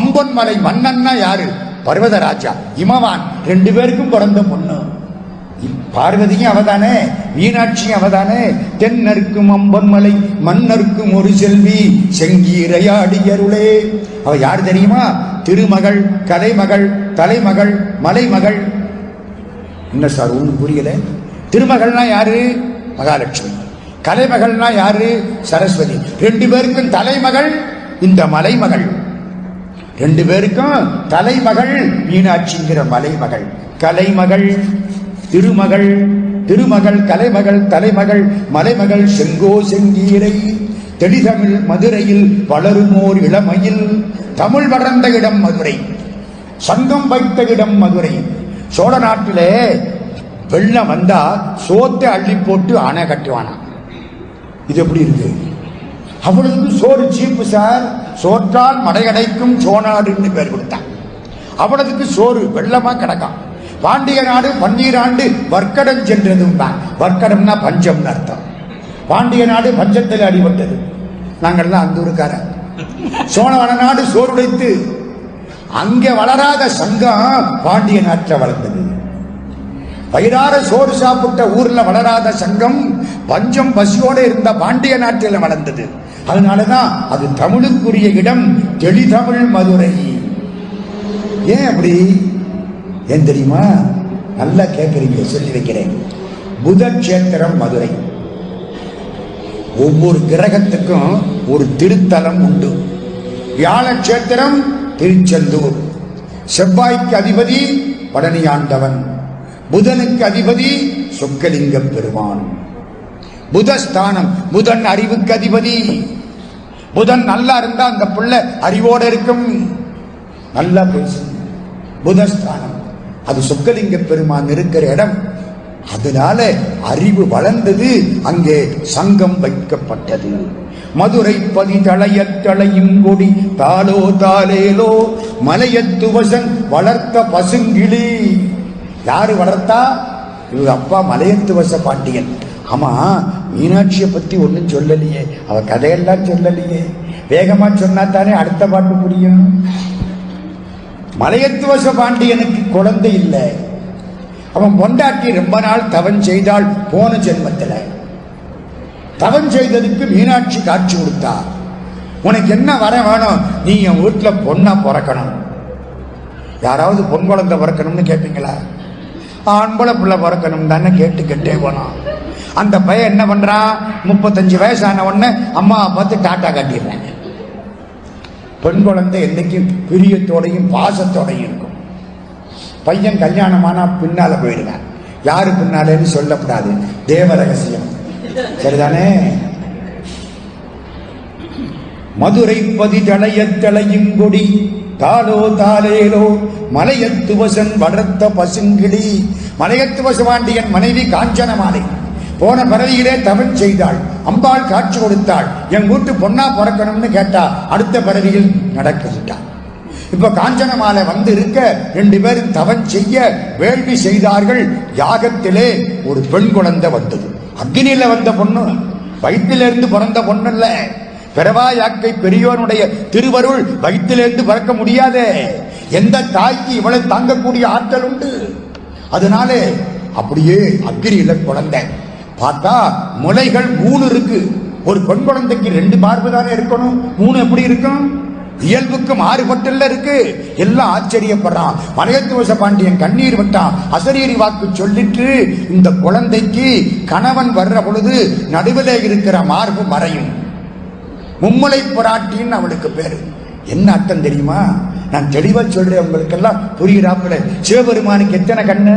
அம்பொன் மலை மன்னன்னா யாரு? பர்வதராஜா. இமவான். 2 பேருக்கும் பிறந்த பொண்ணு. பார்வதியும் அவதானே, மீனாட்சியும் அவதானே. தென்னர்க்கும் அம்பொன்மலை மன்னர்க்கும் ஒரு செல்வி செங்கீரையாடியருளே. அவ யார் தெரியுமா? திருமகள், கலைமகள், தலைமகள், மலைமகள். என்ன சார் ஒண்ணு புரியல? திருமகள்னா யாரு? மகாலட்சுமி. கலைமகள்னா யாரு? சரஸ்வதி. 2 பேருக்கும் தலைமகள் இந்த மலைமகள். 2 பேருக்கும் தலைமகள் மீனாட்சிங்கிற மலைமகள். கலைமகள் திருமகள், திருமகள் கலைமகள் தலைமகள் மலைமகள் செங்கோ செங்கீரை தெளிதமிழ் மதுரையில் வளருமோர் இளமையில். தமிழ் வளர்ந்த இடம் மதுரை, சங்கம் வைத்த இடம் மதுரை. சோழ நாட்டிலே வெள்ளம் வந்தா சோத்தை அள்ளி போட்டு அணை கட்டுவானா. இது எப்படி இருக்கு? அவ்வளவுக்கு சோறு சீப்பு சார். சோற்றால் மடையடைக்கும் சோநாடுன்னு பேர் கொடுத்தான். அவ்வளவுக்கு சோறு வெள்ளமா கிடக்கும். பாண்டிய நாடு 12 ஆண்டு வர்க்கடம் சென்றதும் தான். வர்க்கடம்னா பஞ்சம் அர்த்தம். பாண்டிய நாடு பஞ்சத்தில் அடிபட்டது. நாங்கள்லாம் அந்த ஊருக்கார. சோழவன நாடு சோறுடைத்து. அங்கே வளராத சங்கம் பாண்டிய நாட்டில் வளர்ந்தது. வயிறார சோறு சாப்பிட்ட ஊர்ல வளராத சங்கம் பஞ்சம் பசியோட இருந்த பாண்டிய நாட்டில் வளர்ந்தது. அதனாலதான் அது தமிழுக்குரிய இடம் தெளிதமிழ் மதுரை. ஏன் அப்படி? ஏன் தெரியுமா? நல்லா கேட்கறீங்க, சொல்லி வைக்கிறேன். புத கஷேத்திரம் மதுரை. ஒவ்வொரு கிரகத்துக்கும் ஒரு திருத்தலம் உண்டு. வியாழ கஷேத்திரம் திருச்செந்தூர். செவ்வாய்க்கு அதிபதி பழனியாண்டவன். புதனுக்கு அதிபதி சொக்கலிங்க பெருமான். புதஸ்தானம். புதன் அறிவுக்கு அதிபதி. புதன் நல்லா இருந்தா அந்த பிள்ளை அறிவோட இருக்கும். நல்லா பேசு. புதஸ்தானம் அது சொக்கலிங்க பெருமான் இருக்கிற இடம். அதனால அறிவு வளர்ந்தது. அங்கே சங்கம் வைக்கப்பட்டது. மதுரை பதி தளையத்தளையும் கொடி தாளோ தாளேலோ மலையத்துவசன் வளர்த்த பசுங்கிளி. யாரு வளர்த்தா? இவங்க அப்பா மலையத்துவச பாண்டியன். ஆமா, மீனாட்சியை பத்தி ஒன்னும் சொல்லலையே, அவ கதையெல்லாம் சொல்லலையே. வேகமா சொன்னா தானே அடுத்த பாட்டு புரியும். மலையத்துவச பாண்டியனுக்கு குழந்தை இல்லை. அவன் பொண்டாட்டி ரொம்ப நாள் தவம் செய்தால். போன ஜென்மத்தில் தவம் செய்ததுக்கு மீனாட்சி காட்சி கொடுத்தார். உனக்கு என்ன வர வேணும்? நீ என் வீட்டுல பொண்ணா பிறக்கணும். யாராவது பொன் குழந்தை பிறக்கணும்னு கேட்பீங்களா? ஆண்புல பிள்ளை பிறக்கணும் தானே கேட்டு கேட்டே போனோம். அந்த பையன் என்ன பண்றான்? 35 வயசான உடனே அம்மா பார்த்து டாட்டா காட்டிடுறேன். பெண் குழந்தை என்னைக்கும் பிரியத்தோடையும் பாசத்தோடையும் இருக்கும். பையன் கல்யாணமானா பின்னால போயிடுவேன். யாரு பின்னாலேன்னு சொல்லக்கூடாது, தேவ ரகசியம். சரிதானே? மதுரை பதிதளையத்தளையும் கொடி தாளோ தாளேலோ மலையத்துவசன் வளர்த்த பசுங்கிளி. மலையத்துவசவாண்டியன் மனைவி காஞ்சனமாலை போன பிறவியிலே தவம் செய்தாள். அம்பாள் காட்சி கொடுத்தாள். என் வீட்டு பொண்ணா பிறக்கணும்னு கேட்டா. அடுத்த பிறவியில் நடக்கின்றாள். இப்ப காஞ்சனமாலை வந்து இருக்க 2 பேரும் தவம் செய்ய வேள்வி செய்தார்கள். யாகத்திலே ஒரு பெண் குழந்தை வந்தது. அக்னியில வந்த பொண்ணு, வயிற்றிலிருந்து பிறந்த பொண்ணு இல்ல. பிறவா யாக்கை பெரியோனுடைய திருவருள் வயிற்றிலிருந்து பிறக்க முடியாதே. எந்த தாய்க்கு இவ்வளவு தாங்கக்கூடிய ஆற்றல் உண்டு? அதனாலே அப்படியே அக்னியில குழந்தை பார்த்தா முலைகள் 3 இருக்கு. ஒரு பெண் குழந்தைக்கு 2 மார்பு தானே இருக்கணும், 3 எப்படி இருக்கும்? இயல்புக்கு மாறுபட்டுல இருக்கு. எல்லாம் ஆச்சரியப்படுறான். மலையத்துவச பாண்டியன் கண்ணீர் விட்டான். அசரீரி வாக்கு சொல்லிட்டு இந்த குழந்தைக்கு கணவன் வர்ற பொழுது நடுவிலே இருக்கிற மார்பு மறையும். மும்முலை புராட்டின்னு அவளுக்கு பேரு. என்ன அர்த்தம் தெரியுமா? நான் தெளிவா சொல்றேன், உங்களுக்கு எல்லாம் புரிகிறாப்புல. சிவபெருமானுக்கு எத்தனை கண்ணு?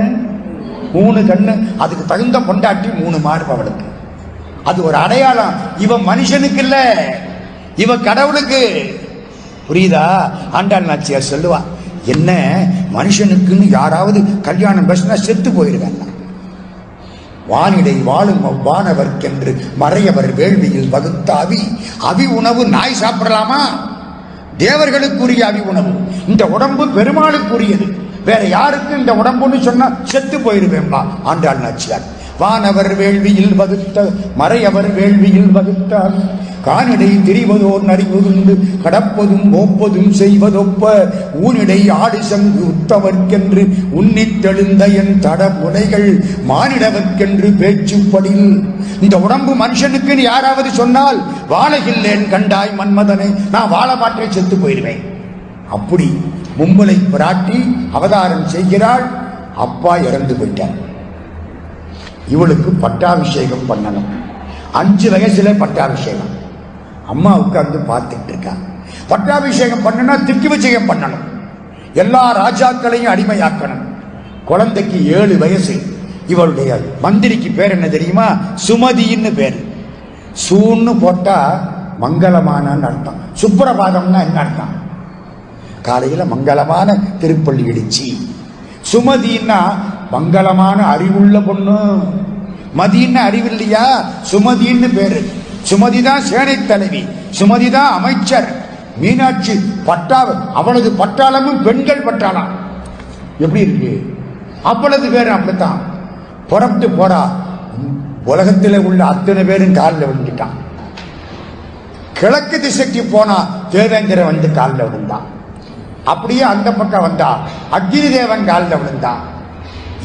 3 கண்ணு. அதுக்கு தகுந்த பொண்டாட்டி 3 மார்பு அவளுக்கு. அது ஒரு அடையாளம். இவன் மனுஷனுக்கு இல்ல, இவ கடவுளுக்கு. புரியுதா? ஆண்டாள் நாச்சியார் சொல்லுவா, என்ன மனுஷனுக்குன்னு யாராவது கல்யாணம் பேசினா செத்து போயிருக்காங்க. வானிடை வாழும் அவ்வானவர்க்கென்று மறையவர் வேள்வியில் வகுத்த அவி உணவு நாய் சாப்பிடலாமா? தேவர்களுக்குரிய அவி உணவு. இந்த உடம்பு பெருமாளுக்குரியது. வேற யாருக்கு இந்த உடம்புன்னு சொன்னா செத்து போயிருவேன்பா ஆண்டாள் நாச்சியார். வானவர் வேள்வியில் வகுத்த மறையவர் வேள்வியில் வகுத்தார் கானிடை திரிவதோர் நறிவுருந்து கடப்பதும் ஓப்பதும் செய்வதொப்ப ஊனிடை ஆடு சங்கு உத்தவர்க்கென்று உன்னித்தெழுந்த என் தடமுனைகள் மானிடவர்க்கென்று பேச்சுப்படில். இந்த உடம்பு மனுஷனுக்குன்னு யாராவது சொன்னால் வாழகில்லேன் கண்டாய் மன்மதனை, நான் வாழ மாற்றே செத்து போயிருவேன். அப்படி மும்முலை பிராட்டி அவதாரம் செய்கிறாள். அப்பா இறந்து போயிட்டார். இவளுக்கு பட்டாபிஷேகம் பண்ணணும். 5 வயசுல பட்டாபிஷேகம். அம்மா உட்கார்ந்து பார்த்துட்டு இருக்கா. பட்டாபிஷேகம் பண்ணனா திக்கு விஜயம் பண்ணணும். எல்லா ராஜாக்களையும் அடிமையாக்கணும். குழந்தைக்கு 7 வயசு. இவளுடைய மந்திரிக்கு பேர் என்ன தெரியுமா? சுமதின்னு பேரு. சூன்னு போட்டா மங்களமான அர்த்தம். சுப்பிரபாதம்னா என்ன அர்த்தம்? காலையில மங்களமான திருப்பள்ளி இடிச்சி. சுமதினா மங்களமான அறிவுள்ள பொண்ணு. மதின்னு அறிவில்லையா? சுமதின்னு பேரு. சுமதிதான் சேனை தலைவி, சுமதிதான் அமைச்சர். மீனாட்சி அவளது பட்டாளமும் பெண்கள் பட்டாளம். எப்படி இருக்கு? அப்பளது பேரு அப்படித்தான். புறப்பட்டு போறா. உலகத்தில் உள்ள அத்தனை பேரும் காலில் விழுந்துட்டான். கிழக்கு திசைக்கு போனா தேவேந்திரன் வந்து காலில் விழுந்தான். அப்படியே அந்த பக்கம் வந்தா அக்னி தேவன் காலில் விழுந்தான்,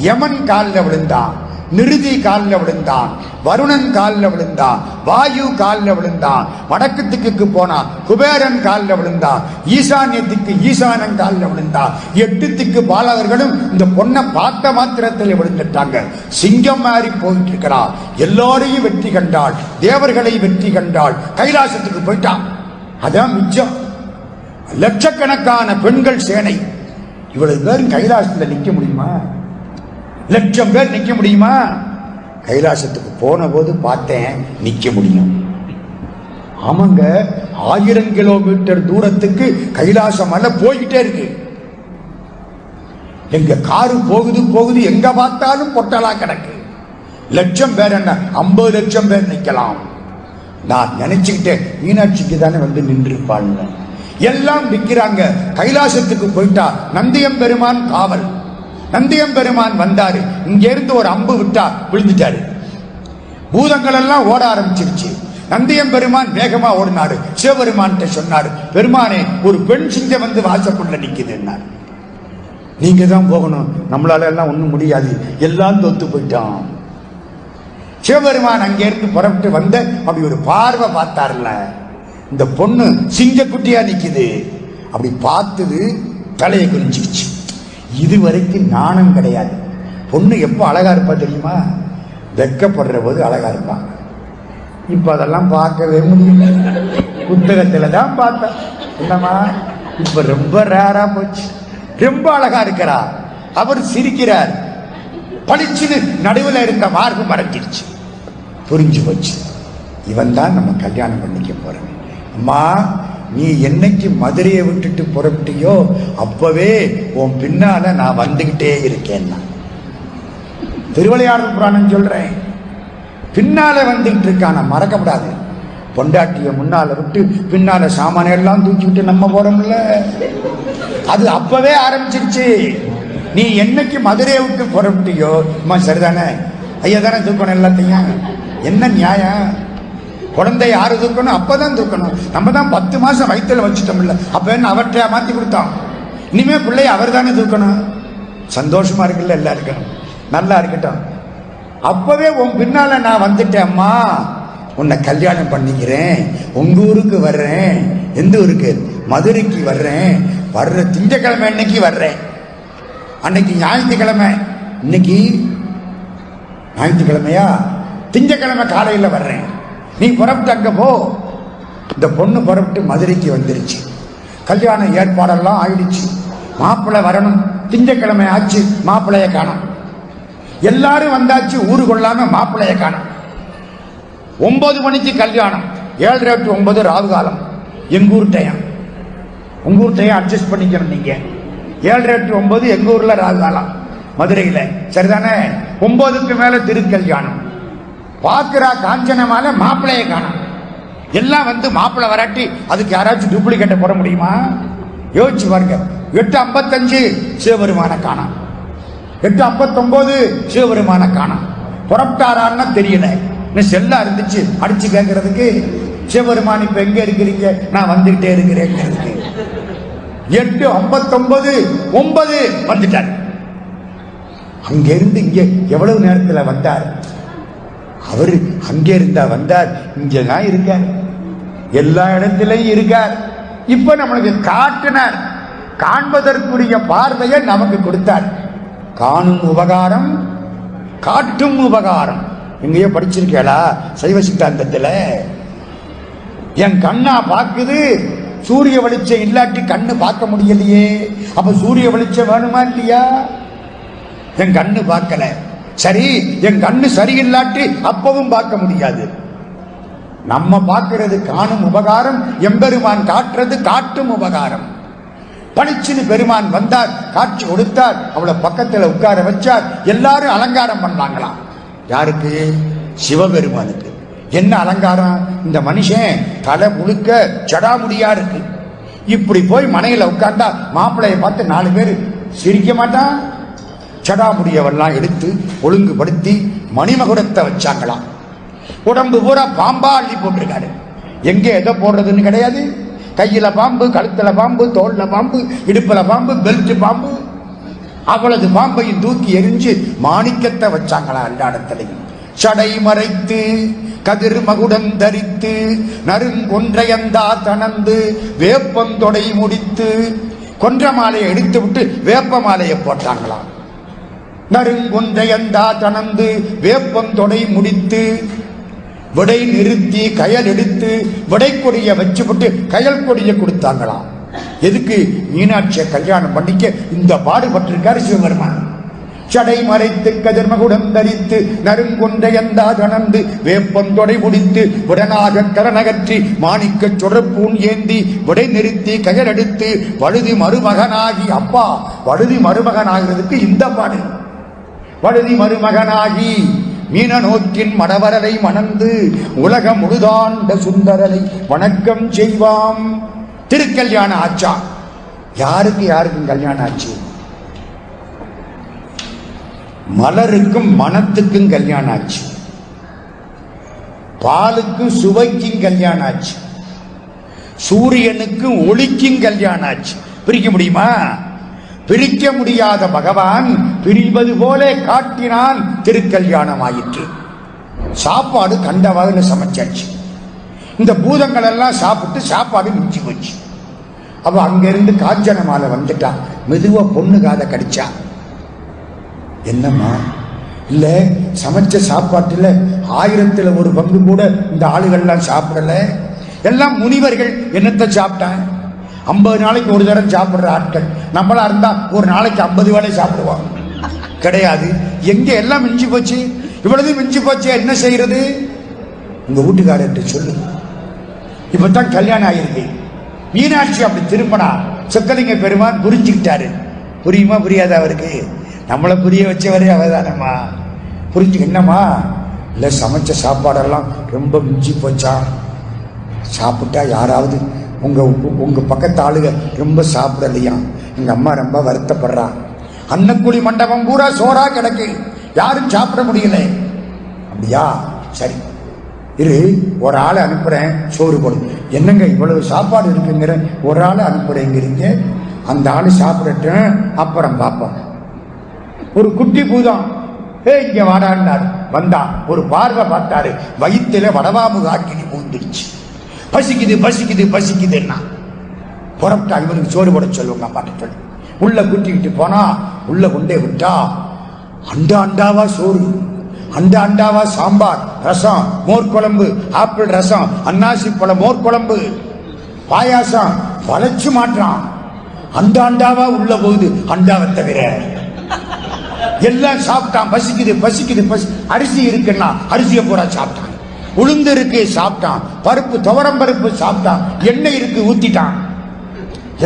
யமன் காலில் விழுந்தான், நிருதி காலில் விழுந்தான், வருணன் காலில் விழுந்தான், வாயு காலில் விழுந்தான், வடக்கு திக்குக்கு போனா குபேரன் காலில் விழுந்தான், ஈசான்யத்துக்கு ஈசானன் காலில் விழுந்தான். 8 திக்கு பாலகர்களும் இந்த பொண்ணை பார்த்த மாத்திரத்தில் விழுந்துட்டாங்க. சிங்கம் மாறி போயிட்டு இருக்கிறார். எல்லோரையும் வெற்றி கண்டாள், தேவர்களை வெற்றி கண்டாள், கைலாசத்துக்கு போயிட்டான். அதான் மிச்சம். லட்சக்கணக்கான பெண்கள் சேனை. இவ்வளவு பேரும் கைலாசத்துல நிக்க முடியுமா? 1,00,000 பேர் நிக்க முடியுமா? கைலாசத்துக்கு போன போது பார்த்தேன், நிக்க முடியும். ஆமாங்க, 1000 கிலோமீட்டர் தூரத்துக்கு கைலாசம் மலை போய்கிட்டே இருக்கு. எங்க காரு போகுது, எங்க பார்த்தாலும் பொட்டலா கிடக்கு. 1,00,000 பேர் என்ன, 50 லட்சம் பேர் நிக்கலாம். நான் நினைச்சுக்கிட்டேன், மீனாட்சிக்கு தானே வந்து நின்றுப்பாள். எல்லாம் நிற்கிறாங்க. கைலாசத்துக்கு போயிட்டா நந்தியம் பெருமான் காவல். நந்தியம் பெருமான் வந்தாரு. இங்க இருந்து ஒரு அம்பு விட்டா விழுந்துட்டாரு. பூதங்கள் எல்லாம் ஓட ஆரம்பிச்சிருச்சு. நந்தியம் பெருமான் வேகமா ஓடினாரு. சிவபெருமான் சொன்னாரு, பெருமானே, ஒரு பெண் சிங்கம் வந்து வாசக்குள்ள நிக்குது. நீங்க தான் போகணும், நம்மளால எல்லாம் ஒண்ணும் முடியாது, எல்லாம் தோத்து போயிட்டோம். சிவபெருமான் அங்க இருந்து புறப்பட்டு வந்த அப்படி ஒரு பார்வை பார்த்தாருல, இந்த பொண்ணு சிங்கக்குட்டியா நிக்குது. அப்படி பார்த்தது தலையை குறிஞ்சிருச்சு. இதுவரைக்கும் நாணம் கிடையாது. பொண்ணு எப்போ அழகா இருப்பா தெரியுமா? வெக்கப்படுற போது அழகா இருப்பாங்க. இப்ப அதெல்லாம் பார்க்கவே முடியல. புத்தகத்துல தான் பார்த்தேன். என்னமா இப்ப ரொம்ப ரேரா போச்சு. ரொம்ப அழகா இருக்கிறா. அவர் சிரிக்கிறார். பளிச்சுன்னு நடுவில் இருந்த மார்பு மறைஞ்சிருச்சு. புரிஞ்சு போச்சு, இவன் தான் நம்ம கல்யாணம் பண்ணிக்க போறேன். அம்மா, நீ என்னைக்கு மதுரையை விட்டுட்டு புறப்பட்டியோ அப்பவே உன் பின்னால நான் வந்துகிட்டே இருக்கேன். திருவிளையாடல் புராணம் சொல்றேன். பின்னால வந்துகிட்டு இருக்கான மறக்கப்படாது. பொண்டாட்டிய முன்னால விட்டு பின்னால சாமான எல்லாம் தூக்கி விட்டு நம்ம போறோம்ல, அது அப்பவே ஆரம்பிச்சிருச்சு. நீ என்னைக்கு மதுரையை விட்டு புறப்பட்டியோ, சரிதானே, ஐயா தானே தூக்கணும் எல்லாத்தையும். என்ன நியாயம்? குழந்தை யாரு தூக்கணும்? அப்பதான் தூக்கணும். நம்ம தான் 10 மாசம் வயிற்றுல வச்சுட்டோம்ல, அப்ப என்ன அவற்றையா மாத்தி கொடுத்தோம்? இனிமே பிள்ளைய அவர் தானே தூக்கணும். சந்தோஷமா இருக்குல்ல, எல்லாம் இருக்கணும், நல்லா இருக்கட்டும். அப்பவே உன் பின்னால நான் வந்துட்டேன். அம்மா, உன்னை கல்யாணம் பண்ணிக்கிறேன், உங்க ஊருக்கு வர்றேன். எந்த ஊருக்கு? மதுரைக்கு வர்றேன். வர்ற திங்கக்கிழமை அன்னைக்கு வர்றேன். அன்னைக்கு ஞாயிற்றுக்கிழமை, இன்னைக்கு ஞாயிற்றுக்கிழமையா? திங்கக்கிழமை காலையில் வர்றேன். நீ புறப்பட்டு அங்க போ. இந்த பொண்ணு புறப்பட்டு மதுரைக்கு வந்துருச்சு. கல்யாண ஏற்பாடெல்லாம் ஆயிடுச்சு. மாப்பிள்ளை வரணும். திங்கக்கிழமை ஆச்சு, மாப்பிள்ளைய காணும். எல்லாரும் வந்தாச்சு, ஊரு கொள்ளாம மாப்பிள்ளைய காணும். 9 மணிக்கு கல்யாணம், 7:30 to 9 ராகு காலம். எங்க ஊர் டைம், உங்க ஊர் டைம் அட்ஜஸ்ட் பண்ணிக்கணும் நீங்க. 7:30 to 9 எங்க ஊர்ல ராகு காலம், மதுரையில, சரிதானே? 9க்கு மேல திருக்கல்யாணம். பாக்குறா காஞ்சனமால மாப்பிள்ளைய காணும். எல்லாம் வந்து மாப்பிள்ளை வராட்டி அதுக்கு யாராச்சும் டூப்ளிகேட்டை போட முடியுமா? யோசிச்சு பாருங்க. 8:55 சிவபெருமான காணாம், 8:59 சிவபெருமான காணாம். புறப்பட்டாரான்னு தெரியல. செல்லா இருந்துச்சு அடிச்சு கேட்கறதுக்கு. சிவபெருமான் இப்ப எங்க இருக்கிறீங்க? நான் வந்துகிட்டே இருக்கிறேன். 8:59 9 வந்துட்டார். அங்க இருந்து இங்க எவ்வளவு நேரத்துல வந்தார்? அவரு அங்கே இருந்தா வந்தார், இங்கதான் இருக்கார், எல்லா இடத்திலையும் இருக்கார். இப்ப நம்மளுக்கு காட்டினார், காண்பதற்குரிய பார்வையை நமக்கு கொடுத்தார். காணும் உபகாரம், காட்டும் உபகாரம். எங்கேயோ படிச்சிருக்கேளா சைவ சித்தாந்தத்துல? என் கண்ணா பாக்குது, சூரிய வெளிச்சம் இல்லாட்டி கண்ணு பார்க்க முடியலையே. அப்ப சூரிய வெளிச்சம் வேணுமா இல்லையா? என் கண்ணு பார்க்கல, சரி, என் கண்ணு சரியில்லாட்டி அப்பவும் பார்க்க முடியாது. நம்ம பார்க்கிறது காணும் உபகாரம், எம்பெருமான் காட்டுறது காட்டும் உபகாரம். பளிச்சுன்னு பெருமான் வந்தார், காட்சி கொடுத்தார், அவளை பக்கத்துல உட்கார வச்சார். எல்லாரும் அலங்காரம் பண்ணாங்களாம். யாருக்கு? சிவபெருமானுக்கு. என்ன அலங்காரம்? இந்த மனுஷன் தலை முழுக்க ஜடாமுடியா இருக்கு. இப்படி போய் மனையில உட்கார்ந்தா மாப்பிள்ளைய பார்த்து 4 பேர் சிரிக்க மாட்டான். ஜடாமுடியவெல்லாம் எடுத்து ஒழுங்குபடுத்தி மணிமகுடத்தை வச்சாங்களாம். உடம்பு பூரா பாம்பா அள்ளி போட்டிருக்காரு. எங்க எதை போடுறதுன்னு கிடையாது. கையில பாம்பு, கழுத்துல பாம்பு, தோல்ல பாம்பு, இடுப்புல பாம்பு, பெல்ட் பாம்பு. அவ்வளவு பாம்பையும் தூக்கி எரிஞ்சு மாணிக்கத்தை வச்சாங்களா எல்லா இடத்துலையும். சடை மறைத்து கதிர் மகுடம் தரித்து நறுங்கொன்றையந்தா தனந்து வேப்பந்தொடை முடித்து, கொன்ற மாலையை எடுத்து விட்டு வேப்ப மாலையை போட்டாங்களாம். நறுங்கொன்றையந்தா தனந்து வேப்பந்தொடை முடித்து, விடை நிறுத்தி கயல் எடுத்து விடை கொடிய வச்சு விட்டு கயல் கொடிய கொடுத்தாங்களாம். எதுக்கு? மீனாட்சியை கல்யாணம் பண்ணிக்க இந்த பாடுபட்டிருக்காரு சிவபெருமான். சடை மறைத்து கதிர்மகுடம் தரித்து நறுங்கொன்றையந்தா தனந்து வேப்பந்தொடை முடித்து உடனாக கரணகற்றி மாணிக்க சுடற்பூன் ஏந்தி விடை நிறுத்தி கயல் எடுத்து வழுதி மருமகனாகி. அப்பா, வழுதி மருமகனாகிறதுக்கு இந்த பாடு. வழுதி மருமகனாகி மீன நோக்கின் மடவரலை மணந்து உலகம் முழுதாண்ட சுந்தரலை வணக்கம் செய்வாம். திருக்கல்யாணம் ஆச்சா? யாருக்கு யாருக்கும் கல்யாணம் ஆச்சு? மலருக்கும் மனத்துக்கும் கல்யாணம் ஆச்சு. பாலுக்கும் சுவைக்கும் கல்யாணம் ஆச்சு. சூரியனுக்கும் ஒளிக்கும் கல்யாணம் ஆச்சு. பிரிக்க முடியுமா? பிரிக்க முடியாத பகவான் பிரிவது போல காட்டினான். திருக்கல்யாணம் ஆயிற்று. சாப்பாடு கண்ட வகையில் சமைச்சாச்சு. இந்த பூதங்கள் எல்லாம் சாப்பிட்டு சாப்பாடு மிஞ்சி போச்சு. அவ அங்கிருந்து காஞ்சனமால வந்துட்டா. மெதுவா பொண்ணு காதை கடிச்சா. என்னம்மா? இல்ல, சமைச்ச சாப்பாட்டுல 1000ல் 1 பங்கு கூட இந்த ஆளுகள்லாம் சாப்பிடல. எல்லாம் முனிவர்கள். என்னத்தை சாப்பிட்டான்? 50 நாளைக்கு ஒரு தடவை சாப்பிடுற ஆட்கள். நம்மளா இருந்தா ஒரு நாளைக்கு 50 வேளை சாப்பிடுவோம். கிடையாது. எங்க எல்லாம் மிஞ்சி போச்சு. இவ்வளவு மிஞ்சி போச்சு, என்ன செய்யறது? உங்க வீட்டுக்காரர்கிட்ட சொல்லு. இப்பதான் கல்யாணம் ஆயிருக்கு. மீனாட்சி அப்படி திரும்பினா சொக்கலிங்க பெருமான் புரிஞ்சுக்கிட்டாரு. புரியுமா புரியாத அவருக்கு? நம்மளை புரிய வச்சவரே அவதானம்மா. புரிஞ்சு என்னம்மா இல்லை சமைச்ச சாப்பாடெல்லாம் ரொம்ப மிஞ்சி போச்சா, சாப்பிட்டா யாராவது உங்க பக்கத்து ஆளுக ரொம்ப சாப்பிடலையா, எங்க அம்மா ரொம்ப வருத்தப்படுறா, அன்னக்குழி மண்டபம் பூரா சோறா கிடக்கு, யாரும் சாப்பிட முடியல. அப்படியா, சரி இரு, ஒரு ஆளை அனுப்புறேன், சோறு போடு. என்னங்க இவ்வளவு சாப்பாடு இருக்குங்கிற, ஒரு ஆளை அனுப்புறேங்கிறீங்க, அந்த ஆளு சாப்பிடட்டும், அப்புறம் பார்ப்போம். ஒரு குட்டி பூதம் இங்க வாடான்னாரு. வந்தா ஒரு பார்வை பார்த்தாரு, வயிற்றுல வடவாமு காக்கினி பூந்துருச்சு. பசிக்குது பசிக்குது பசிக்குதுன்னா புறப்பட்டா. இவனுக்கு சோறு போட சொல்லுவாங்க அம்மாட்ட சொல்லி உள்ள கூட்டிக்கிட்டு போனா, உள்ள கொண்டே விட்டா அண்டா அண்டாவா சோறு, அண்டா அண்டாவா சாம்பார், ரசம், மோர் குழம்பு, ஆப்பிள் ரசம், அன்னாசி பழ மோர் குழம்பு, பாயாசம். வளைச்சு மாட்டான். அண்டா அண்டாவா உள்ள போகுது, அண்டாவை தவிர எல்லாம் சாப்பிட்டான். பசிக்குது பசிக்குது பசி. அரிசி இருக்குன்னா அரிசியை பூரா சாப்பிட்டான். உளுந்து இருக்கு சாப்பிட்டான். பருப்பு துவரம் பருப்பு சாப்பிட்டான். எண்ணெய் இருக்கு ஊத்திட்டான்.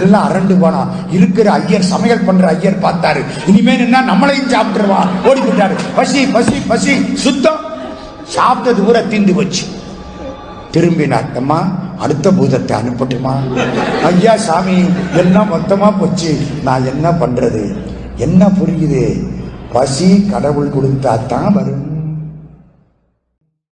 எல்லாம் அரண்டு போனான். இருக்கிற ஐயர், சமையல் பண்ற ஐயர் பார்த்தாரு, இனிமே என்ன நம்மளையும் சாப்பிட்டுருவான். ஓடி போட்டாரு. பசி பசி பசி சுத்தம். சாப்பிட்டது பூரா தீந்து போச்சு. திரும்பினார். அம்மா அடுத்த பூதத்தை அனுப்பட்டுமா? ஐயா சாமி எல்லாம் மொத்தமா போச்சு, நான் என்ன பண்றது? என்ன புரியுது? பசி கடவுள் கொடுத்தா தான் வரும்.